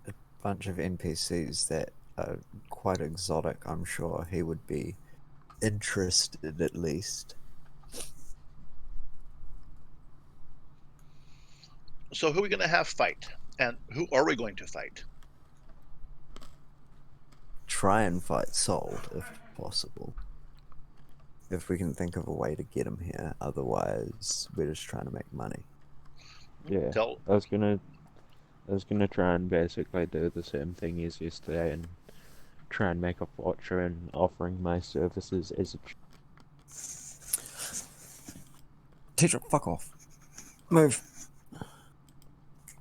a bunch of NPCs that are quite exotic. I'm sure he would be interested, at least. So who are we going to have fight? And who are we going to fight? Try and fight Sold, if possible. If we can think of a way to get him here. Otherwise, we're just trying to make money. yeah. Tell- I was gonna try and basically do the same thing as yesterday and try and make a fortune offering my services as a Teacher, fuck off. Move.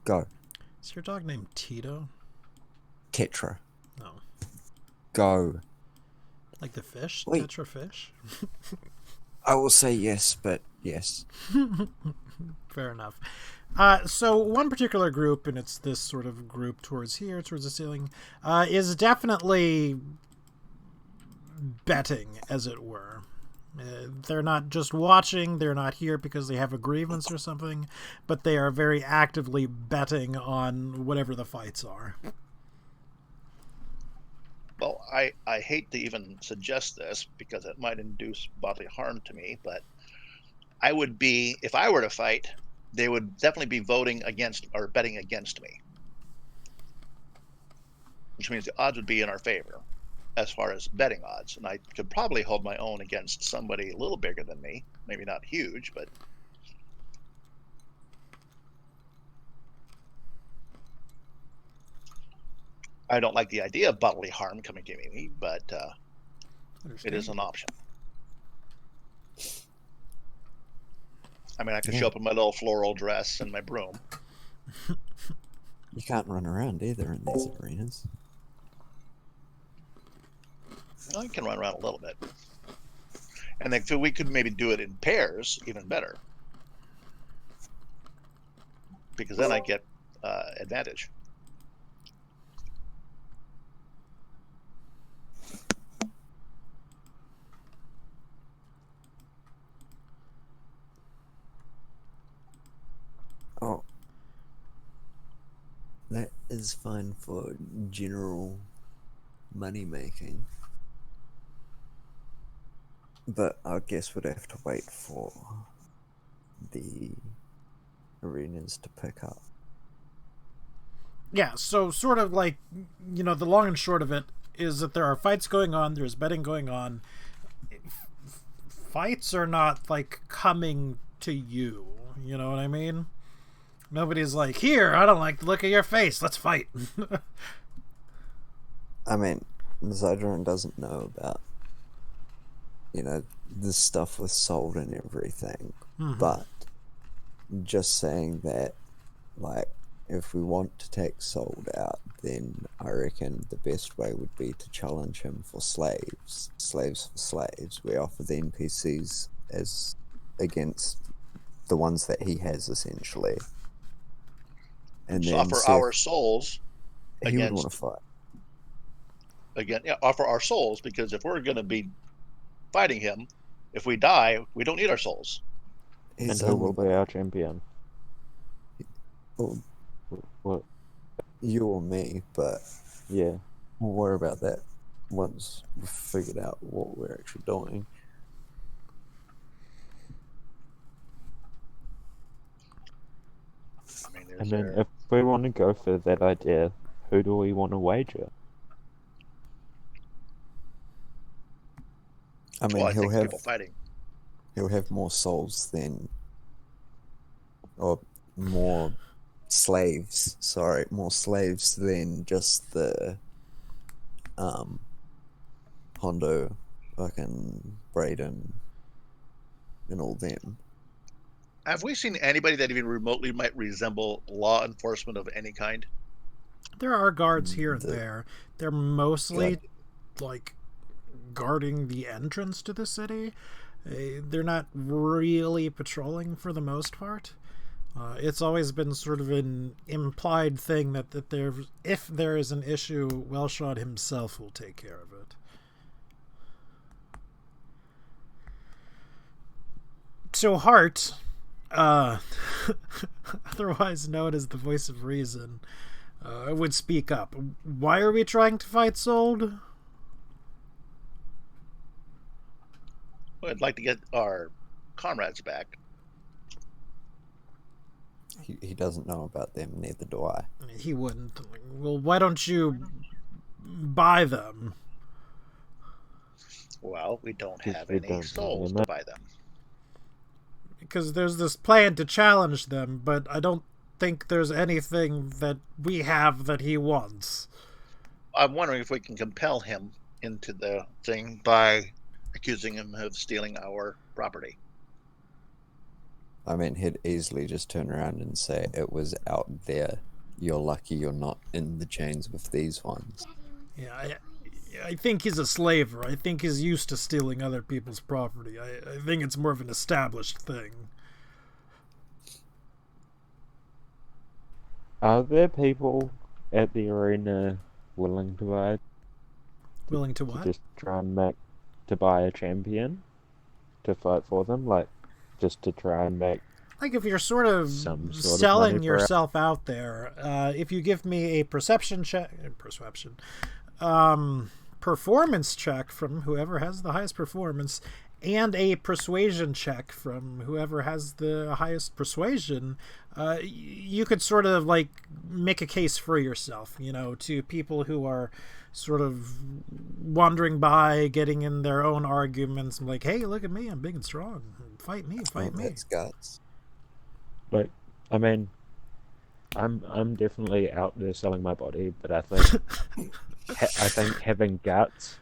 Go. Is your dog named Tito? Tetra. No. Go. Like the fish? Wait. Tetra fish? I will say yes, but yes. Fair enough. So one particular group, and it's this sort of group towards here, towards the ceiling, is definitely betting, as it were. They're not just watching, they're not here because they have a grievance or something, but they are very actively betting on whatever the fights are. Well, I hate to even suggest this because it might induce bodily harm to me, but I would be, if I were to fight, they would definitely be voting against or betting against me, which means the odds would be in our favor as far as betting odds. And I could probably hold my own against somebody a little bigger than me, maybe not huge, but I don't like the idea of bodily harm coming to me, but it is an option. I mean, I could show up in my little floral dress and my broom. You can't run around either in these arenas. I can run around a little bit. And then we could maybe do it in pairs, even better. Because then I get advantage. Oh. That is fine for general money making. But I guess we'd have to wait for the arenas to pick up. Yeah, so sort of like, you know, the long and short of it is that there are fights going on, there's betting going on. Fights are not, like, coming to you, you know what I mean? Nobody's like, here, I don't like the look of your face, let's fight. I mean, Zydron doesn't know about, you know, this stuff with Sold and everything, but just saying that, like, if we want to take Sold out, then I reckon the best way would be to challenge him for slaves for slaves. We offer the NPCs as against the ones that he has, essentially. And then offer our souls he would against want to fight. again. Yeah, offer our souls, because if we're going to be fighting him, if we die, we don't need our souls. And He's who will only- be our champion? well, What? you or me, but Yeah. we'll worry about that once we've figured out what we're actually doing. I mean, And then if we want to go for that idea, who do we want to wager? I mean, well, I he'll think have people fighting. he'll have more souls than, or more slaves. Sorry, more slaves than just the Hondo, fucking Braden, and all them. Have we seen anybody that even remotely might resemble law enforcement of any kind? There are guards here and The- there. They're mostly, like, guarding the entrance to the city. They're not really patrolling for the most part. It's always been sort of an implied thing that if there is an issue, Welshod himself will take care of it. So Hart, otherwise known as the voice of reason, would speak up. Why are we trying to fight Sold? Well, I'd like to get our comrades back. He doesn't know about them, neither do I. He wouldn't. Well, why don't you buy them? Well, we don't Because have we any don't souls have to them. buy them. Because there's this plan to challenge them, but I don't think there's anything that we have that he wants. I'm wondering if we can compel him into the thing by accusing him of stealing our property. I mean, he'd easily just turn around and say, it was out there. You're lucky you're not in the chains with these ones. Yeah, I think he's a slaver. I think he's used to stealing other people's property. I think it's more of an established thing. Are there people at the arena willing to buy? Willing to To what? just try and to buy a champion to fight for them, like just to try and make Like if you're sort of some sort of selling money for it. yourself out there, if you give me a perception check, performance check from whoever has the highest performance, and a persuasion check from whoever has the highest persuasion, you could sort of like make a case for yourself, you know, to people who are sort of wandering by, getting in their own arguments, and like, hey, look at me, I'm big and strong. Fight me, fight me. That's guts. Like, I mean, I'm definitely out there selling my body, but I think I think having guts,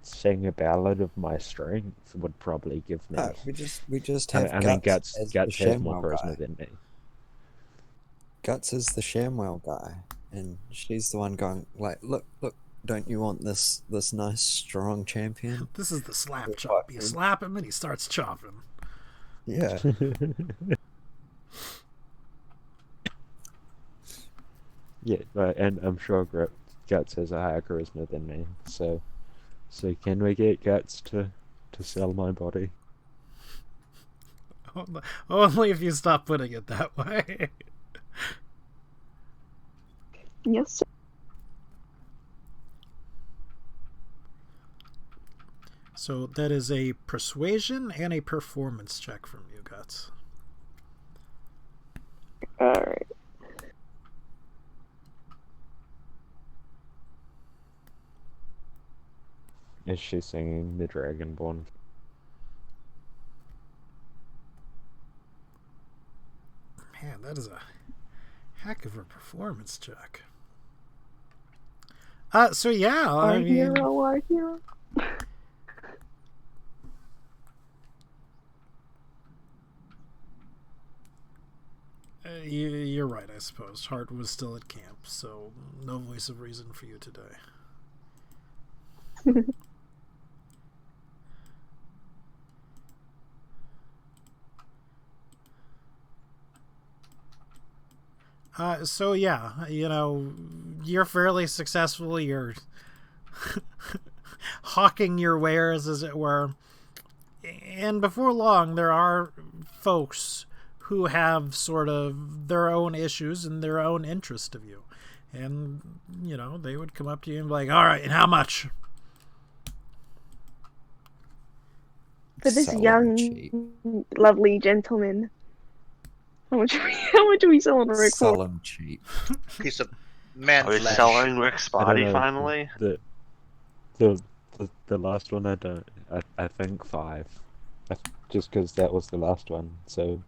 sing a ballad of my strength would probably give me. No, we just I have mean, guts. guts as the has more ShamWow charisma guy. than me. Guts is the ShamWow guy, and she's the one going like, look, don't you want this nice strong champion? This is the slap You're chop. You fucking- slap him and he starts chopping. Yeah. Yeah, and I'm sure Guts has a higher charisma than me. So can we get Guts to sell my body? Only if you stop putting it that way. Yes, sir. So that is a persuasion and a performance check from you, Guts. Alright. Is she singing the Dragonborn? Man, that is a heck of a performance check. So yeah, I Our mean, hero, our hero. you're right, I suppose. Hart was still at camp, so no voice of reason for you today. So yeah, you know, you're fairly successful. You're hawking your wares, as it were. And before long, there are folks who have sort of their own issues and their own interest of you. And, you know, they would come up to you and be like, all right, and how much? For this Sell 'em young, cheap. lovely gentleman. How much are we selling Rick Sell for? 'em cheap. Piece of man Are we flesh. selling Rick's I don't body know, finally? The last one I think 5. Just because that was the last one. So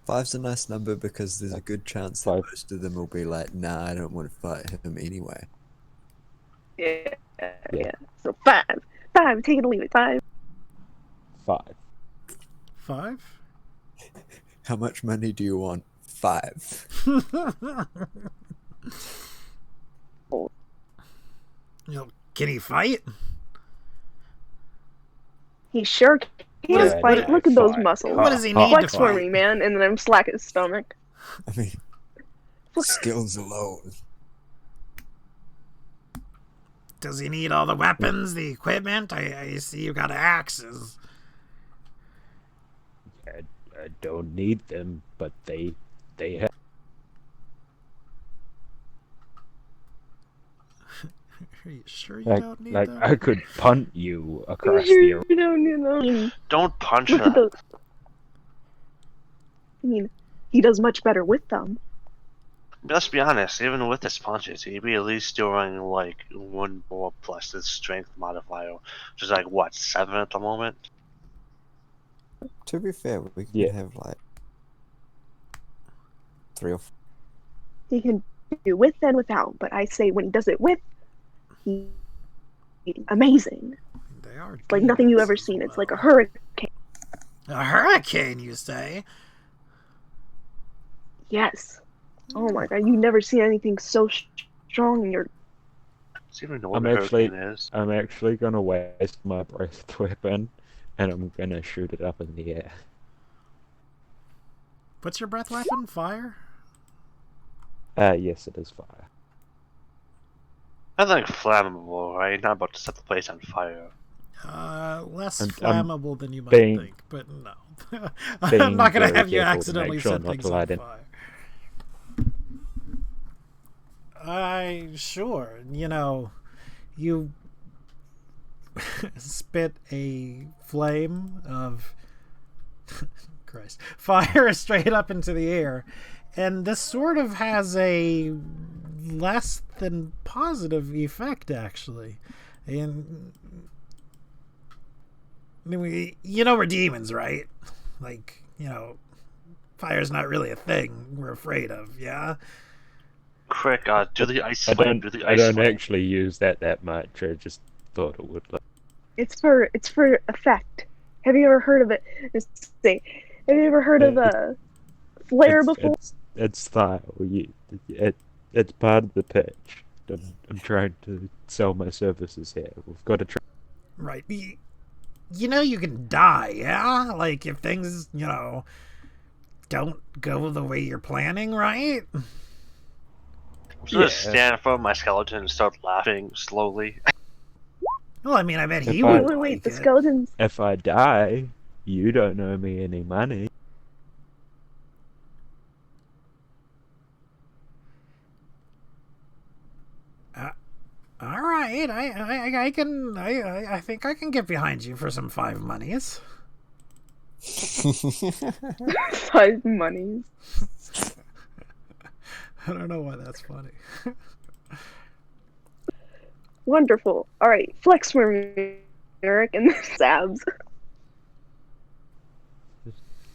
5's a nice number because there's a good chance that 5. most of them will be like, nah, I don't want to fight him anyway. Yeah. So 5. Take it or leave it. 5. 5. 5? How much money do you want? 5. You know, can he fight? He sure can Yeah, fight. yeah, Look at those fight. muscles. What does he need Flex to for fight? me, man, and then I'm slack his stomach. I mean, skills alone. Does he need all the weapons, the equipment? I see you got axes. I don't need them, but they have. Are you sure you don't need them? I could punt you across the You arena. know. Don't punch Look at her. those. I mean, he does much better with them. Let's be honest, even with his punches, he'd be at least doing like 1 more plus his strength modifier, which is like what, 7 at the moment? To be fair, we can Yeah. have like 3 or 4. He can do with and without, but I say when he does it with, he's amazing. They are It's like nothing you ever demons as seen. It's like a well. hurricane. A hurricane, you say? Yes. Oh my god, you've never seen anything so strong in your. Does he even know what I'm a actually, hurricane is? I'm actually gonna waste my breath weapon, and I'm gonna shoot it up in the air. What's your breath weapon? Fire? Yes, it is fire. I think flammable, right? Not about to set the place on fire. Less I'm flammable than you might being- think, but no. I'm being not gonna very have you careful to accidentally make sure set not things to on light it. fire. Sure. You know, you spit a flame of Christ fire straight up into the air, and this sort of has a less than positive effect, actually. And I mean, you know we're demons, right? Like, you know, fire's not really a thing we're afraid of, yeah? Quick, do the ice I flame. don't, Do the I ice don't flame. actually use that much. I just thought it would. It's for effect. Have you ever heard of it? Just say, have you ever heard of a flare before? It's style. It's part of the pitch. I'm trying to sell my services here. We've got to try. Right. You know you can die, yeah? Like, if things, you know, don't go the way you're planning, right? I'm just gonna stand in front of my skeleton and start laughing slowly. Well, I mean, I bet he If would. I- Wait, like the it. skeletons. If I die, you don't owe me any money. All right, I think I can get behind you for some 5 monies. 5 monies. I don't know why that's funny. Wonderful. All right, flex for me, Eric, and the Sabs.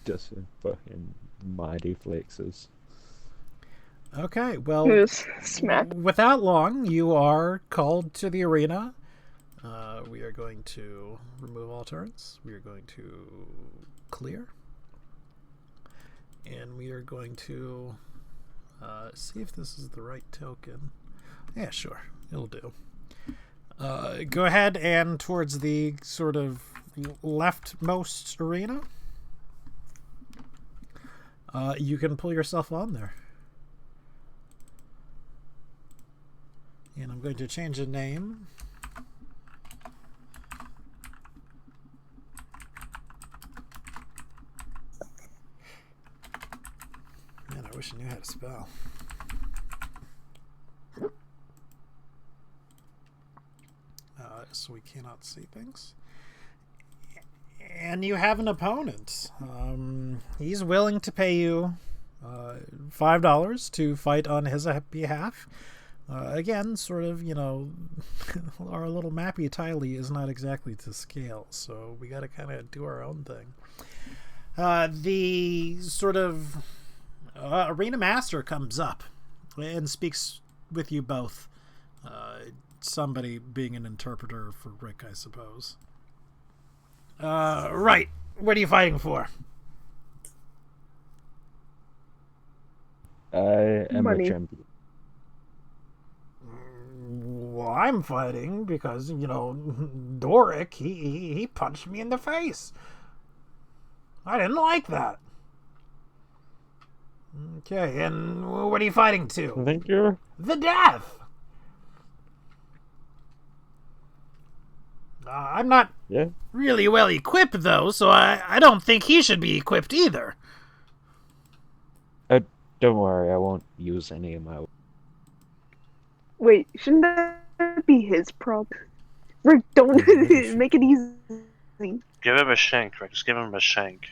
Just a fucking mighty flexes. Okay, well, Just smack. without long, you are called to the arena. We are going to remove all turns. We are going to clear. And we are going to see if this is the right token. Yeah, sure. It'll do. Go ahead and towards the sort of leftmost arena. You can pull yourself on there. And I'm going to change the name. Man, I wish I knew how to spell. So we cannot see things. And you have an opponent. He's willing to pay you $5 to fight on his behalf. Again, sort of, you know, our little Mappy Tiley is not exactly to scale, so we got to kind of do our own thing. The sort of arena master comes up and speaks with you both. Somebody being an interpreter for Rick, I suppose. Right. What are you fighting for? I am Money. a champion. Well, I'm fighting because, you know, Doric, he punched me in the face. I didn't like that. Okay, and what are you fighting to? Thank you. The death! I'm not Yeah. really well equipped, though, so I don't think he should be equipped either. Don't worry, I won't use any of my. Wait, shouldn't that be his problem? Rick, don't make it easy. Give him a shank, Rick. Just give him a shank.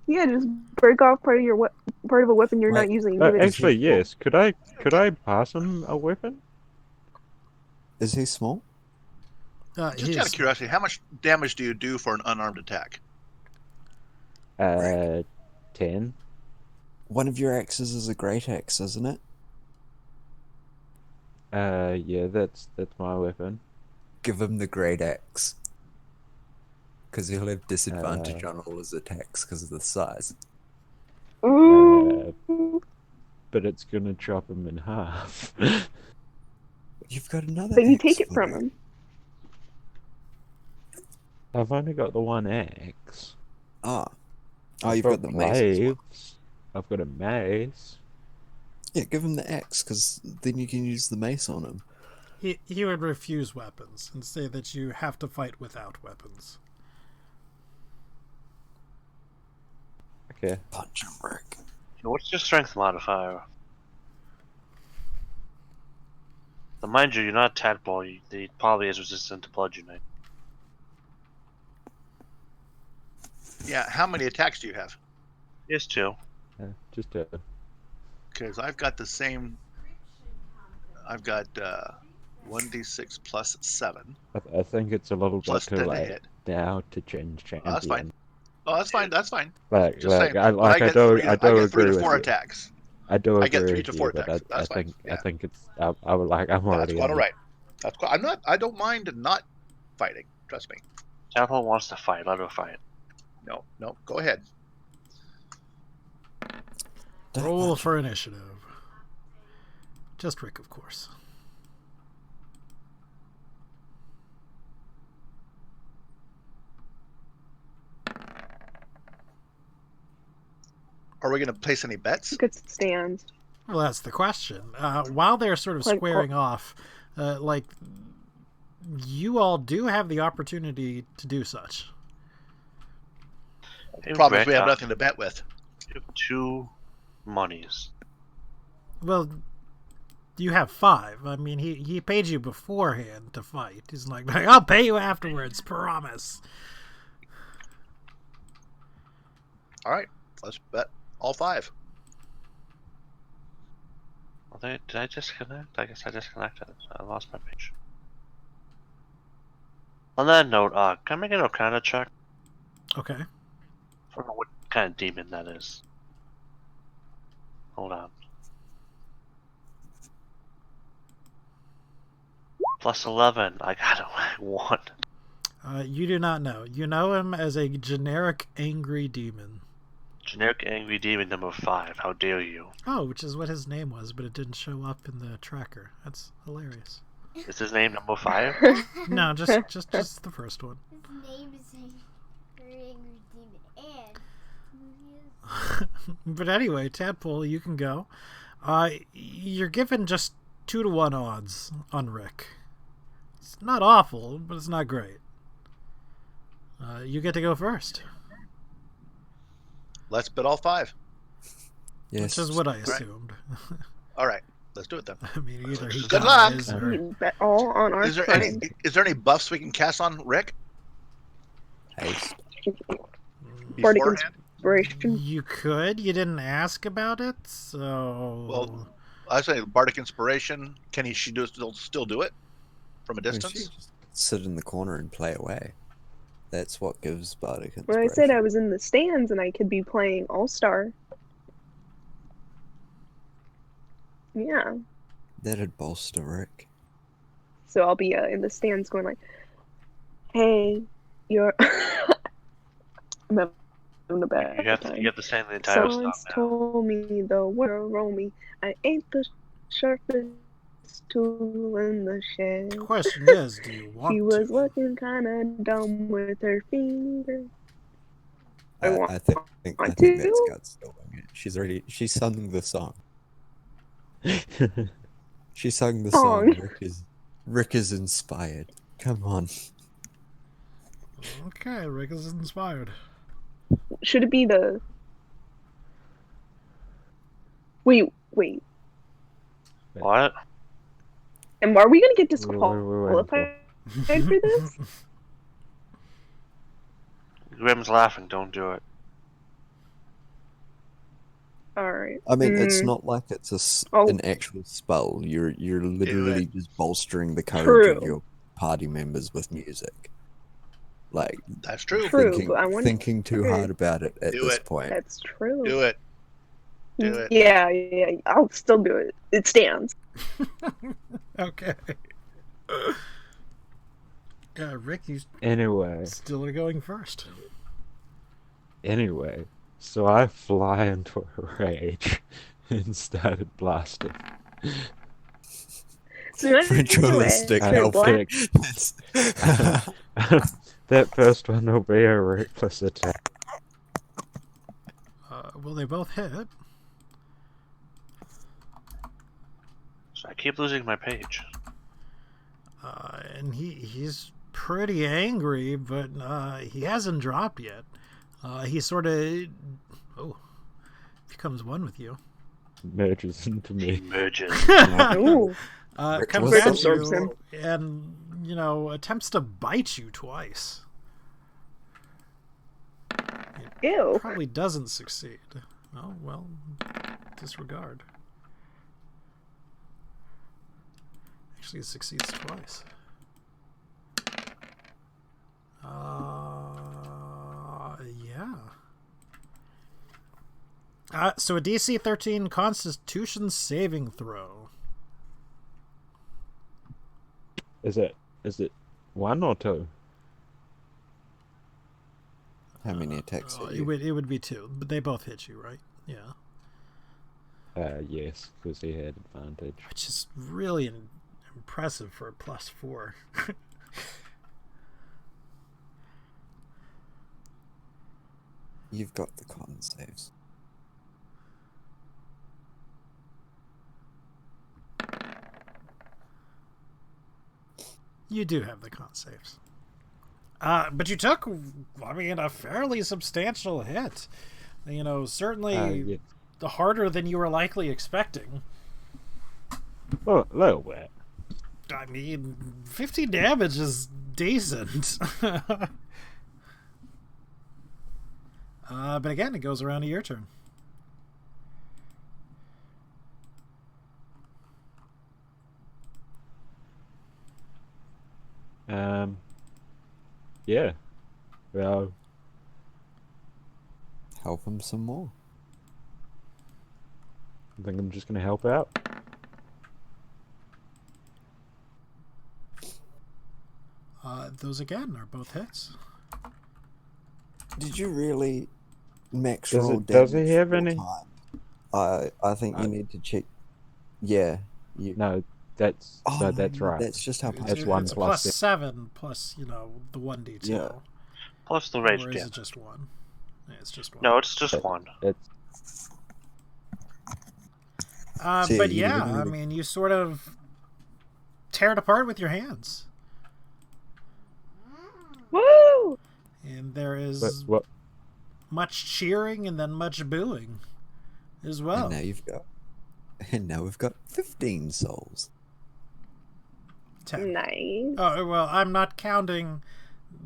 Yeah, just break off part of your part of a weapon you're Right. not using. Give it Actually, yes. Could I pass him a weapon? Is he small? Just out of curiosity, how much damage do you do for an unarmed attack? 10. One of your axes is a great axe, isn't it? Yeah, that's my weapon. Give him the great axe. Because he'll have disadvantage on all his attacks because of the size. Ooh. But it's gonna chop him in half. You've got another. But you axe take it for from me. him. I've only got the one axe. Ah. Oh, I've you've got the mace. as well. glaives. I've got a mace. Yeah, give him the axe, because then you can use the mace on him. He would refuse weapons and say that you have to fight without weapons. Okay. Punch him, Rick. What's your strength modifier? So mind you, you're not a tadpole. He probably is resistant to bludgeoning. Yeah, how many attacks do you have? He has 2. Just a. Because I've got the same. I've got 1d6 plus 7. I think it's a little bit Plus too 10 to late hit. now to change champion. Oh, that's fine. Oh, that's fine. That's fine. Like, Just saying. I But do, I get I do 3 agree to with 4 you. attacks. I do I agree get 3 with to you, 4 but attacks. That's I fine. think Yeah. I think it's. I would like. I'm already. That's quite in all the- right. That's quite, I'm not. I don't mind not fighting. Trust me. Tadpole wants to fight. Let her fight. No. Go ahead. Don't Roll punch for initiative. Just Rick, of course. Are we going to place any bets? Good stands. Well, that's the question. While they're sort of Like, squaring off, like, you all do have the opportunity to do such. Hey, Problem is Rick, we have nothing to bet with. You have 2 monies. Well, you have 5. I mean, he paid you beforehand to fight. He's like, I'll pay you afterwards, promise. All right. Let's bet all 5. Well, did I disconnect? I guess I disconnected. I lost my page. On that note, can I make an Arcana check? Okay. I don't know what kind of demon that is. Hold on. Plus 11. I got a 1. You do not know. You know him as a generic angry demon. Generic angry demon number 5. How dare you? Oh, which is what his name was, but it didn't show up in the tracker. That's hilarious. Is his name number 5? No, just the first one. His name is a very angry demon, and who he is. But anyway, Tadpole, you can go. You're given just 2-to-1 odds on Rick. It's not awful, but it's not great. You get to go first, Let's bet all 5. Yes. which is what I assumed. All right. Let's do it then. I mean, either he Good luck. dies We or... bet all on our Is there any friend. buffs we can cast on Rick Haste. Bardic beforehand? inspiration. You could. You didn't ask about it, so... Well, I say bardic inspiration. Can she still do it from a I mean, distance? she just sit in the corner and play away. That's what gives Bardic Well, I said inspiration. I was in the stands and I could be playing All Star. Yeah. That'd bolster Rick. So I'll be in the stands going like, "Hey, you're." I'm having a bad You have time. to say the entire Someone stuff now. told me the world roll me. I ain't the sharpest tool in the shed. The question is, do you want She was to? looking kind of dumb with her finger. I want I think want that's to. Guts doing it. She's sung the song. She sung the song. Song. Rick is inspired. Come on. Okay, Rick is inspired. Should it be the? Wait. What? And are we gonna get Wait, wait, wait, disqualified for this? Grim's laughing. Don't do it. All right. I mean, it's not like it's Oh. an actual spell. You're literally just bolstering the courage True. of your party members with music. Like That's true. True, thinking, but I want- thinking too okay. hard about it at Do this it. point. That's true. Do it. Do it. Yeah. I'll still do it. It stands. Okay. Rick, you Anyway, still are going first. so I fly into a rage and started blasting. So you went into Ritualistic it, helping. That first one will be a reckless attack. Well, they both hit. So I keep losing my page. And he's pretty angry, but he hasn't dropped yet. He sort of becomes one with you. Merges into me. Merges. Ooh. Comes Rick at absorbs him. you and attempts to bite you twice. Ew. Probably doesn't succeed. Oh well, disregard. Actually, it succeeds twice. Yeah. So a DC 13 Constitution saving throw. Is it 1 or 2? How many attacks are It you? would be 2, but they both hit you, right? Yeah. Yes, because he had advantage. Which is really impressive for a +4. You've got the con saves. You do have the con saves. But you took, a fairly substantial hit. Certainly Yeah. the harder than you were likely expecting. Well, a little bit. 50 damage is decent. But again, it goes around to your turn. Yeah. Well, Help him some more. I think I'm just going to help out. Those again are both hits. Did you really max Does roll it- does he damage have 4 any? times? I think you need to check. Yeah. You. No, that's Oh, that's right. That's just how That's It's- one it's plus plus 7 plus, the 1d2. Yeah. Plus the rage Or is it damage. just 1? Yeah, it's just 1. No, it's just one. It's See, But you yeah, didn't really- you sort of tear it apart with your hands. Woo! And there but is what? much cheering and then much booing as well. And now we've got 15 souls. 10. Nice. Oh, well, I'm not counting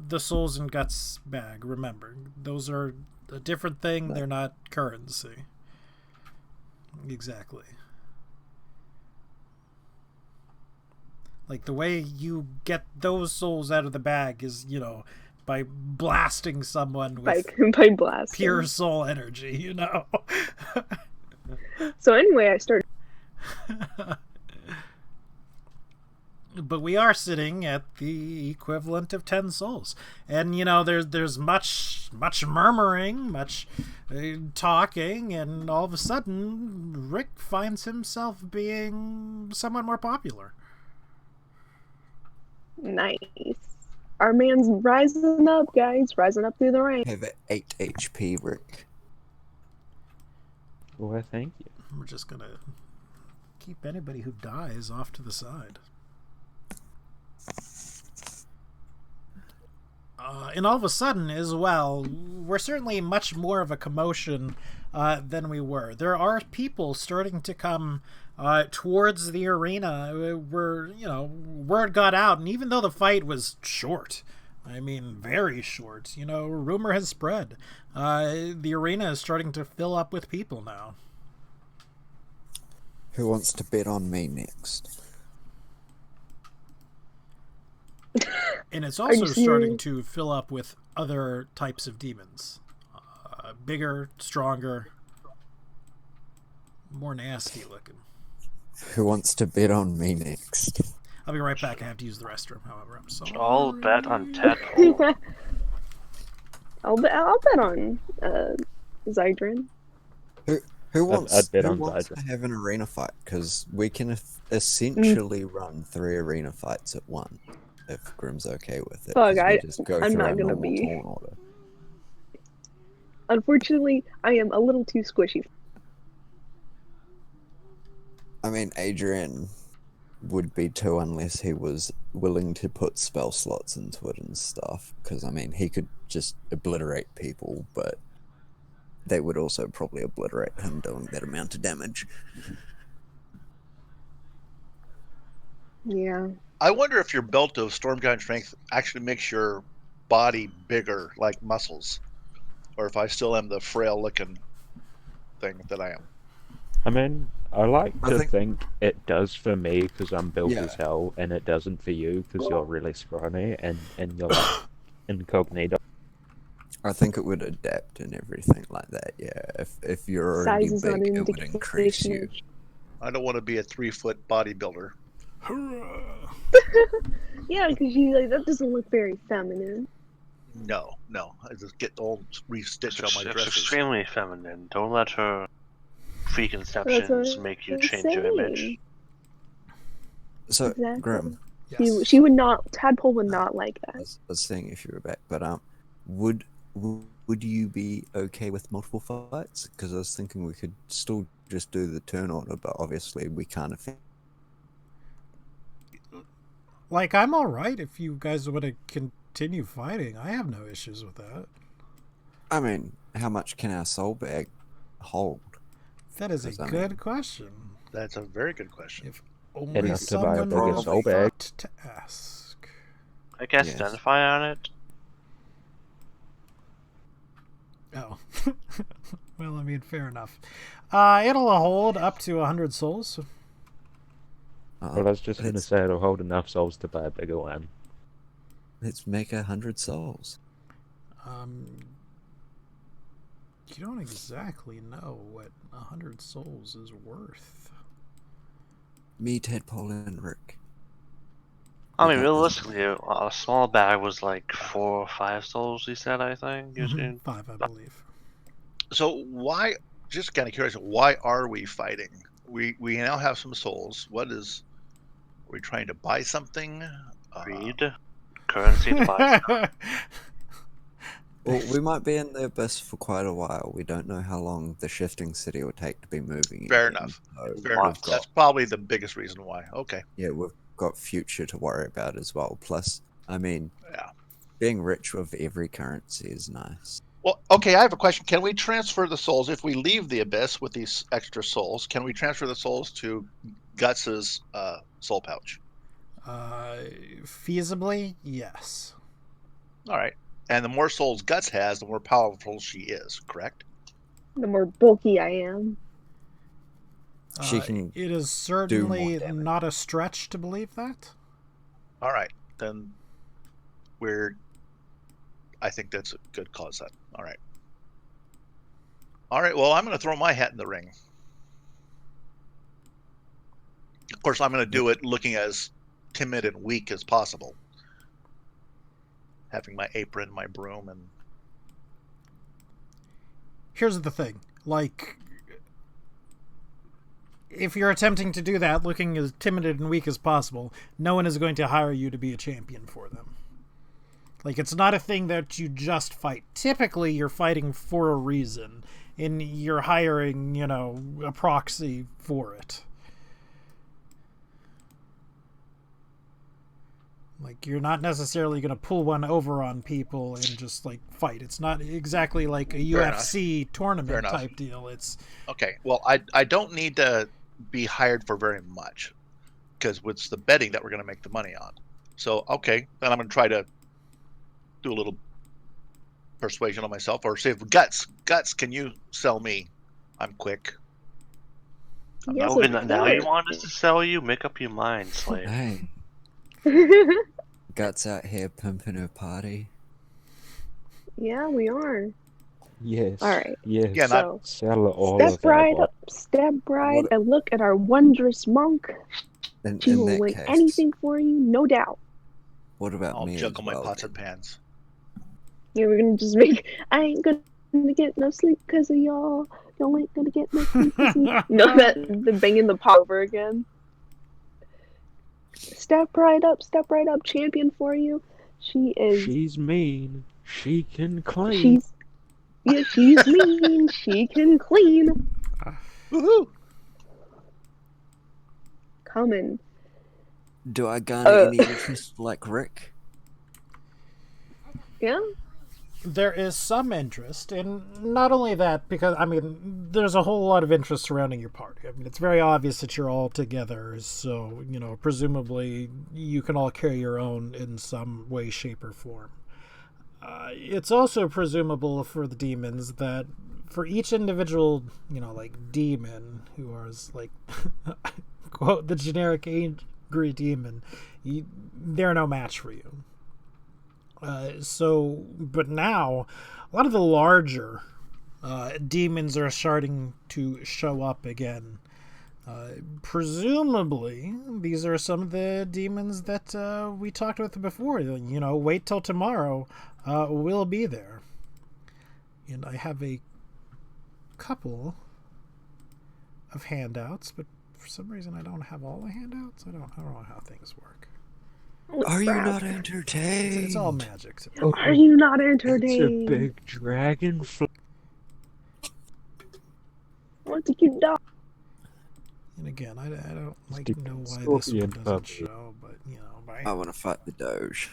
the souls and guts bag, remember. Those are a different thing. They're not currency. Exactly. Like, the way you get those souls out of the bag is, by blasting someone with By blasting. pure soul energy, So anyway, I started. But we are sitting at the equivalent of 10 souls, and there's much murmuring, much talking, and all of a sudden Rick finds himself being somewhat more popular. Nice. Our man's rising up, guys. Rising up through the ranks. Have 8 HP, Rick. Well, thank you. We're just gonna keep anybody who dies off to the side. And all of a sudden, as well, we're certainly much more of a commotion than we were. There are people starting to come towards the arena. Word got out, and even though the fight was short, very short, rumor has spread. The arena is starting to fill up with people now. Who wants to bet on me next? And it's also you starting serious? to fill up with other types of demons. Bigger, stronger, more nasty looking. Who wants to bet on me next? I'll be right back. I have to use the restroom, however. I'm sorry. All bet on Tadpole. I'll bet on Zydrin. Who wants, I'd bet who on wants to Zydra. have an arena fight? Because we can essentially run 3 arena fights at once, if Grim's okay with it. Fuck, 'cause we just go I'm through not our gonna normal be. turn order. Unfortunately, I am a little too squishy. I mean, Adrian would be too unless he was willing to put spell slots into it and stuff. Because, I mean, he could just obliterate people, but they would also probably obliterate him doing that amount of damage. Yeah. I wonder if your belt of Stormguard strength actually makes your body bigger, like muscles, or if I still am the frail-looking thing that I am. I mean, I like I to think- think it does for me because I'm built Yeah. as hell, and it doesn't for you because you're really scrawny and you're like incognito. I think it would adapt and everything like that, yeah. If you're already Size is not big, an it would increase you. indication. I don't want to be a 3-foot bodybuilder. Hurrah. Yeah, because you like that doesn't look very feminine. No. I just get all restitched on my It's dresses. extremely feminine. Don't let her That's preconceptions what make you I'm change your image. saying. So, Exactly. Grim, Yes. She would not. Tadpole would not like I that. was saying if you were back, but would you be okay with multiple fights? Because I was thinking we could still just do the turn order, but obviously we can't affect. Like, I'm all right if you guys want to continue fighting. I have no issues with that. I mean, how much can our soul bag hold? That is a Because, I good mean- question. That's a very good question. If only Enough to buy a someone bigger was soul bag. thought to ask. I guess Yes. identify on it. Oh. Well, I mean, fair enough. It'll hold up to 100 souls. Well, I was just going to let's, say it'll hold enough souls to buy a bigger one. let's make 100 souls. You don't exactly know what 100 souls is worth. Me, Tadpole, and Rick. I We mean, got this. realistically, a small bag was like 4 or 5 souls, he said, I think. Mhm, 5, I believe. So why? Just kind of curious. Why are we fighting? We now have some souls. What is? Are we trying to buy something? Greed. Currency to buy. Well, we might be in the abyss for quite a while. We don't know how long the shifting city will take to be moving. Fair again, enough. so Fair Wow. enough. That's probably the biggest reason why. Okay. yeah, we've got future to worry about as well. Plus, I mean, Yeah. being rich with every currency is nice. Well, okay. I have a question. Can we transfer the souls if we leave the abyss with these extra souls? Can we transfer the souls to Guts's soul pouch? Feasibly, yes. All right. And the more souls Guts has, the more powerful she is. Correct. The more bulky I am. She can It is certainly not a stretch to believe that. All right. Then I think that's a good cause. Then. All right. All right. Well, I'm going to throw my hat in the ring. Of course, I'm going to do it looking as timid and weak as possible. Having my apron, my broom, and Here's the thing. Like, if you're attempting to do that looking as timid and weak as possible, no one is going to hire you to be a champion for them. Like, it's not a thing that you just fight. Typically, you're fighting for a reason, and you're hiring, a proxy for it. Like, you're not necessarily going to pull one over on people and just, like, fight. It's not exactly like a Fair enough. UFC Fair tournament enough. type deal. It's okay. Well, I don't need to be hired for very much because it's the betting that we're going to make the money on. So, okay, then I'm going to try to do a little persuasion on myself, or say, Guts, can you sell me? I'm quick. Yes, Okay, of now you course. want us to sell you? Make up your mind, slave. Hey, Guts out here pimping her party. Yeah, we are. Yes. All right. Yes. Yeah, not- So, Sell all step of our right blood. up, step right, What- and look at our wondrous monk. She in will that win case, anything for you, no doubt. what about I'll me juggle as my well? pots then? and pans. Yeah, we're gonna just make. I ain't gonna get no sleep because of y'all. Y'all ain't gonna get no sleep 'cause of me. You know that the banging the pot over again. Step right up, champion for you. She is. She's mean. She can clean. She's. Yeah, she's mean. She can clean. Woohoo! Coming. Do I garner any interest like Rick? Yeah. There is some interest, and not only that, because, I mean, there's a whole lot of interest surrounding your party. I mean, it's very obvious that you're all together, so, you know, presumably you can all carry your own in some way, shape, or form. It's also presumable for the demons that for each individual, you know, like, demon who is, like, quote, the generic angry demon, they're no match for you. But now, a lot of the larger demons are starting to show up again. Presumably, these are some of the demons that we talked with before. You know, wait till tomorrow. We'll be there. And I have a couple of handouts, but for some reason I don't have all the handouts. I don't know how things work. Are you Crap. not entertained? It's all magic. Are you not It's entertained? a big dragonfly. What did you do? And again, I don't like Deep know why this scorpion one doesn't puppy. show, but you know, I want to fight the Doge.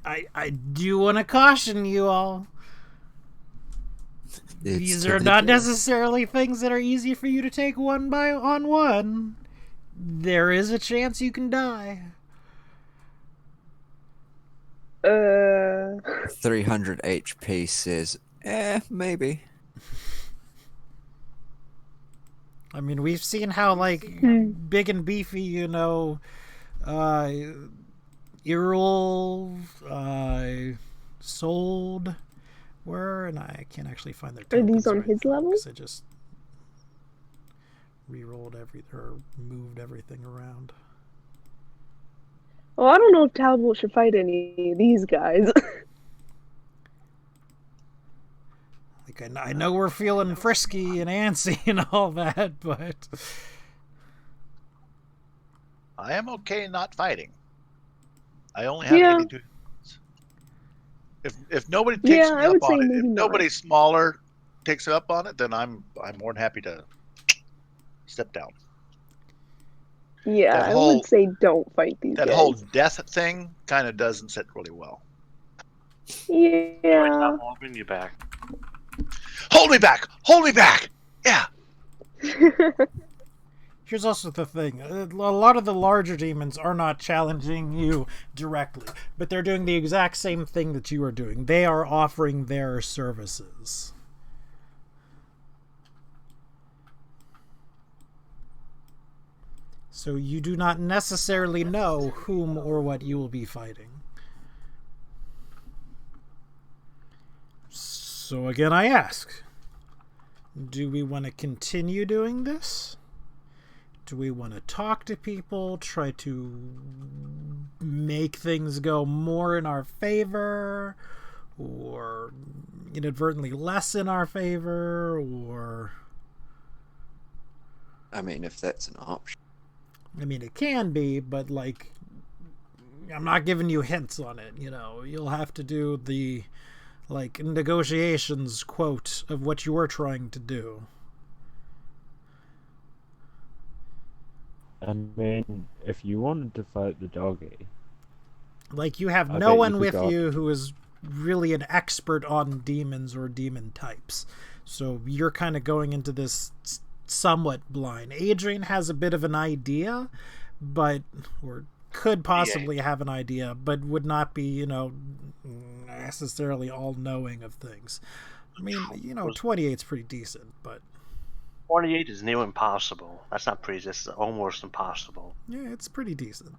I do want to caution you all. It's These to are the not death. necessarily things that are easy for you to take one by on one. There is a chance you can die. 300 HP says, maybe. I mean, we've seen how, like, big and beefy, you know, Irul, Sold were, and I can't actually find their Are tokens these on right his now, level? 'cause I just re-rolled or moved everything around. Well, I don't know if Talbot should fight any of these guys. Like, I know we're feeling frisky and antsy and all that, but I am okay not fighting. I only have Yeah. 82. If nobody takes Yeah, me I up would say on it, maybe if not. nobody smaller takes me up on it, then I'm more than happy to step down. Yeah, That I whole- would say don't fight these That guys. whole death thing kind of doesn't sit really well. Yeah. I'll bring you back. Hold me back! Hold me back! Yeah. here's also the thing. A lot of the larger demons are not challenging you directly, but they're doing the exact same thing that you are doing. They are offering their services. So you do not necessarily know whom or what you will be fighting. So again, I ask, do we want to continue doing this? Do we want to talk to people, try to make things go more in our favor, or inadvertently less in our favor, or... I mean, if that's an option. I mean, it can be, but, like, I'm not giving you hints on it, you know. You'll have to do the, like, negotiations quote of what you're trying to do. I mean, if you wanted to fight the doggy, Like, you have I no bet you one could with go- you who is really an expert on demons or demon types. So you're kind of going into this somewhat blind. Adrian has a bit of an idea, but, or could possibly have an idea, but would not be, you know, necessarily all knowing of things. I mean, you know, 28's pretty decent, but 28 is near impossible. That's not pretty. It's almost impossible. yeah, it's pretty decent.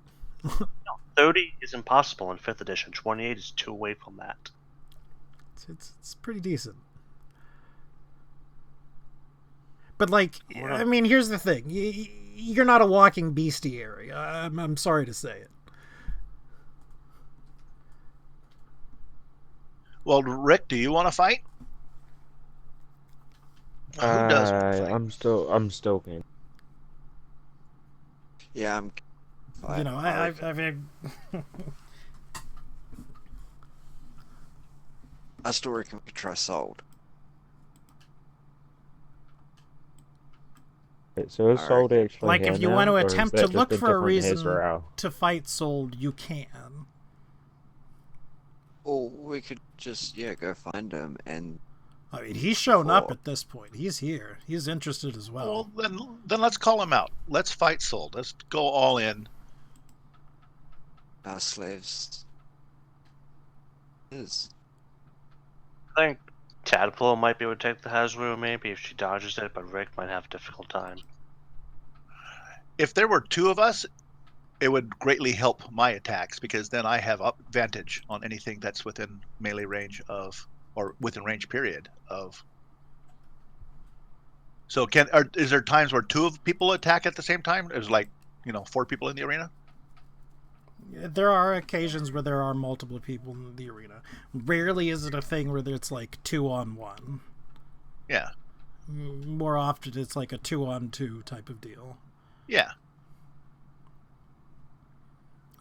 30 is impossible in 5th edition. 28 is 2 away from that. It's pretty decent. But like, I mean, here's the thing: you're not a walking bestiary. I'm sorry to say it. Well, Rick, do you want to fight? Who does want to fight? I'm still keen. Yeah, I'm. You know, I've I still reckon we could try Sold. So is Sold actually like, here if you now, want to or is attempt that to just look for a different reason Hezrael? to fight Sold, you can. Or we could just, go find him and. I mean, he's shown up at this point. He's here. He's interested as well. Well, then let's call him out. Let's fight Sold. Let's go all in. Our slaves. Is. I think Tadpole might be able to take the Hasbro maybe if she dodges it, but Rick might have a difficult time. If there were two of us, it would greatly help my attacks because then I have advantage on anything that's within melee range of, or within range period of. So is there times where two of people attack at the same time? There's like, 4 people in the arena. There are occasions where there are multiple people in the arena. Rarely is it a thing where it's like 2-on-1. Yeah. More often it's like a 2-on-2 type of deal. Yeah.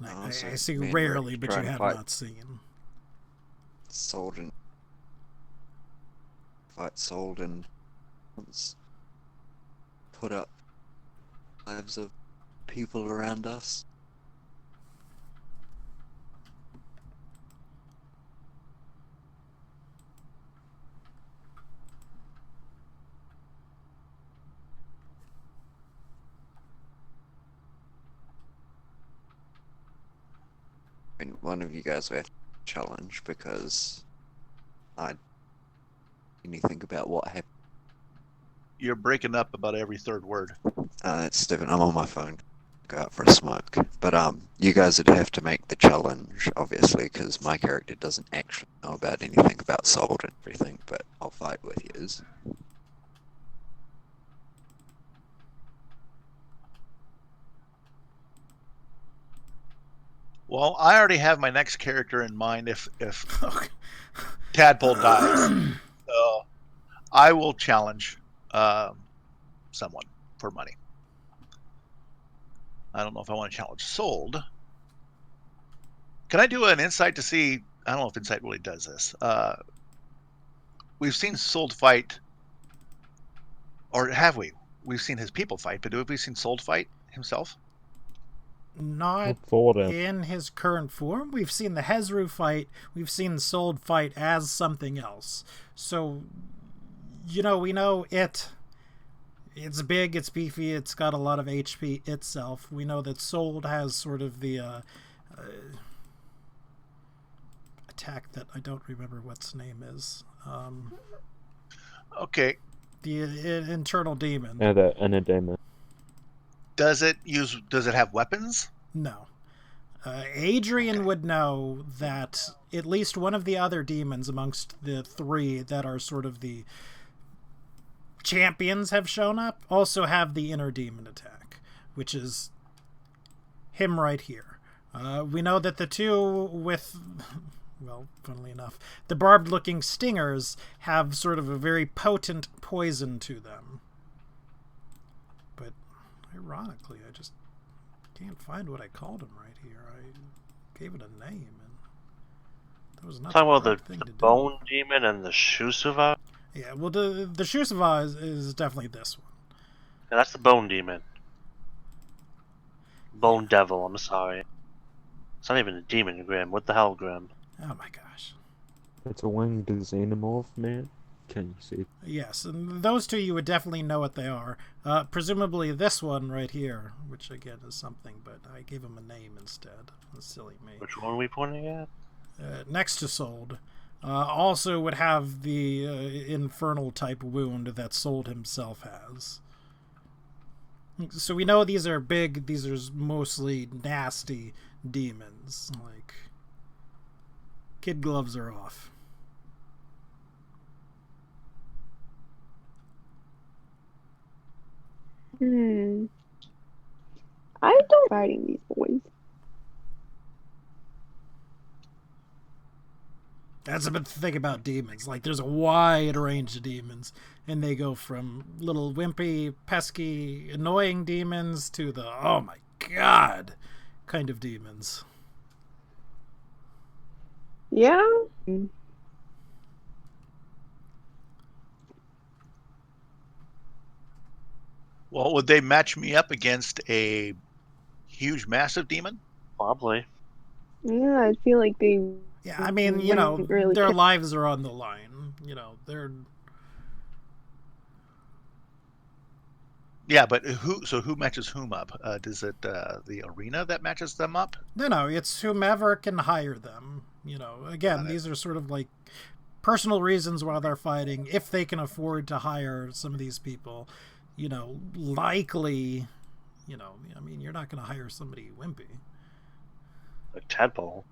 I see rarely, but you have not seen. Sold and put up lives of people around us. I mean, one of you guys will have to challenge because you think about what happened. You're breaking up about every third word. It's Stephen. I'm on my phone. Go out for a smoke. But you guys would have to make the challenge, obviously, because my character doesn't actually know about anything about Sold and everything. But I'll fight with yous. Well, I already have my next character in mind if Tadpole dies. So I will challenge someone for money. I don't know if I want to challenge Sold. Can I do an insight to see? I don't know if insight really does this. We've seen Sold fight, or have we? We've seen his people fight, but have we seen Sold fight himself? Not in his current form. We've seen the Hezru fight. We've seen Sold fight as something else. So, we know it. It's big, it's beefy, it's got a lot of HP itself. We know that Sold has sort of the attack that I don't remember what its name is. Okay. The internal demon. Yeah, the inner demon. Does it have weapons? No. Adrian would know that at least one of the other demons amongst the 3 that are sort of the champions have shown up also have the inner demon attack, which is him right here. We know that the 2 with, well, funnily enough, the barbed looking stingers have sort of a very potent poison to them. But ironically, I just can't find what I called him right here. I gave it a name, and that was not Talking about the the bone demon and the Shusuva? Yeah, well, the Shusuva is definitely this one. Yeah, that's the bone demon. Bone devil, I'm sorry. It's not even a demon, Grim. What the hell, Grim? Oh my gosh. It's a winged xenomorph, man. Can you see? Yes, and those 2 you would definitely know what they are. Presumably this one right here, which again is something, but I gave him a name instead. That's silly me. Which one are we pointing at? Next to Sold. Also would have the infernal type wound that Sold himself has. So we know these are big, these are mostly nasty demons. Like, kid gloves are off. I don't fighting these boys. That's the thing about demons. Like, there's a wide range of demons, and they go from little wimpy, pesky, annoying demons to the oh my god kind of demons. Yeah. Well, would they match me up against a huge, massive demon? Probably. Yeah, I feel like they. Yeah, I mean, you know, wouldn't really their care. lives are on the line. You know, they're Yeah, but who matches whom up? Does it the arena that matches them up? no, it's whomever can hire them. You know, again, Got it. these are sort of like personal reasons why they're fighting. If they can afford to hire some of these people, you know, likely, you know, I mean, you're not going to hire somebody wimpy. Like Tadpole.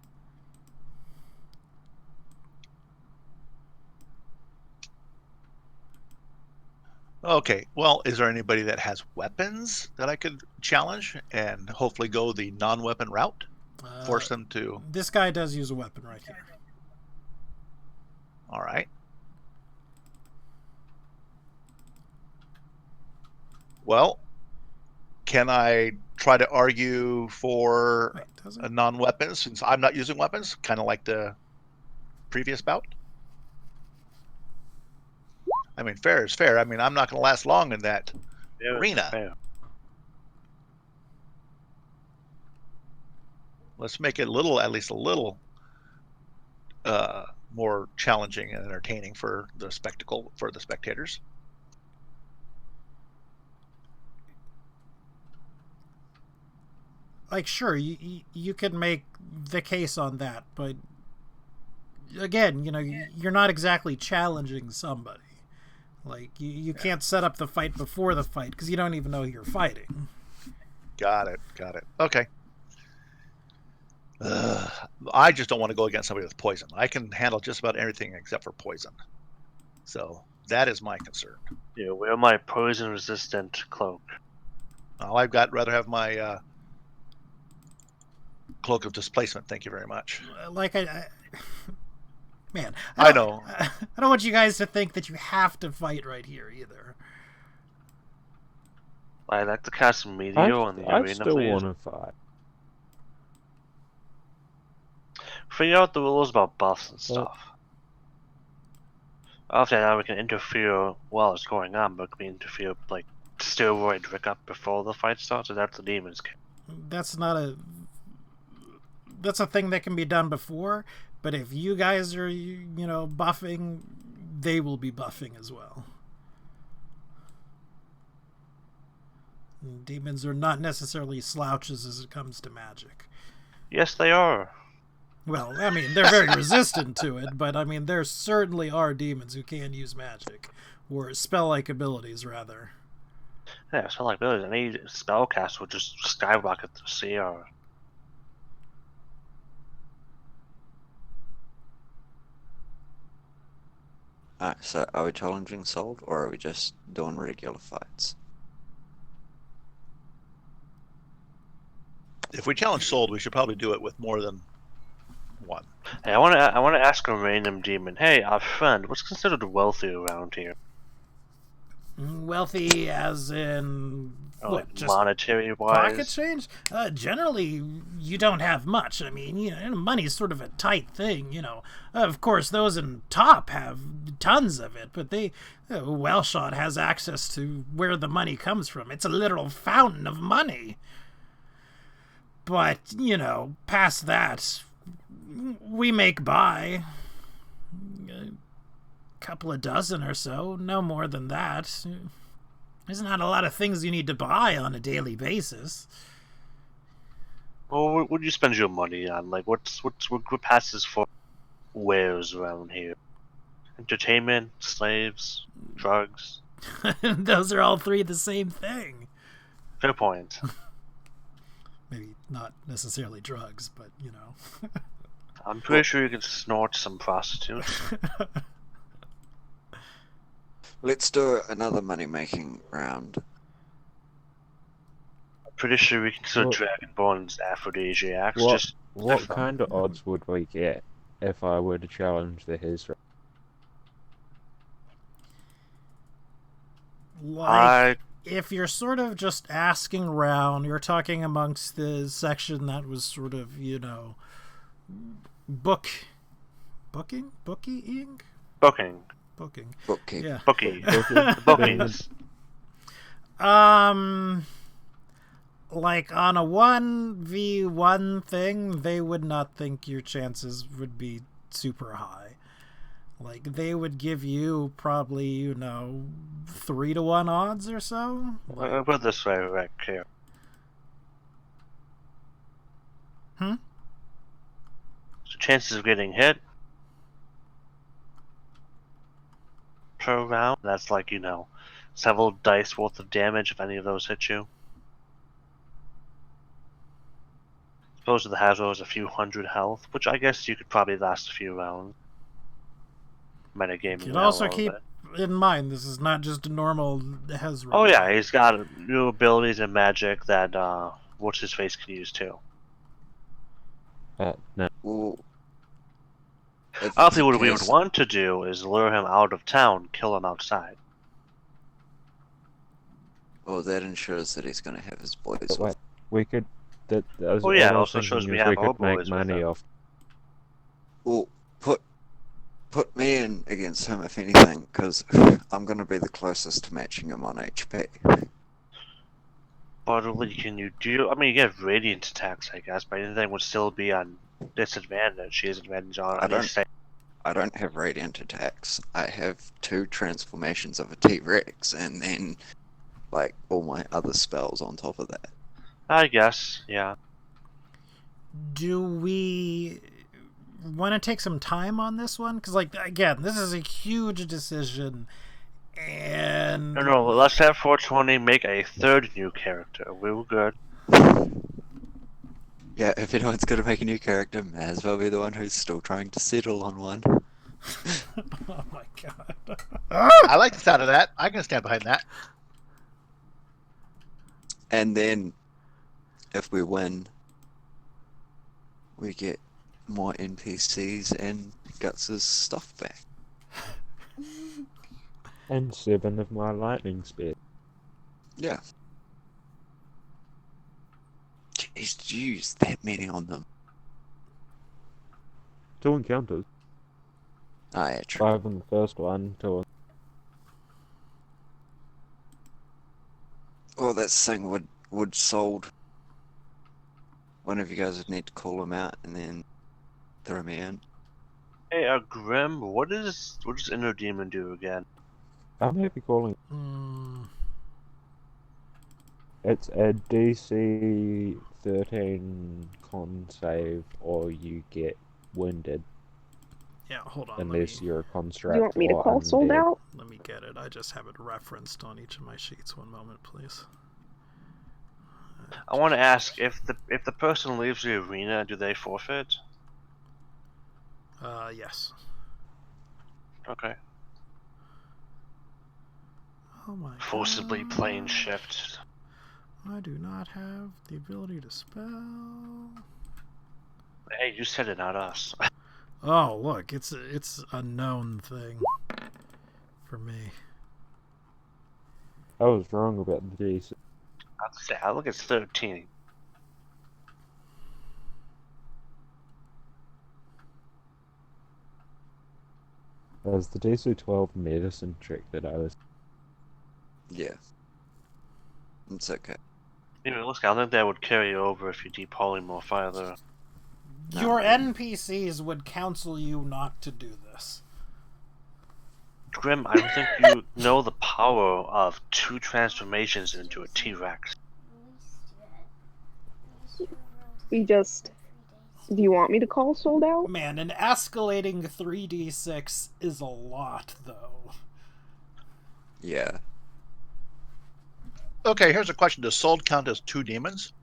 Okay, well, is there anybody that has weapons that I could challenge and hopefully go the non-weapon route? Force them to. This guy does use a weapon right here. All right. Well, can I try to argue for Wait, does a it? non-weapon since I'm not using weapons, kind of like the previous bout? I mean, fair is fair. I mean, I'm not going to last long in that Yeah, arena. fair. Let's make it at least a little more challenging and entertaining for the spectators. Like, sure, you could make the case on that, but again, you know, you're not exactly challenging somebody. Like, you can't set up the fight before the fight because you don't even know who you're fighting. Got it. Okay. I just don't want to go against somebody with poison. I can handle just about everything except for poison. So that is my concern. Yeah, wear my poison-resistant cloak. I'd rather have my cloak of displacement. Thank you very much. Like, man, I know. I don't want you guys to think that you have to fight right here either. I'd like to cast Meteor on the I arena, still please. want to fight. Figure out the rules about buffs and Well- stuff. After that, we can interfere while it's going on, but we interfere, like, steroid Rick up before the fight starts, and that's the demon's game. That's a thing that can be done before, but if you guys are, you know, buffing, they will be buffing as well. Demons are not necessarily slouches as it comes to magic. Yes, they are. Well, I mean, they're very resistant to it, but I mean, there certainly are demons who can use magic, or spell-like abilities, rather. Yeah, so like really, any spellcast would just skyrocket the CR. Alright, so are we challenging Sold or are we just doing regular fights? If we challenge Sold, we should probably do it with more than one. Hey, I want to ask a random demon. Hey, our friend, what's considered wealthy around here? Wealthy as in what, Like just monetary pocket wise? change? Generally, you don't have much. I mean, you know, money's sort of a tight thing, you know. Of course, those in top have tons of it, but Wellshot has access to where the money comes from. It's a literal fountain of money. But, you know, past that, we make by a couple of dozen or so, no more than that. There's not a lot of things you need to buy on a daily basis. Well, what would you spend your money on? Like, what passes for wares around here? Entertainment, slaves, drugs. Those are all three the same thing. Fair point. Maybe not necessarily drugs, but, you know. I'm pretty sure you can snort some prostitutes. Let's do another money-making round. pretty sure we can consider Well- Dragonborn's aphrodisiacs. What- Just What different. kind of odds would we get if I were to challenge the Hezra? Like, I if you're sort of just asking around, you're talking amongst the section that was sort of, you know, booking, booking, Bookkeep. yeah. bookie, bookings. Like on a 1v1 thing, they would not think your chances would be super high. Like, they would give you probably, you know, 3-to-1 odds or so. Put it this way, right here. Hmm? So chances of getting hit per round, that's like, you know, several dice worth of damage if any of those hit you. Suppose the Hazard is a few hundred health, which I guess you could probably last a few rounds. Metagaming. You can now a also little keep bit. in mind, this is not just a normal Hezra. Oh yeah, he's got new abilities and magic that what's his face can use too. No. Well, if I it's think a what we would case- want to do is lure him out of town, kill him outside. Well, that ensures that he's going to have his boys But with wait, we could. That Oh, yeah, all I was also shows thinking we is have our could make boys with money them. off. Well, put me in against him if anything, because I'm going to be the closest to matching him on HP. But what can you do? I mean, you get radiant attacks, I guess, but anything would still be on disadvantage. She has advantage on I any don't- save. I don't have radiant attacks. I have 2 transformations of a T-Rex, and then like all my other spells on top of that. I guess, yeah. Do we want to take some time on this one? Because, like, again, this is a huge decision, and No, let's have 420 make a third new character. We were good. Yeah, if anyone's going to make a new character, may as well be the one who's still trying to settle on one. oh my god. I like the sound of that. I can stand behind that. And then, if we win, we get more NPCs and Guts' stuff back. And 7 of my lightning spear. Yeah. Jeez, did you use that many on them? 2 encounters. Oh, yeah, true. 5 on the first one, 2 on... Well, that's the thing, would sold. One of you guys would need to call him out and then throw me in. Hey, Grim, what does Inner Demon do again? I may be calling. Hmm. It's a DC 13 con save, or you get wounded Yeah, hold on. unless you're a construct. Do you want me to or call sold undead. out? Let me get it. I just have it referenced on each of my sheets. One moment, please. I want to ask if the person leaves the arena, do they forfeit? Yes. Okay. Oh my Forcibly god. plane shift. I do not have the ability to spell. Hey, you said it, not us. Oh, look, it's a known thing for me. I was wrong about the DC. I'd say, I look, it's 13. It was the DC 12 medicine trick that I was. Yeah. It's okay. Anyway, look, I think that would carry you over if you deep polymorph either. Your NPCs would counsel you not to do this. Grim, I don't think you know the power of 2 transformations into a T-Rex. We just. Do you want me to call sold out? Man, an escalating 3d6 is a lot, though. Yeah. Okay, here's a question. Does sold count as 2 demons?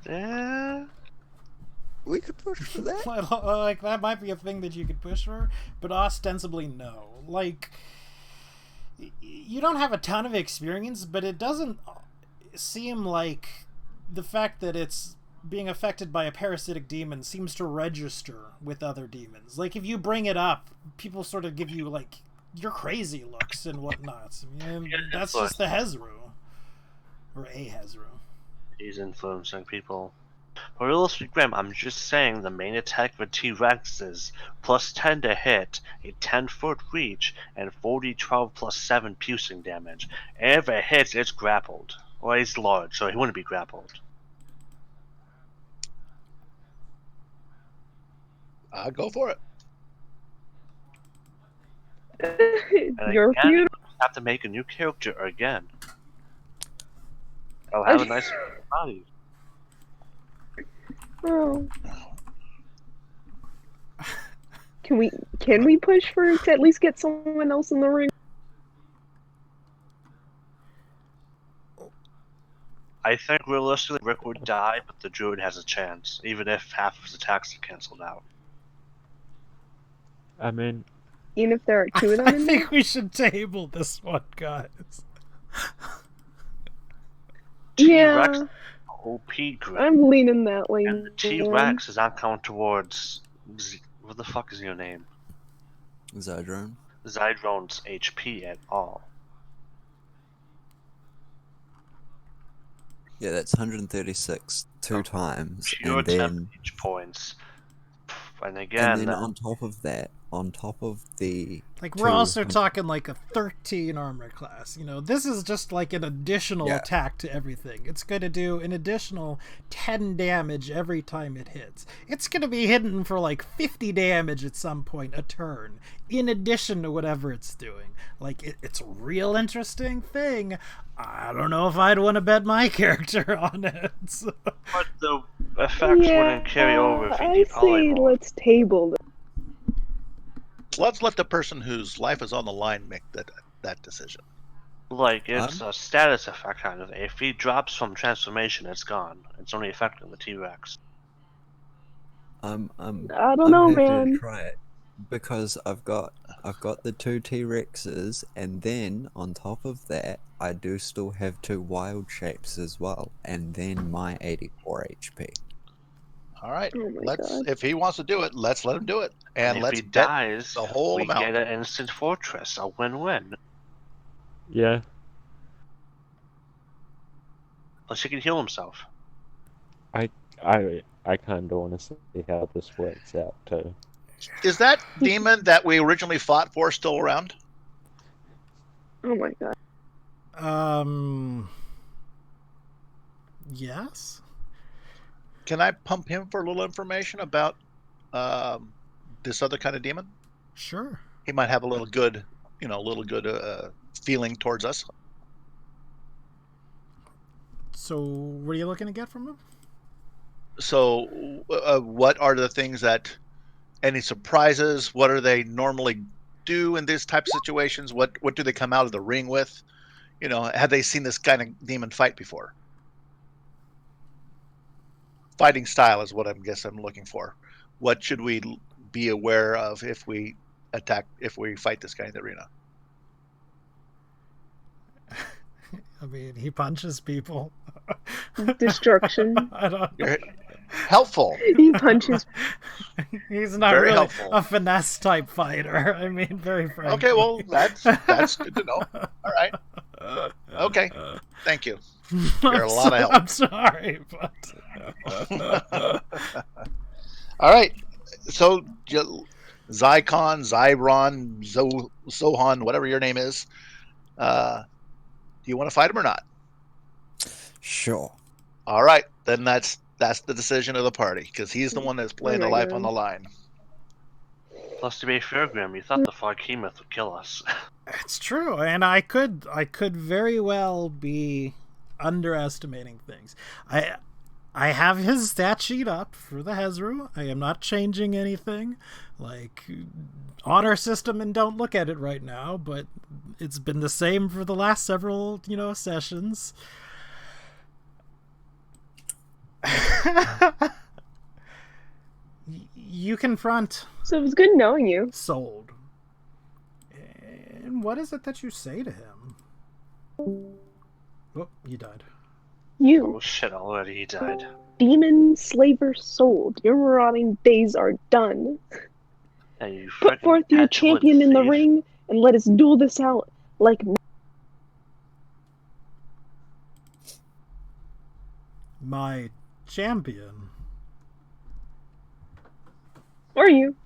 Yeah. We could push for that. Like, that might be a thing that you could push for, but ostensibly, no. Like, you don't have a ton of experience, but it doesn't seem like the fact that it's being affected by a parasitic demon seems to register with other demons. Like, if you bring it up, people sort of give you, like, you're crazy looks and whatnot. I mean, that's just the Hezru. Or a Hezru. He's influencing people. But realistically, Graham, I'm just saying the main attack for T-Rex is plus 10 to hit, a 10-foot reach, and 40-12 plus 7 piercing damage. And if it hits, it's grappled. Well, he's large, so he wouldn't be grappled. Go for it. And You're again, beautiful. you have to make a new character again. I'll have a nice body. Oh. Can we push for to at least get someone else in the ring? I think realistically Rick would die, but the druid has a chance, even if half of his attacks are cancelled out. I mean, Even if there are two of them I in there? think we should table this one, guys. T-Rex, Yeah, OP grip. I'm leaning that way. And the T-Rex is not counting towards... What the fuck is your name? Zydrone. Zydrone's HP at all. Yeah, that's 136 two times, Pure and then damage points. And again, on top of that, on top of the Like, we're also 200 talking like a 13 armor class. You know, this is just like an additional Yeah. attack to everything. It's going to do an additional 10 damage every time it hits. It's going to be hitting for like 50 damage at some point a turn, in addition to whatever it's doing. Like, it's a real interesting thing. I don't know if I'd want to bet my character on it. but the effects wouldn't carry over if you I need say polymorph. let's table this. Let's let the person whose life is on the line make that decision. Like, it's a status effect kind of thing. If he drops from transformation, it's gone. It's only affecting the T-Rex. I don't I'm know, happy man. to try it because I've got the 2 T-Rexes, and then on top of that, I do still have 2 wild shapes as well, and then my 84 HP. All right, Oh my let's. God. If he wants to do it, let's let him do it, and if let's he bet dies, the whole we amount. get an instant fortress, a win-win. yeah. Plus he can heal himself. I kind of want to see how this works out too. Is that demon that we originally fought for still around? Oh my god. Yes? Can I pump him for a little information about this other kind of demon? Sure. He might have a little good, feeling towards us. So, what are you looking to get from him? So, what are the things that? Any surprises? What do they normally do in these type of situations? What do they come out of the ring with? You know, have they seen this kind of demon fight before? Fighting style is what I'm looking for. What should we be aware of if we fight this guy in the arena? I mean, he punches people. Destruction. I don't. You're helpful. He punches. He's not Very really helpful. a finesse type fighter. I mean, very frankly. Okay, well that's good to know. All right. Okay. Thank you. You're a lot of help. I'm sorry, but All right. So Zycon, Zyron, Zohan, whatever your name is, do you want to fight him or not? Sure. All right, then that's the decision of the party because he's the one that's playing Oh the my life God. on the line. Plus, to be fair, Grim, you thought the Farkemoth would kill us. it's true, and I could very well be underestimating things. I have his stat sheet up for the Hezru. I am not changing anything. Like, honor system and don't look at it right now, but it's been the same for the last several, sessions. You confront So it was good knowing you. Sold. And what is it that you say to him? Oh, you died. You, Oh shit! Already he died. demon slaver sold. Your marauding days are done. Hey, you Put frickin' forth your petulant champion in the thief. ring and let us duel this out like. My champion. Or you.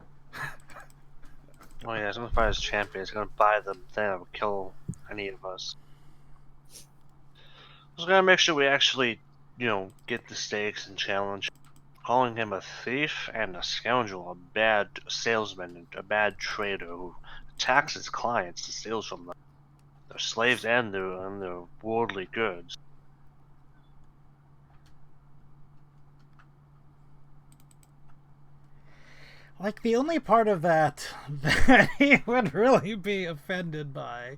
Oh yeah, he's gonna fight his champion. He's gonna buy the thing that will kill any of us. He's gonna make sure we actually, get the stakes and challenge. Calling him a thief and a scoundrel, a bad salesman, a bad trader who attacks his clients and steals from them, their slaves and their worldly goods. Like, the only part of that that he would really be offended by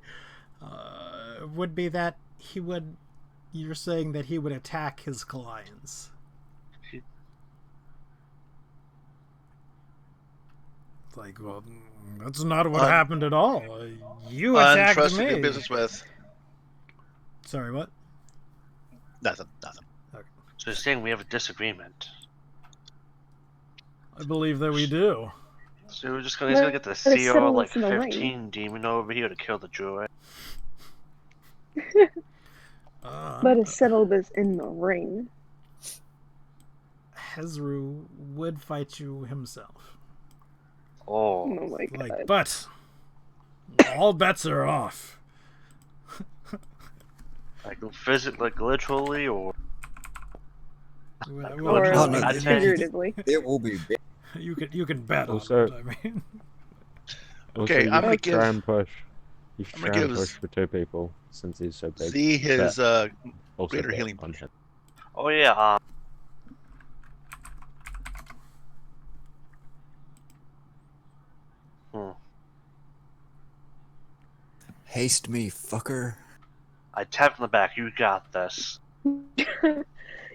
would be that he would. You're saying that he would attack his clients. It's like, well, that's not what happened at all. You attacked Untrusted me. to do business with. Sorry, what? Nothing. So he's saying we have a disagreement. I believe that we do. So we're just he's gonna get the Let's CR settle like this in the ring. 15 demon over here to kill the druid. Let us settle this in the ring. Hezru would fight you himself. Oh, Oh my god. Like, but all bets are off. like literally, or Well, Or Oh, no, I figuratively. It will be. you can bet Also- on it. I mean, Also, Okay, you I'm gonna should try give- and push. You should I'm gonna try and give push for 2 people since he's so big. See his Also greater bet healing on potion. him. oh yeah, Haste me, fucker. I tapped in the back. You got this.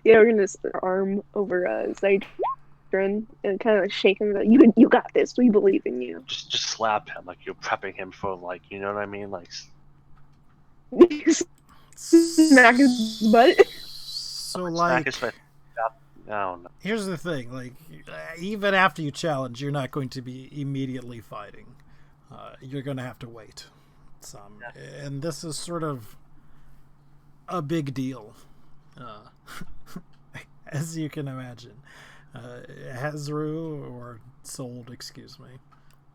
Yeah, we're gonna arm over Zydron and kind of shake him. Like, you got this. We believe in you. Just slap him like you're prepping him for you know what I mean? Like Smack his butt. so smack like, his face. I don't know. here's the thing: like, even after you challenge, you're not going to be immediately fighting. You're going to have to wait some, and this is sort of a big deal, as you can imagine. Hezru, or Sold, excuse me,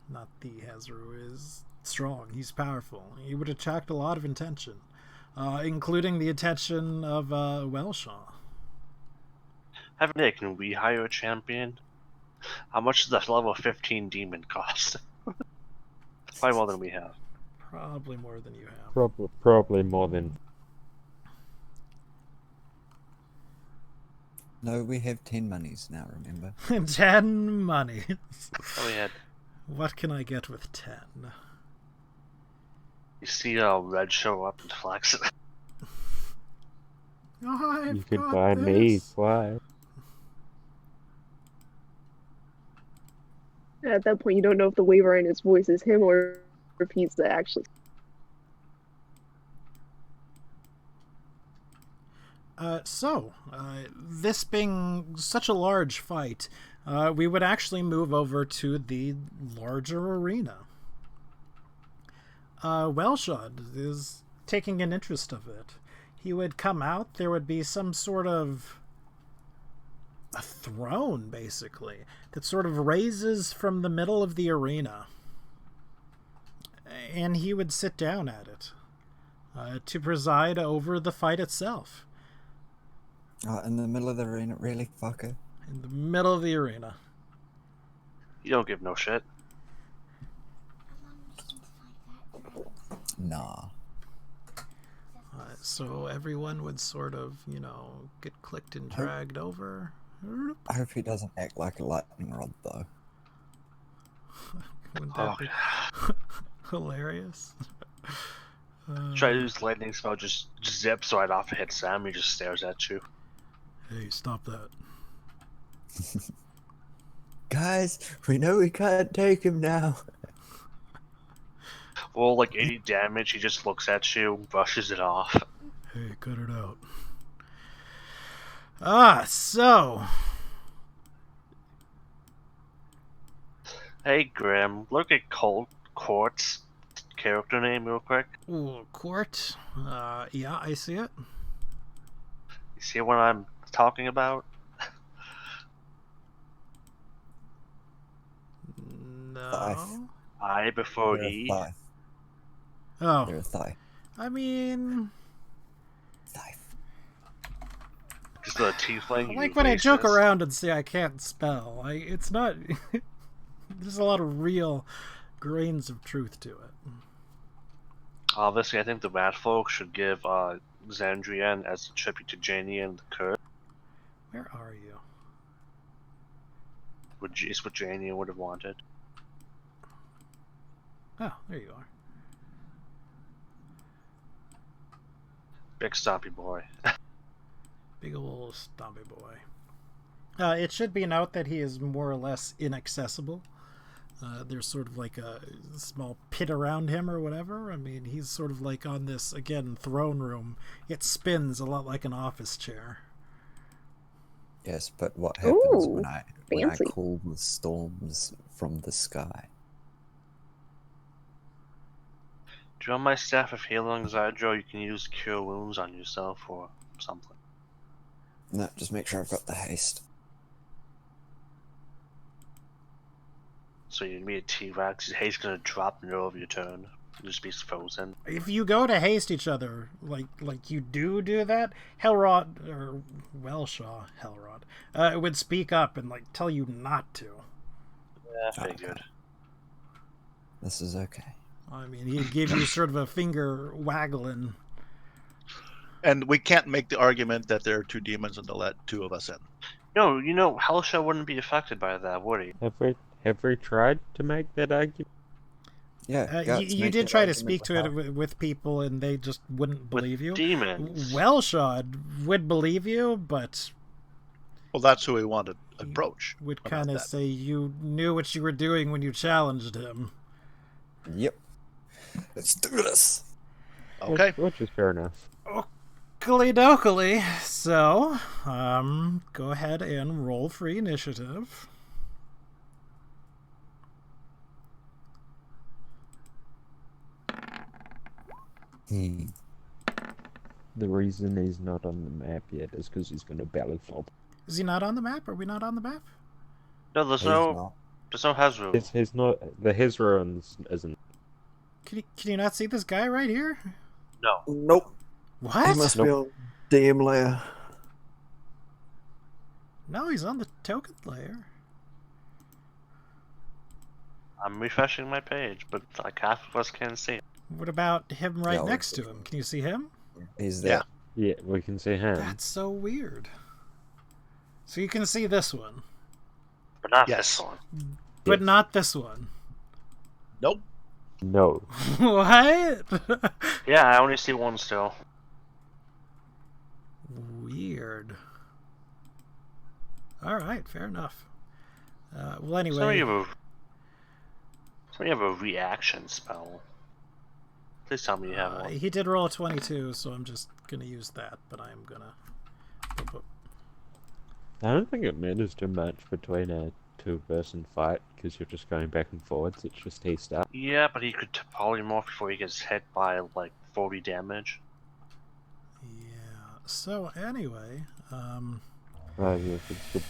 not the Hezru, is strong. He's powerful. He would attract a lot of attention, including the attention of Welshaw. Have Nick, can we hire a champion? How much does that level 15 demon cost? Probably more than we have. Probably more than you have. Probably more than. No, we have 10 monies now, remember? 10 monies. Oh, we had. What can I get with 10? You see Red show up and flex it. I've You could got buy me. this. Why? At that point, you don't know if the waver in his voice is him or if he's actually. This being such a large fight, we would actually move over to the larger arena. Welshod is taking an interest of it. He would come out, there would be some sort of a throne, basically, that sort of raises from the middle of the arena. And he would sit down at it to preside over the fight itself. Oh, in the middle of the arena, really, fucker? In the middle of the arena. You don't give no shit. Nah. So everyone would sort of, get clicked and dragged over. I hope he doesn't act like a lightning rod, though. Wouldn't Oh, that be hilarious? try to use lightning spell, just zips right off and hits Sam. He just stares at you. Hey, stop that. Guys, we know we can't take him now. Roll like 80 damage. He just looks at you, brushes it off. Hey, cut it out. Ah, so. Hey, Grim, look at Court's character name real quick. Ooh, Court. Yeah, I see it. You see what I'm talking about? No. Five. I before They're a E. thigh. Oh, They're a thigh. I mean, Thigh. Just a tiefling. I you like when I joke racist. around and say I can't spell. It's not. There's a lot of real grains of truth to it. Obviously, I think the Rat Folk should give Xandrian as a tribute to Janie and the Curse. Where are you? It's what Janie would have wanted. Oh, there you are. Big stompy boy. Big old stompy boy. It should be noted that he is more or less inaccessible. There's sort of like a small pit around him or whatever. I mean, he's sort of like on this, again, throne room. It spins a lot like an office chair. Yes, but what happens Ooh, when I fancy. call the storms from the sky? Do you want my staff of healing, Zydro? You can use cure wounds on yourself or something. No, just make sure I've got the haste. So you need a T-Rex. His hate's gonna drop in the middle of your turn. You'll just be frozen. If you go to haste each other, like you do that, Helrod, or Welshaw, Helrod, would speak up and like tell you not to. Yeah, figured. This is okay. I mean, he'd give you sort of a finger waggling. And we can't make the argument that there are two demons and to let two of us in. No, you know, Hellshow wouldn't be affected by that, would he? Have we tried to make that argument? Yeah, You did try to speak to it with people, and they just wouldn't believe you. Demons. Welshod would believe you, but Well, that's who we want to approach. would about kind of that. say you knew what you were doing when you challenged him. Yep. Let's do this. Okay. Which is fair enough. Dokily. So, go ahead and roll free initiative. Hmm. The reason he's not on the map yet is because he's going to belly flop. Is he not on the map? Are we not on the map? No, there's He's no not. Hezru. He's not. The Hezron isn't. Can you not see this guy right here? No. Nope. What? He must be on DM layer. No, he's on the token layer. I'm refreshing my page, but like half of us can't see it. What about him right Yeah, next to him? Can you see him? He's there. Yeah. Yeah, we can see him. That's so weird. So you can see this one, But not Yes. this one. but Yes. not this one. Nope. No. What? Yeah, I only see one still. Weird. All right, fair enough. Well, So anyway, you have a reaction spell. Please tell me you have one. he did roll a 22, so I'm just gonna use that. But I'm gonna. I don't think it matters too much between a two-person fight because you're just going back and forwards. It's just haste up. Yeah, but he could polymorph before he gets hit by like 40 damage. Yeah. So anyway, Oh, yes, it's good.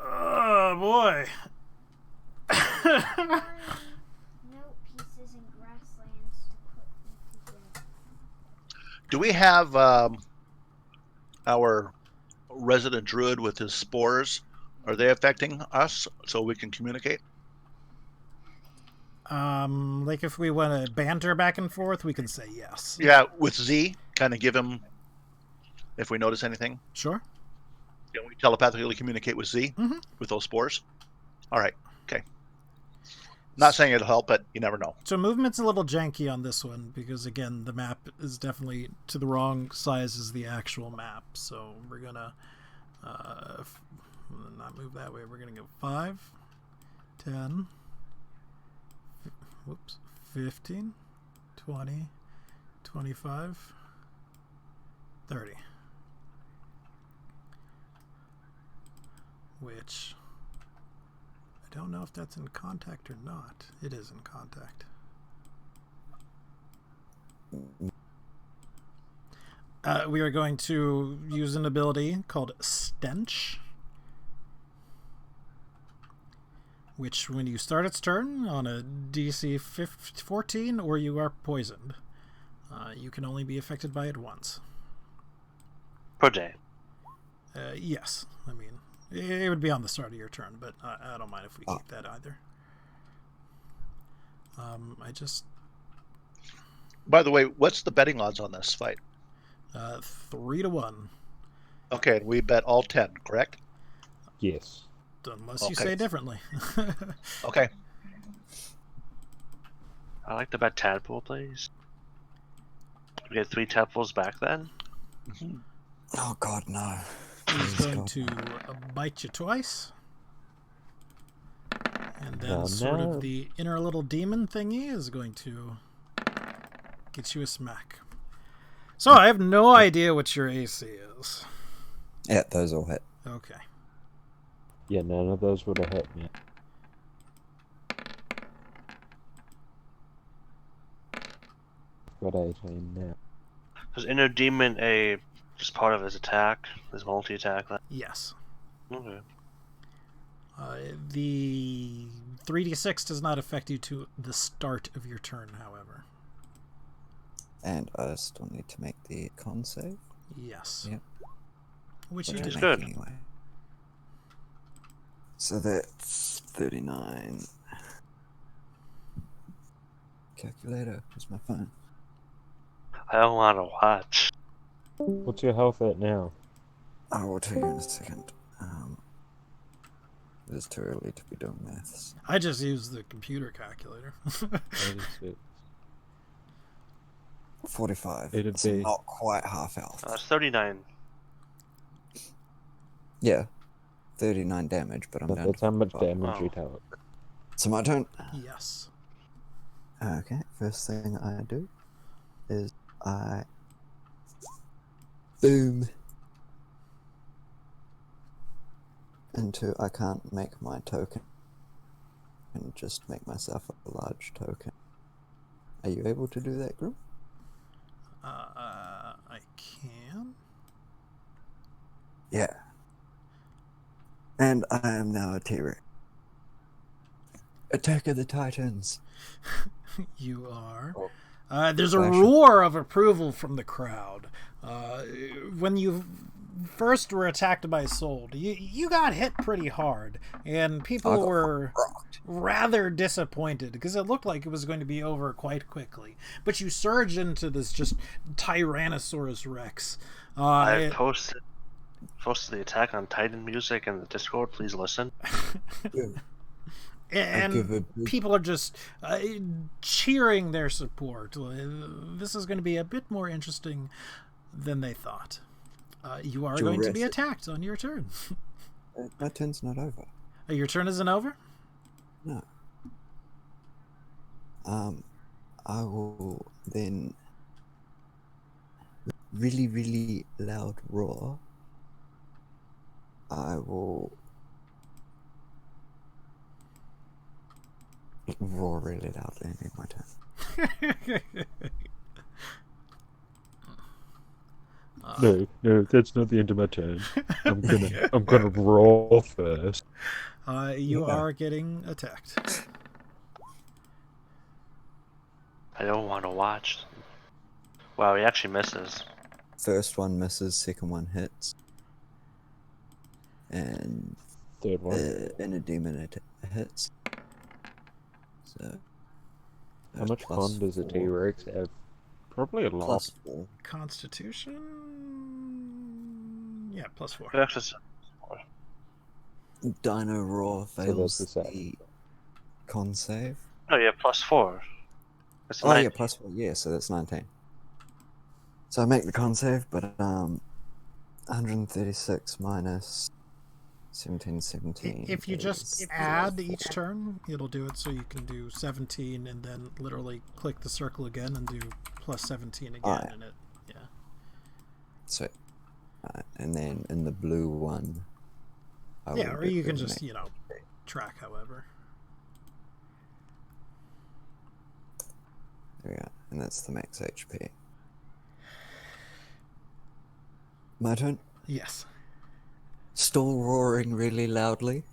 oh boy. No pieces and grasslands to put me together. Do we have our resident druid with his spores? Are they affecting us so we can communicate? Like if we want to banter back and forth, we can say yes. Yeah, with Z, kind of give him if we notice anything. Sure. Can we telepathically communicate with Z Mhm. with those spores? All right. Okay. Not saying it'll help, but you never know. So movement's a little janky on this one because again the map is definitely to the wrong size as the actual map. So we're gonna not move that way. We're gonna go 5, 10. whoops, 15, 20, 25, 30. Which, I don't know if that's in contact or not. It is in contact. We are going to use an ability called Stench, which when you start its turn on a DC 14 or you are poisoned, you can only be affected by it once. Per day. Yes, I mean, it would be on the start of your turn, but I don't mind if we keep that either. I just... By the way, what's the betting odds on this fight? 3-1. Okay, and we bet all 10, correct? Yes. Unless you Okay. say differently. Okay. I like to bet tadpole, please. We get 3 tadpoles back then. Oh God, no. He's Please, going God. to bite you twice. And then Oh, sort no. of the inner little demon thingy is going to get you a smack. So I have no idea what your AC is. Yeah, those all hit. Okay. Yeah, none of those would have hit me. Got 18 now. Is inner demon just part of his attack? His multi-attack? Yes. Okay. The 3d6 does not affect you to the start of your turn, however. And I still need to make the con save. Yes. Yep. Which Which you I That's did. make good. anyway. So that's 39. Calculator. Where's my phone? I don't want to watch. What's your health at now? I will tell you in a second. It is too early to be doing maths. I just used the computer calculator. 86. 45. It'd It's be- not quite half health. It's 39. Yeah. 39 damage, but I'm But down that's to how much 45. damage you Wow. took. So my turn. Yes. Okay, first thing I do is I boom into I can't make my token and just make myself a large token. Are you able to do that, Grim? I can. Yeah. And I am now a T-Rex. Attack of the Titans. You are. Oh. There's a Flash. roar of approval from the crowd. When you first were attacked by Sold, you got hit pretty hard, and I people got were rocked. rather disappointed because it looked like it was going to be over quite quickly. But you surged into this just Tyrannosaurus Rex. I posted the Attack on Titan music in the Discord. Please listen. And give a big- people are just cheering their support. This is going to be a bit more interesting than they thought. You are going to be Jurassic. attacked on your turn. My turn's not over. Your turn isn't over? No. I will then really, really loud roar. I will roar really loudly and end my turn. No, that's not the end of my turn. I'm gonna roll first. You Yeah. are getting attacked. I don't want to watch. Wow, he actually misses. First one misses, second one hits. And Third one. inner demon hits. So. How much plus con does a 4. T-Rex have? Probably a lot. Plus 4. Constitution? Yeah, plus 4. He actually Dino Roar that's fails the same. the con save. No, yeah, +4. That's Oh 9. yeah, plus 4. Yeah, so that's 19. So I make the con save, but 136 minus 17, 17. If you just is add each turn, it'll do it so you can do 17 and then literally click the circle again and do plus 17 again. Alright. And it, yeah. So, and then in the blue one, I Yeah, will or do you can the just, max HP. track however. There we go, and that's the max HP. My turn. Yes. Still roaring really loudly.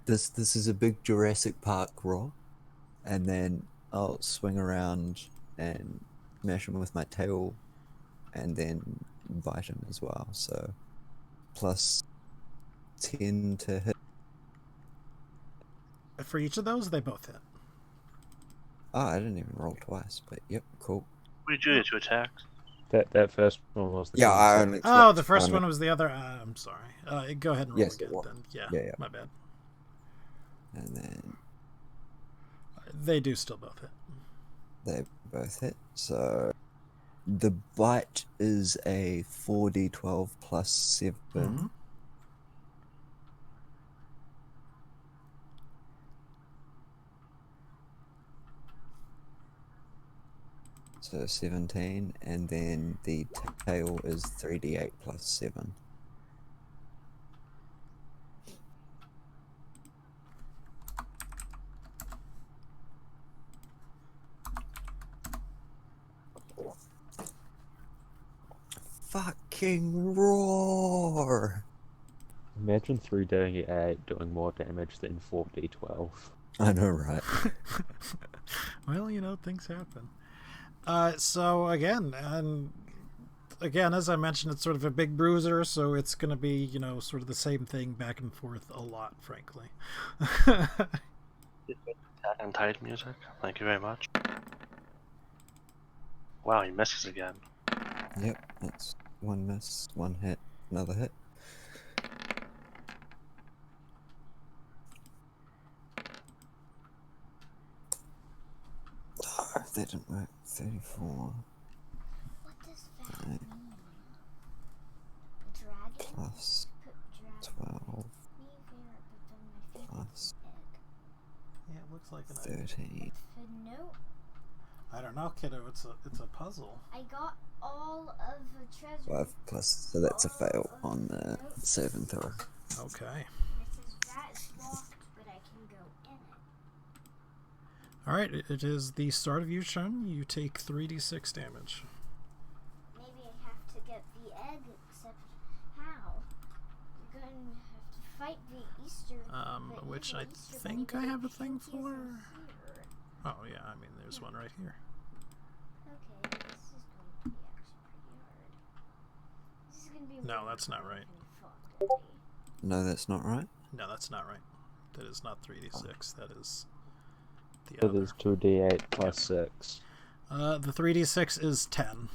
This is a big Jurassic Park roar, and then I'll swing around and mash him with my tail, and then bite him as well. So, plus 10 to hit. For each of those, they both hit. Oh, I didn't even roll twice, but yep, cool. What did you do? 2 attacks? That first one was the Yeah, I concept. only. Oh, the first only- one was the other. I'm sorry. Go ahead and roll Yes, it again was. then. Yeah, Yeah, yeah. my bad. And then They do still both hit. they both hit. So the bite is a 4d12 plus 7. Mhm. So 17, and then the tail is 3d8 plus 7. Fucking roar! Imagine 3d8 doing more damage than 4d12. I know, right? Well, things happen. So again, and again, as I mentioned, it's sort of a big bruiser, so it's going to be, sort of the same thing back and forth a lot, frankly. Attack on Titan music. Thank you very much. Wow, he misses again. Yep, that's one miss, one hit, another hit. Oh, that didn't work. 34 What does that Right. mean? A dragon? plus Put dragon 12 me favorite, but then my favorite plus egg. Yeah, it looks like an egg. 13. No, I don't know, kiddo. It's a puzzle. I got all of the treasure. 5 plus, so that's a fail on the saving throw. Okay. It says that is locked, but I can go in it. All right. It is the start of your turn. You take 3d6 damage. Maybe I have to get the egg, except how? You're going to have to fight the Easter. the Which evil I Easter think bunny, I but have a the thing Pinky isn't for. here. Oh yeah, I mean there's one right here. Okay, this is going to be actually pretty hard. This is going to be No, more that's not than right. I can fuck, maybe. No, that's not right. No, that's not right. That is not 3d6. That is the So other. there's 2d8 plus 6. The 3d6 is 10.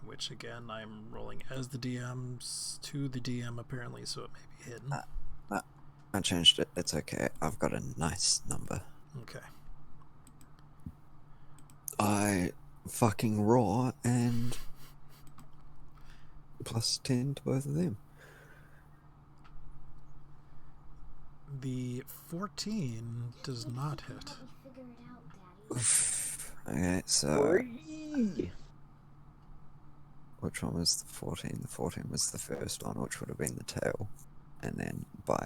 Which again, I'm rolling as the DM's to the DM apparently, so it may be hidden. I changed it. It's okay. I've got a nice number. Okay. I fucking roar and plus 10 to both of them. The 14 does not hit. Help me figure it out, Daddy. Oof. Okay, so which one was the 14? The 14 was the first one, which would have been the tail, and then bite.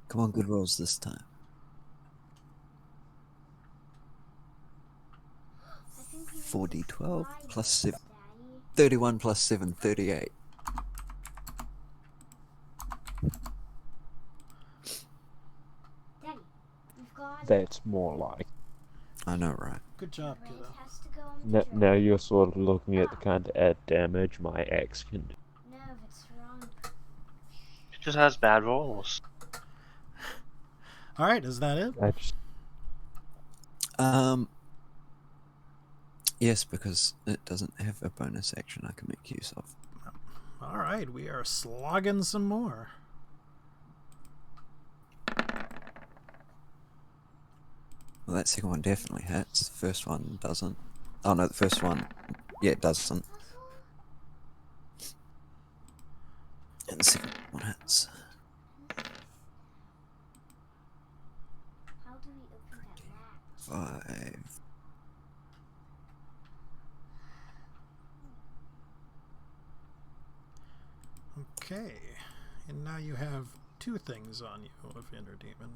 Come on, good rolls this time. I think we need 4d12 to fly plus this, 7. Daddy. 31 plus 7, 38. Daddy, we've got. That's more like. I know, right? Good job, Brain kiddo. has to go on the Now drill. you're sort of looking at the kind of add damage my axe can do. No, it's wrong. He just has bad rolls. All right, is that it? I just, Yes, because it doesn't have a bonus action I can make use of. All right, we are slogging some more. Well, that second one definitely hits. The first one doesn't. Oh no, the first one, yeah, it doesn't. minutes. How do we open that latch? 5. Okay. And now you have 2 things on you of Inner Demon.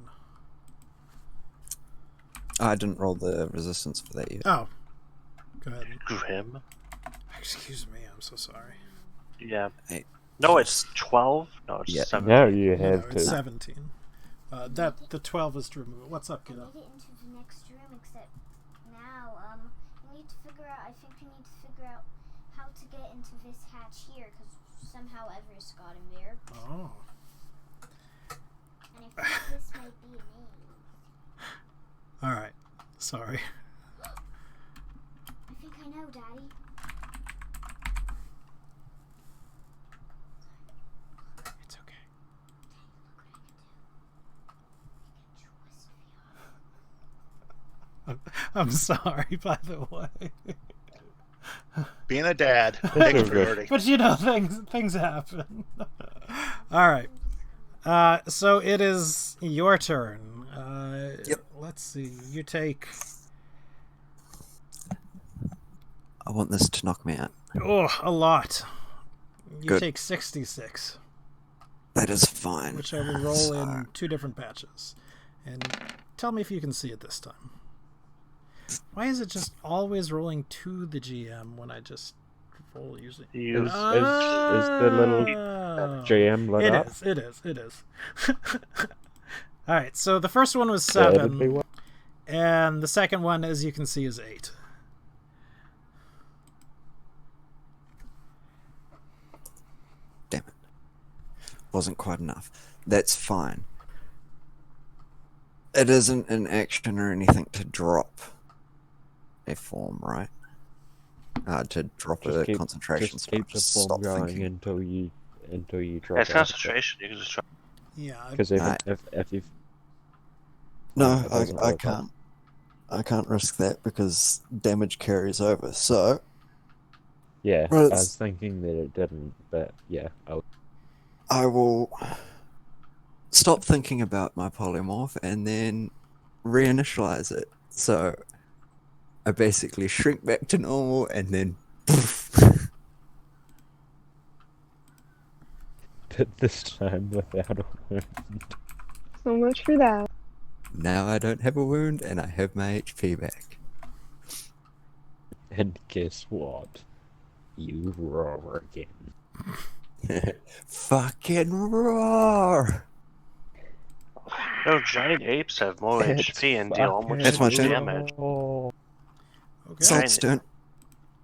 I didn't roll the resistance for that yet. Oh. Go ahead. Grim? Excuse me, I'm so sorry. Yeah. 8. No, it's 12? No, it's Yeah. 7. No, you No, have it's to. 17. The 12 is to remove it. What's up, I kiddo? made it into the next room, except now, we need to figure out, I think we need to figure out how to get into this hatch here, because somehow Everest got him there. Oh. And I think this might be a maze. Alright. Sorry. I think I know, Daddy. It's okay. I'm sorry, by the way. Being a dad That's takes okay. priority. But you know, things happen. Alright. So it is your turn. Yep. Let's see. You take... I want this to knock me out. Oh, a lot. You Good. take 66, That is fine. which I will roll in 2 different patches. And tell me if you can see it this time. Why is it just always rolling to the GM when I just roll usually? Is the little GM lit up? It is. Alright, so the first one was That'd be 7, one. and the second one, as you can see, is 8. Damn it. Wasn't quite enough. That's fine. It isn't an action or anything to drop a form, right? To drop a concentration Just keep spell. the Just form stop going thinking. until you drop It's out. concentration. You can just try. Yeah, Because even Alright. if you've No, It doesn't I work can't. I can't risk that because damage carries over. So yeah, Well, I it's- was thinking that it didn't, but yeah, I will stop thinking about my polymorph and then reinitialize it. So I basically shrink back to normal and then poof. but this time without a wound. So much for that. Now I don't have a wound and I have my HP back. And guess what? You roar again. Fucking roar! No, giant apes have more HP and deal almost That's as my much turn. damage. okay. Salt's turn.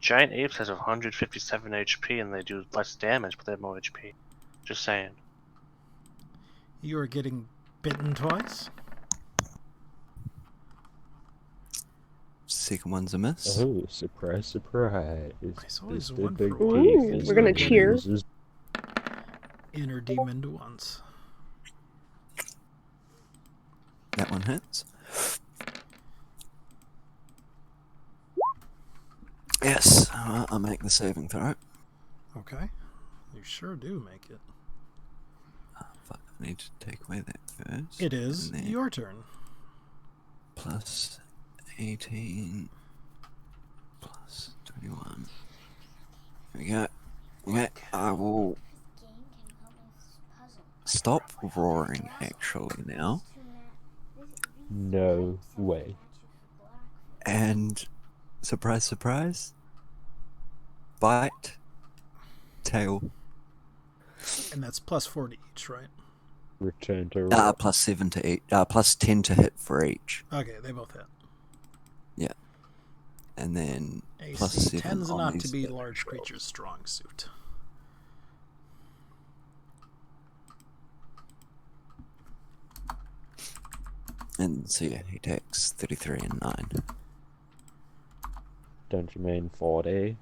Giant apes has 157 HP and they do less damage, but they have more HP. Just saying. You are getting bitten twice. Second one's a miss. Oh, surprise, surprise. Nice, always Mr. one Big for Teeth one. Ooh, is we're gonna the cheer. losers. Inner demon once. That one hits. Yes, I'll make the saving throw. Okay. You sure do make it. Fuck, I need to take away that first. It is and then your turn. plus 18 plus 21. Here we go. Okay, I will This game can help me with this puzzle. stop roaring actually now. No way. And surprise, surprise. Bite. Tail. And that's plus 4 to each, right? Return to roar. Plus 7 to each. Plus 10 to hit for each. Okay, they both hit. And then AC plus 7 tends on not to these be that- large creatures' strong suit. And so yeah, he takes 33 and 9. Don't you mean 40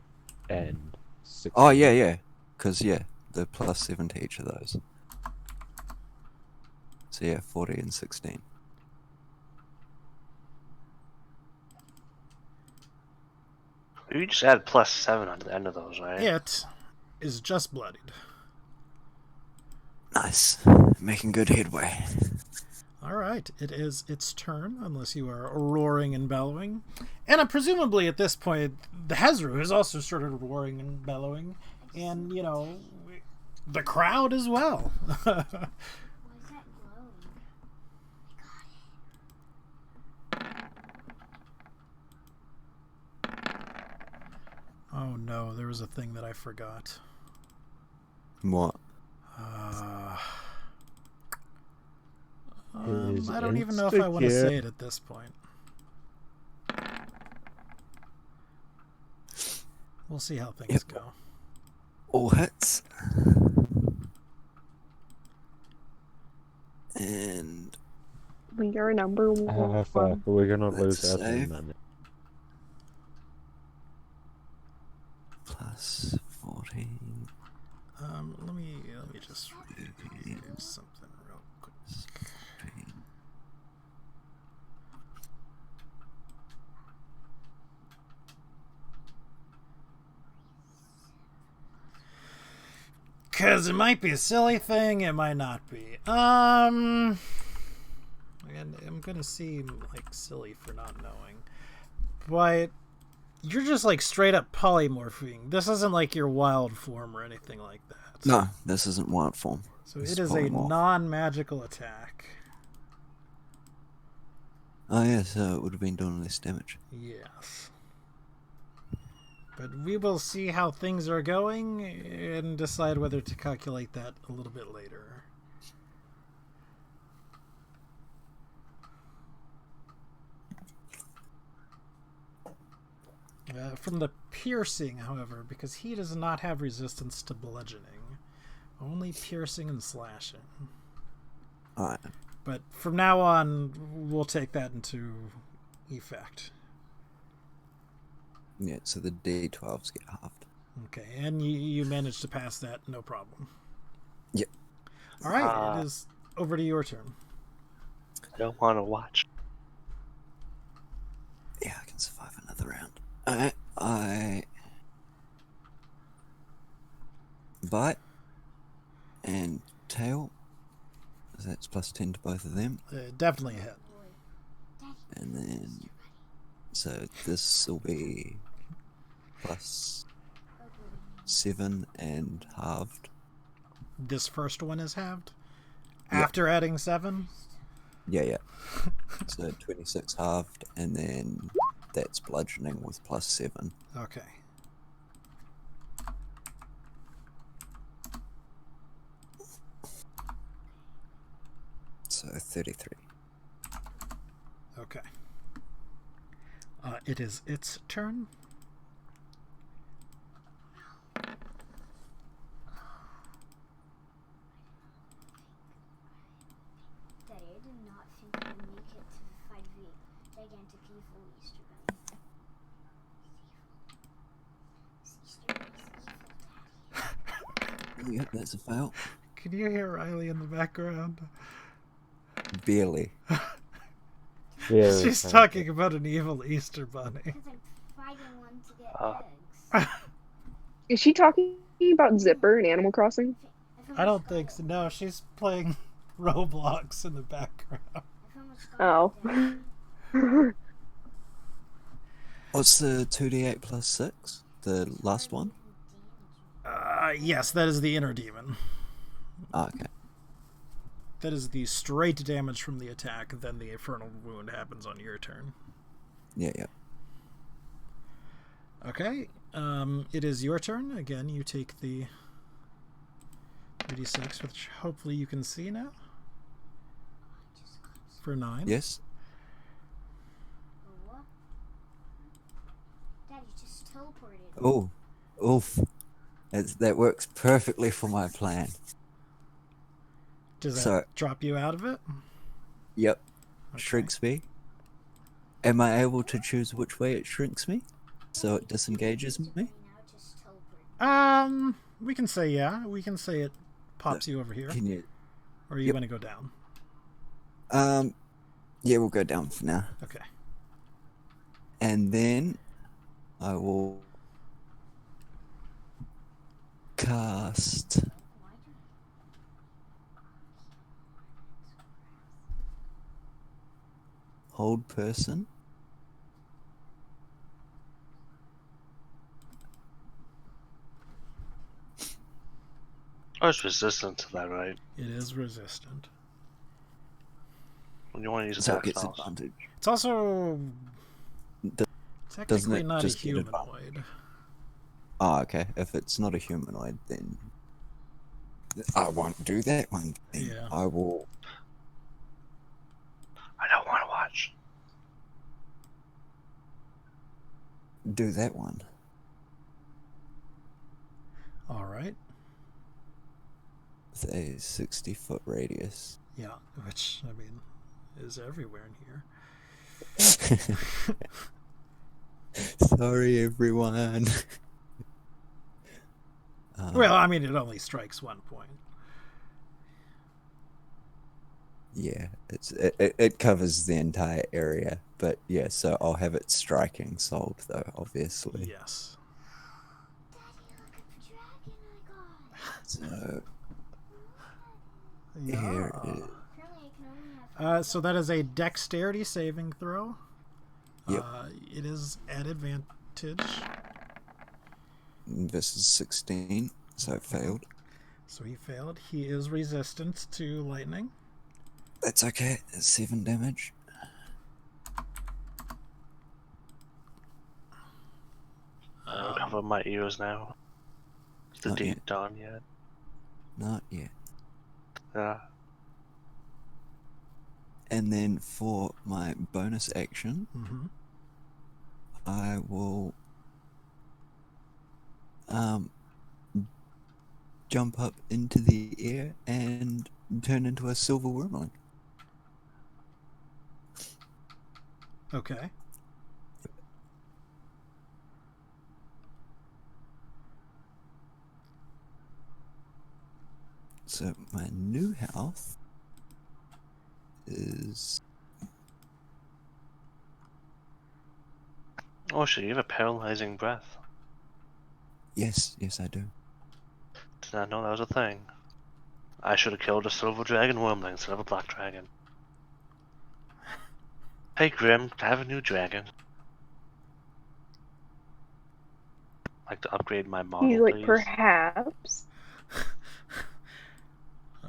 and 60? Oh yeah. Because yeah, the plus 7 to each of those. So yeah, 40 and 16. You just add plus 7 on the end of those, right? It is just bloodied. Nice. Making good headway. All right, it is its turn, unless you are roaring and bellowing. And presumably at this point, the Hezru has also started roaring and bellowing, and, you know, the crowd as well. Why is that glowing? Oh no, there was a thing that I forgot. What? I don't even know if I want to say it at this point. We'll see how things go. All hits. And We are number one. Fuck, we're gonna Let's lose our save. 10 minutes. plus 14. Let me just do something real quick. 14. Cause it might be a silly thing, it might not be. And I'm gonna seem like silly for not knowing, but you're just like straight up polymorphing. This isn't like your wild form or anything like that. No, this isn't wild form. So This it is a polymorph. non-magical attack. Oh yeah, so it would have been doing less damage. Yes. But we will see how things are going and decide whether to calculate that a little bit later. From the piercing, however, because he does not have resistance to bludgeoning, only piercing and slashing. Alright. But from now on, we'll take that into effect. Yeah, so the D12s get halved. Okay, and you managed to pass that, no problem. Yep. All right, it is over to your turn. I don't want to watch. Yeah, I can survive another round. Alright, I bite and tail. So that's plus 10 to both of them. Definitely a hit. And then, so this will be plus 7 and halved. This first one is halved? Yep. After adding 7? Yeah. So 26 halved, and then that's bludgeoning with plus 7. Okay. So 33. Okay. It is its turn. Daddy, I did not think I would make it to fight the gigantic evil Easter Bunny. Easter Bunny's evil, Daddy. Yeah, that's a fail. Can you hear Riley in the background? Barely. Yeah, She's talking about an evil Easter bunny. Because I'm fighting one to get eggs. Is she talking about Zipper in Animal Crossing? I don't think so. No, she's playing Roblox in the background. Oh. What's the 2d8 plus 6? The last one? Yes, that is the inner demon. Oh, okay. That is the straight damage from the attack, then the infernal wound happens on your turn. Yeah. Okay, it is your turn. Again, you take the 3d6, which hopefully you can see now. For 9. Yes? What? Daddy just teleported. Oh. Oof. That works perfectly for my plan. Does that So- drop you out of it? Yep. Okay. Shrinks me. Am I able to choose which way it shrinks me? So it disengages me? Now it just teleported. We can say yeah. We can say it pops you over here. Can you... Or you Yep. want to go down? Yeah, we'll go down for now. Okay. And then I will cast hold person. Oh, it's resistant to that, right? It is resistant. When you want to use So it attack gets spells. advantage. It's also Doesn't technically it not a just get advantage? humanoid. Oh, okay. If it's not a humanoid, then I won't do that one. Then Yeah. I will. I don't want to watch. Do that one. All right. With a 60-foot radius. Yeah, which, I mean, is everywhere in here. Sorry, everyone. Well, I mean, it only strikes 1 point. Yeah, it covers the entire area, but yeah, so I'll have it striking solved though, obviously. Yes. So Yeah. here it is. Apparently I can only have So that is a dexterity saving throw. Yep. It is at advantage. This is 16, so it failed. So he failed. He is resistant to lightning. That's okay. It's 7 damage. I'll cover my ears now. Is the Not deed yet. done yet? Not yet. Yeah. And then for my bonus action, Mm-hmm. I will jump up into the air and turn into a silver wormling. Okay. So my new health is Oh shit, you have a paralyzing breath. yes, I do. Did not know that was a thing. I should have killed a silver dragon wormling instead of a black dragon. Hey Grim, I have a new dragon. Like to upgrade my model, He's like, please. perhaps.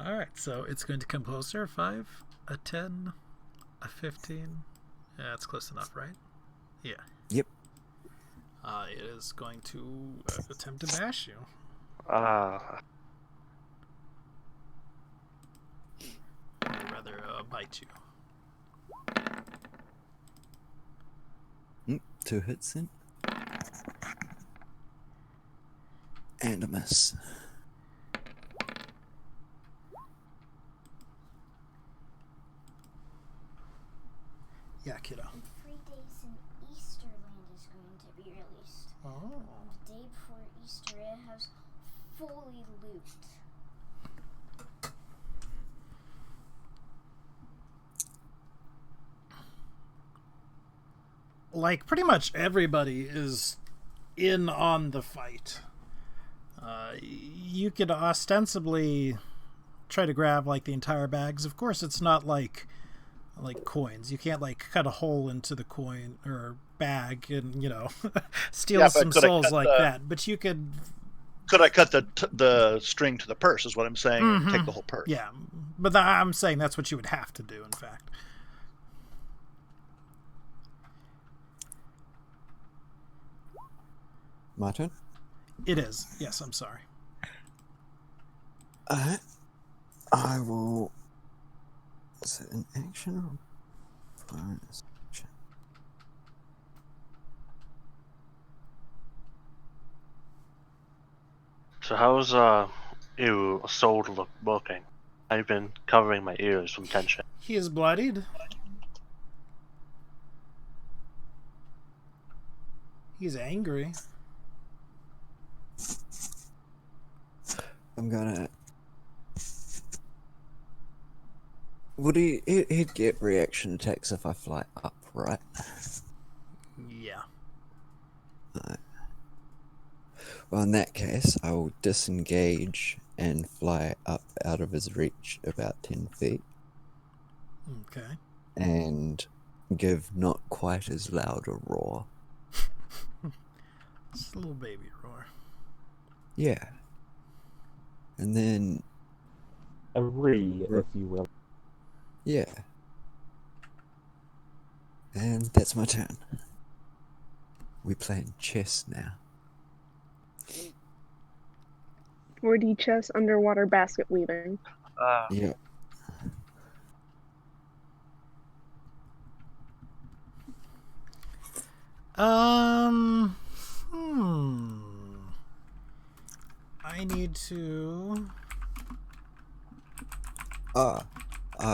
All right. So it's going to come closer. A 5, a 10, a 15. Yeah, that's close enough, right? Yeah. Yep. It is going to attempt to bash you. Ah, Or rather, bite you. 2 hits then. And a miss. Yeah, kiddo. in 3 days an Easterland is going to be released. Oh. The day before Easter it has fully looped. Like, pretty much everybody is in on the fight. You could ostensibly try to grab, like, the entire bags. Of course, it's not like coins. You can't, like, cut a hole into the coin or bag and, you know, steal Yeah, but some could I souls cut like the- that. But you could, Could I cut the string to the purse? Is what I'm saying. And take Mhm. the whole purse. yeah. But I'm saying that's what you would have to do, in fact. My turn? It is. Yes, I'm sorry. I will. Is it an action or bonus action? so how's ew soul looking? I've been covering my ears from tension. He is bloodied. He's angry. I'm gonna. Would he'd get reaction attacks if I fly up, right? Yeah. Alright. Well, in that case, I will disengage and fly up out of his reach about 10 feet Okay. and give not quite as loud a roar. Just a little baby roar. Yeah. And then, A re, if you will. yeah. And that's my turn. We playing chess now. 4D chess, underwater basket weaving. Yeah. I need to.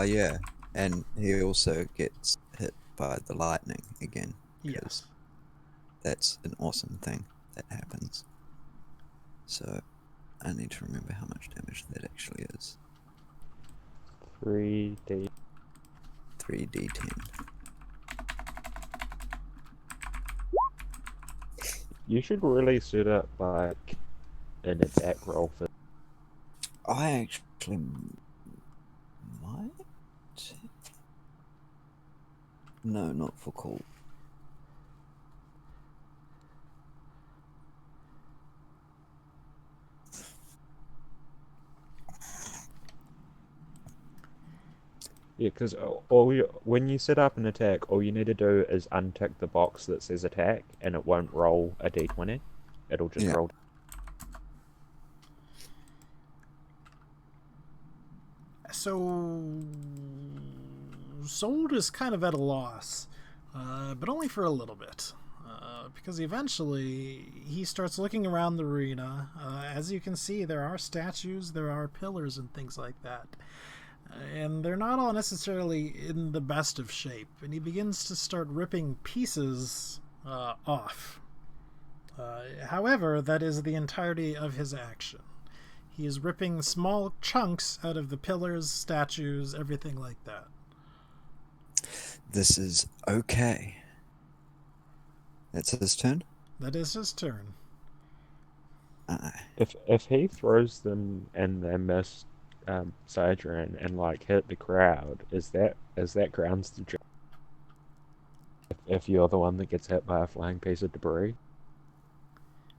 Yeah. And he also gets hit by the lightning again. Yes. That's an awesome thing that happens. So, I need to remember how much damage that actually is. 3D. 3d10. You should really set up like an attack roll for. I actually might. No, not for Colt. Yeah, because when you set up an attack, all you need to do is untick the box that says attack, and it won't roll a d20. It'll just Yeah. roll. So, Sold is kind of at a loss, but only for a little bit. Because eventually he starts looking around the arena. As you can see, there are statues, there are pillars, and things like that. And they're not all necessarily in the best of shape. And he begins to start ripping pieces off. However, that is the entirety of his action. He is ripping small chunks out of the pillars, statues, everything like that. This is okay. That's his turn? That is his turn. If he throws them and they miss Sidran and like hit the crowd, is that grounds to jump? If you're the one that gets hit by a flying piece of debris?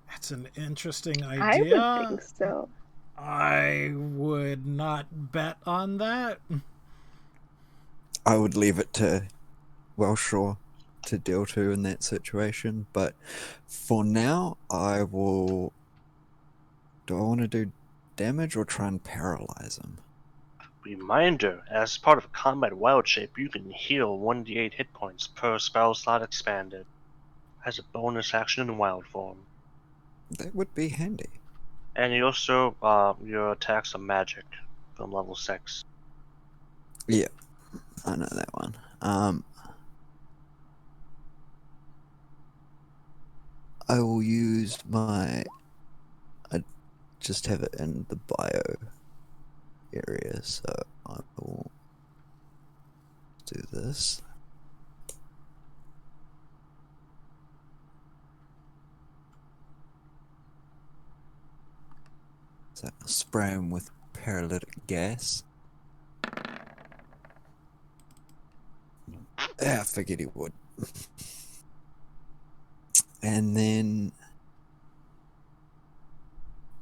That's an interesting I idea. would think so. I would not bet on that. I would leave it to Wellshaw to deal to in that situation, but for now, I will. Do I want to do damage or try and paralyze him? Reminder, as part of Combat Wild Shape, you can heal 1d8 hit points per spell slot expanded. As a bonus action in wild form. That would be handy. And you also, your attacks are magic from level 6. Yeah, I know that one. I will use my. I just have it in the bio area, so I will do this. So spray him with paralytic gas. I figured he would. And then,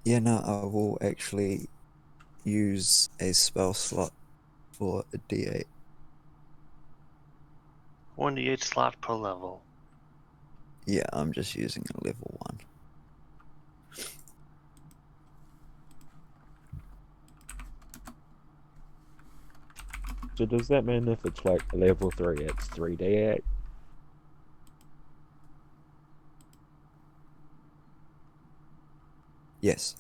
yeah, no, I will actually use a spell slot for a D8. 1d8 slot per level. Yeah, I'm just using a level 1. So does that mean if it's like level 3, it's 3d8? Yes.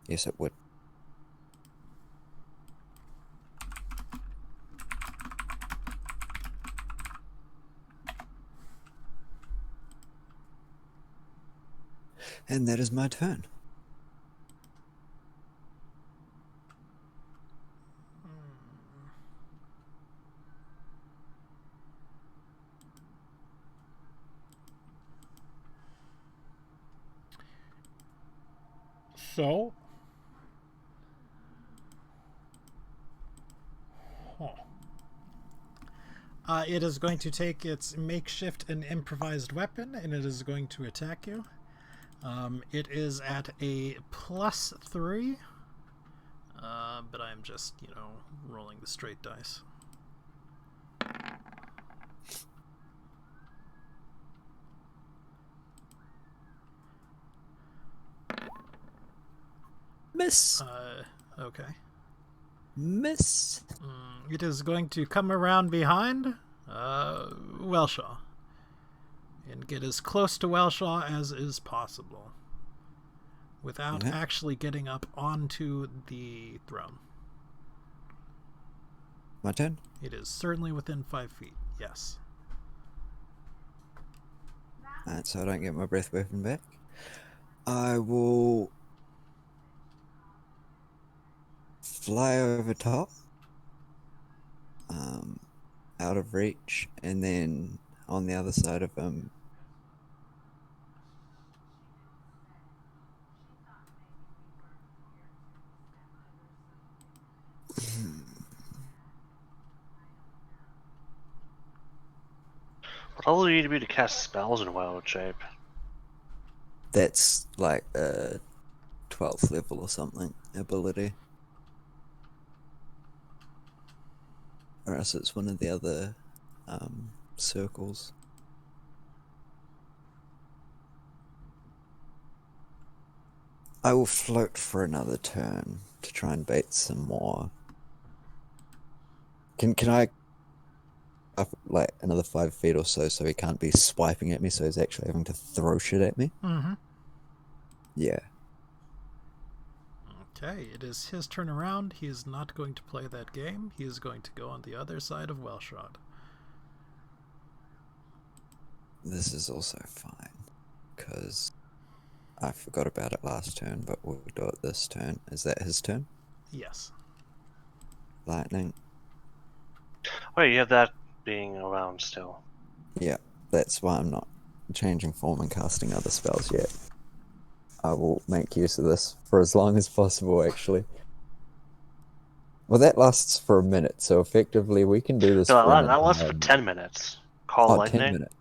Yes, it would. And that is my turn. So, It is going to take its makeshift and improvised weapon, and it is going to attack you. It is at a +3, but I'm just, rolling the straight dice. Miss. Okay. Miss. It is going to come around behind Welshaw and get as close to Welshaw as is possible without actually getting up onto the throne. My turn? It is certainly within 5 feet, yes. Alright, so I don't get my breath weapon back. I will fly over top, out of reach, and then on the other side of him, What level do you need to be to cast spells in wild shape? that's like a 12th level or something ability. Or else it's one of the other circles. I will float for another turn to try and bait some more. Can I up like another 5 feet or so he can't be swiping at me, so he's actually having to throw shit at me? Mm-hmm. Yeah. Okay, it is his turn around. He is not going to play that game. He is going to go on the other side of Welshot. This is also fine, because I forgot about it last turn, but we'll do it this turn. Is that his turn? Yes. Lightning. Wait, you have that being around still. Yeah, that's why I'm not changing form and casting other spells yet. I will make use of this for as long as possible, actually. Well, that lasts for a minute, so effectively we can do this No, for that lasts for 10 minutes. Call lightning. 10 minutes.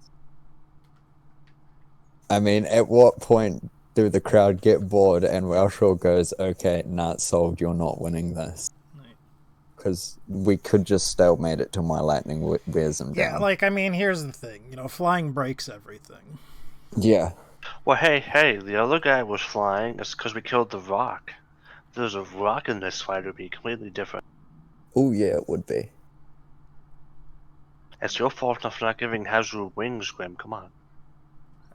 I mean, at what point do the crowd get bored and Welshaw goes, okay, nah, it's solved, you're not winning this? Because we could just stalemate it till my lightning wears him down. Yeah, like, I mean, here's the thing. Flying breaks everything. Yeah. Well, hey, the other guy was flying. It's because we killed the rock. If there's a rock in this fight, it would be completely different. Oh, yeah, it would be. It's your fault for not giving Hazard wings, Grim. Come on.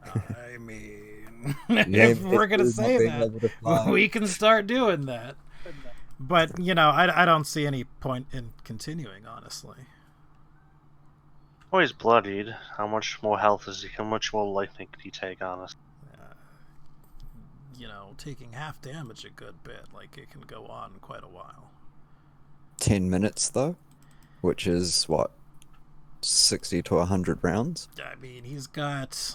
I mean, if we're going to say that, we can start doing that. But, I don't see any point in continuing, honestly. Oh, he's bloodied. How much more health is he? How much more lightning could he take, honestly? Taking half damage a good bit. Like, it can go on quite a while. 10 minutes, though? Which is, what, 60 to 100 rounds? I mean, he's got...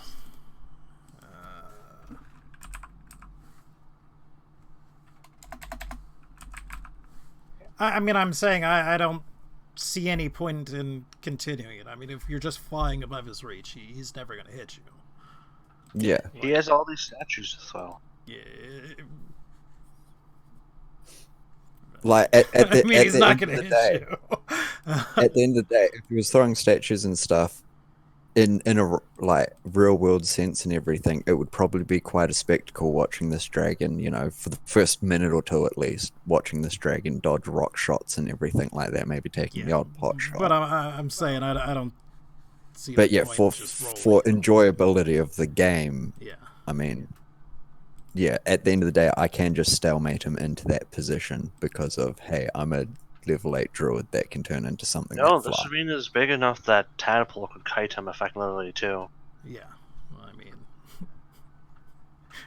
I'm saying I don't see any point in continuing it. I mean, if you're just flying above his reach, he's never going to hit you. Yeah. He has all these statues to throw. Yeah. Like, at the, I mean, at he's the not end going of to the hit day, you. at the end of the day, if he was throwing statues and stuff, in a like real world sense and everything, it would probably be quite a spectacle watching this dragon, for the first minute or two at least, watching this dragon dodge rock shots and everything like that, maybe taking the odd pot shot. But I'm saying I don't see. But the yeah, point for enjoyability of the game, yeah. I mean, yeah, at the end of the day, I can just stalemate him into that position because of, hey, I'm a level 8 druid that can turn into something. No, the serene is big enough that Tadpole could kite him effectively too. Yeah, well, I mean,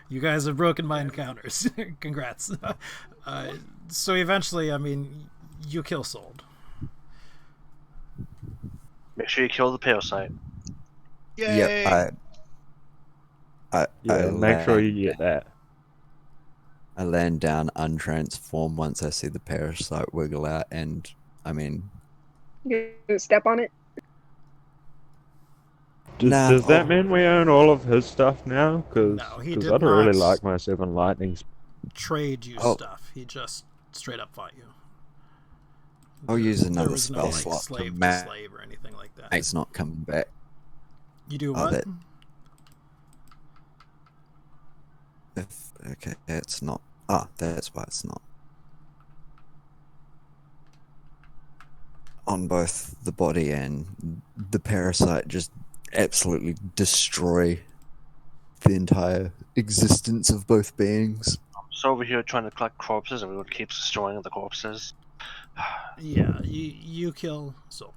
you guys have broken my encounters. Congrats. So eventually, I mean, you kill Sold. Make sure you kill the parasite. Yay! Yep, I make sure you get that. I land down untransformed once I see the parasite wiggle out, and I mean, You gonna step on it? Does that Nah, mean we own all of his stuff now? Because No, he I did don't really not. like my 7 lightnings. Trade you Oh. stuff. He just straight up fought you. I'll use There another was no spell like slot to slave to match. slave or anything like that. It's not coming back. You do Oh, what? that- Okay, it's not. Ah, that's why it's not. On both the body and the parasite, just absolutely destroy the entire existence of both beings. So over here trying to collect corpses, and everyone keeps destroying the corpses. Yeah, you kill Zolp.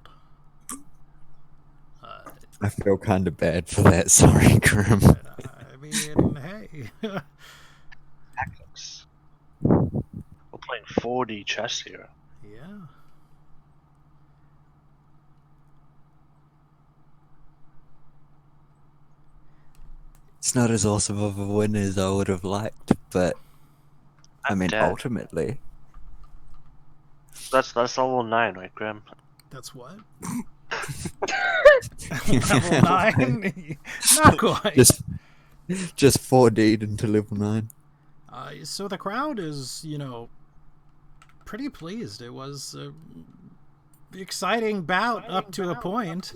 I feel kind of bad for that. Sorry, Grim. I mean, hey. Tactics. We're playing 4D chess here. Yeah. It's not as awesome of a win as I would have liked, but I I'm mean, dead. ultimately, That's level 9, right, Grim? That's what? Level 9? Not quite. just 4D'd into level 9. So the crowd is, pretty pleased. It was a exciting bout up to a point.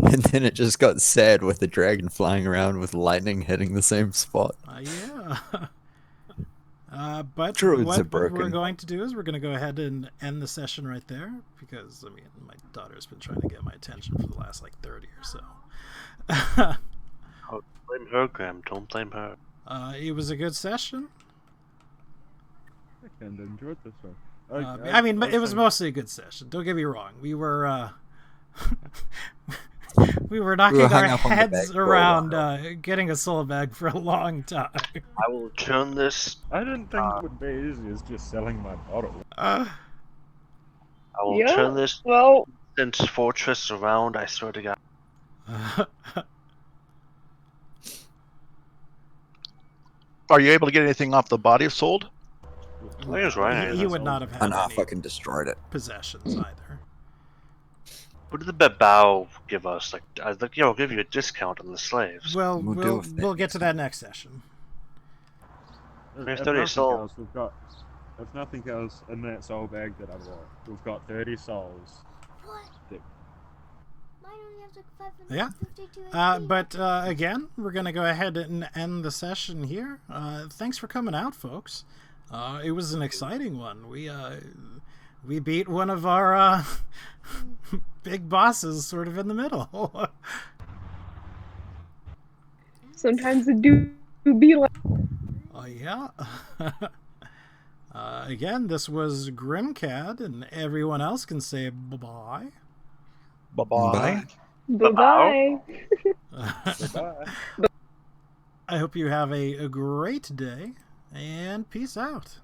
And then it just got sad with the dragon flying around with lightning hitting the same spot. Yeah. But Druids what are we're broken. going to do is we're going to go ahead and end the session right there because, my daughter's been trying to get my attention for the last, 30 or so. Blame her, Grim. Don't blame her. It was a good session. I kind of enjoyed this one. It was mostly a good session. Don't get me wrong. We were we were knocking our hung up on the heads bag for a around while. getting a soul bag for a long time. I will turn this. I didn't think it would be easy as just selling my bottle. I will Yeah. turn this Well, since fortress around. I swear to God. Are you able to get anything off the body sold? Player's right. He would not have had And I any fucking destroyed it. possessions either. What did the Babao give us? I think, I'll give you a discount on the slaves. Well, We'll deal with that we'll get next to that next session. There's If 30 nothing soul. else, if nothing else in that soul bag that I bought, we've got 30 souls. What? That- Mine only has like 552 Yeah. HP. But again, we're going to go ahead and end the session here. Thanks for coming out, folks. It was an exciting one. We beat one of our big bosses sort of in the middle. sometimes it do be like. Oh, yeah. Again, this was Grimcad, and everyone else can say bye-bye. Bye-bye. Bye-bye. Bye. I hope you have a great day, and peace out.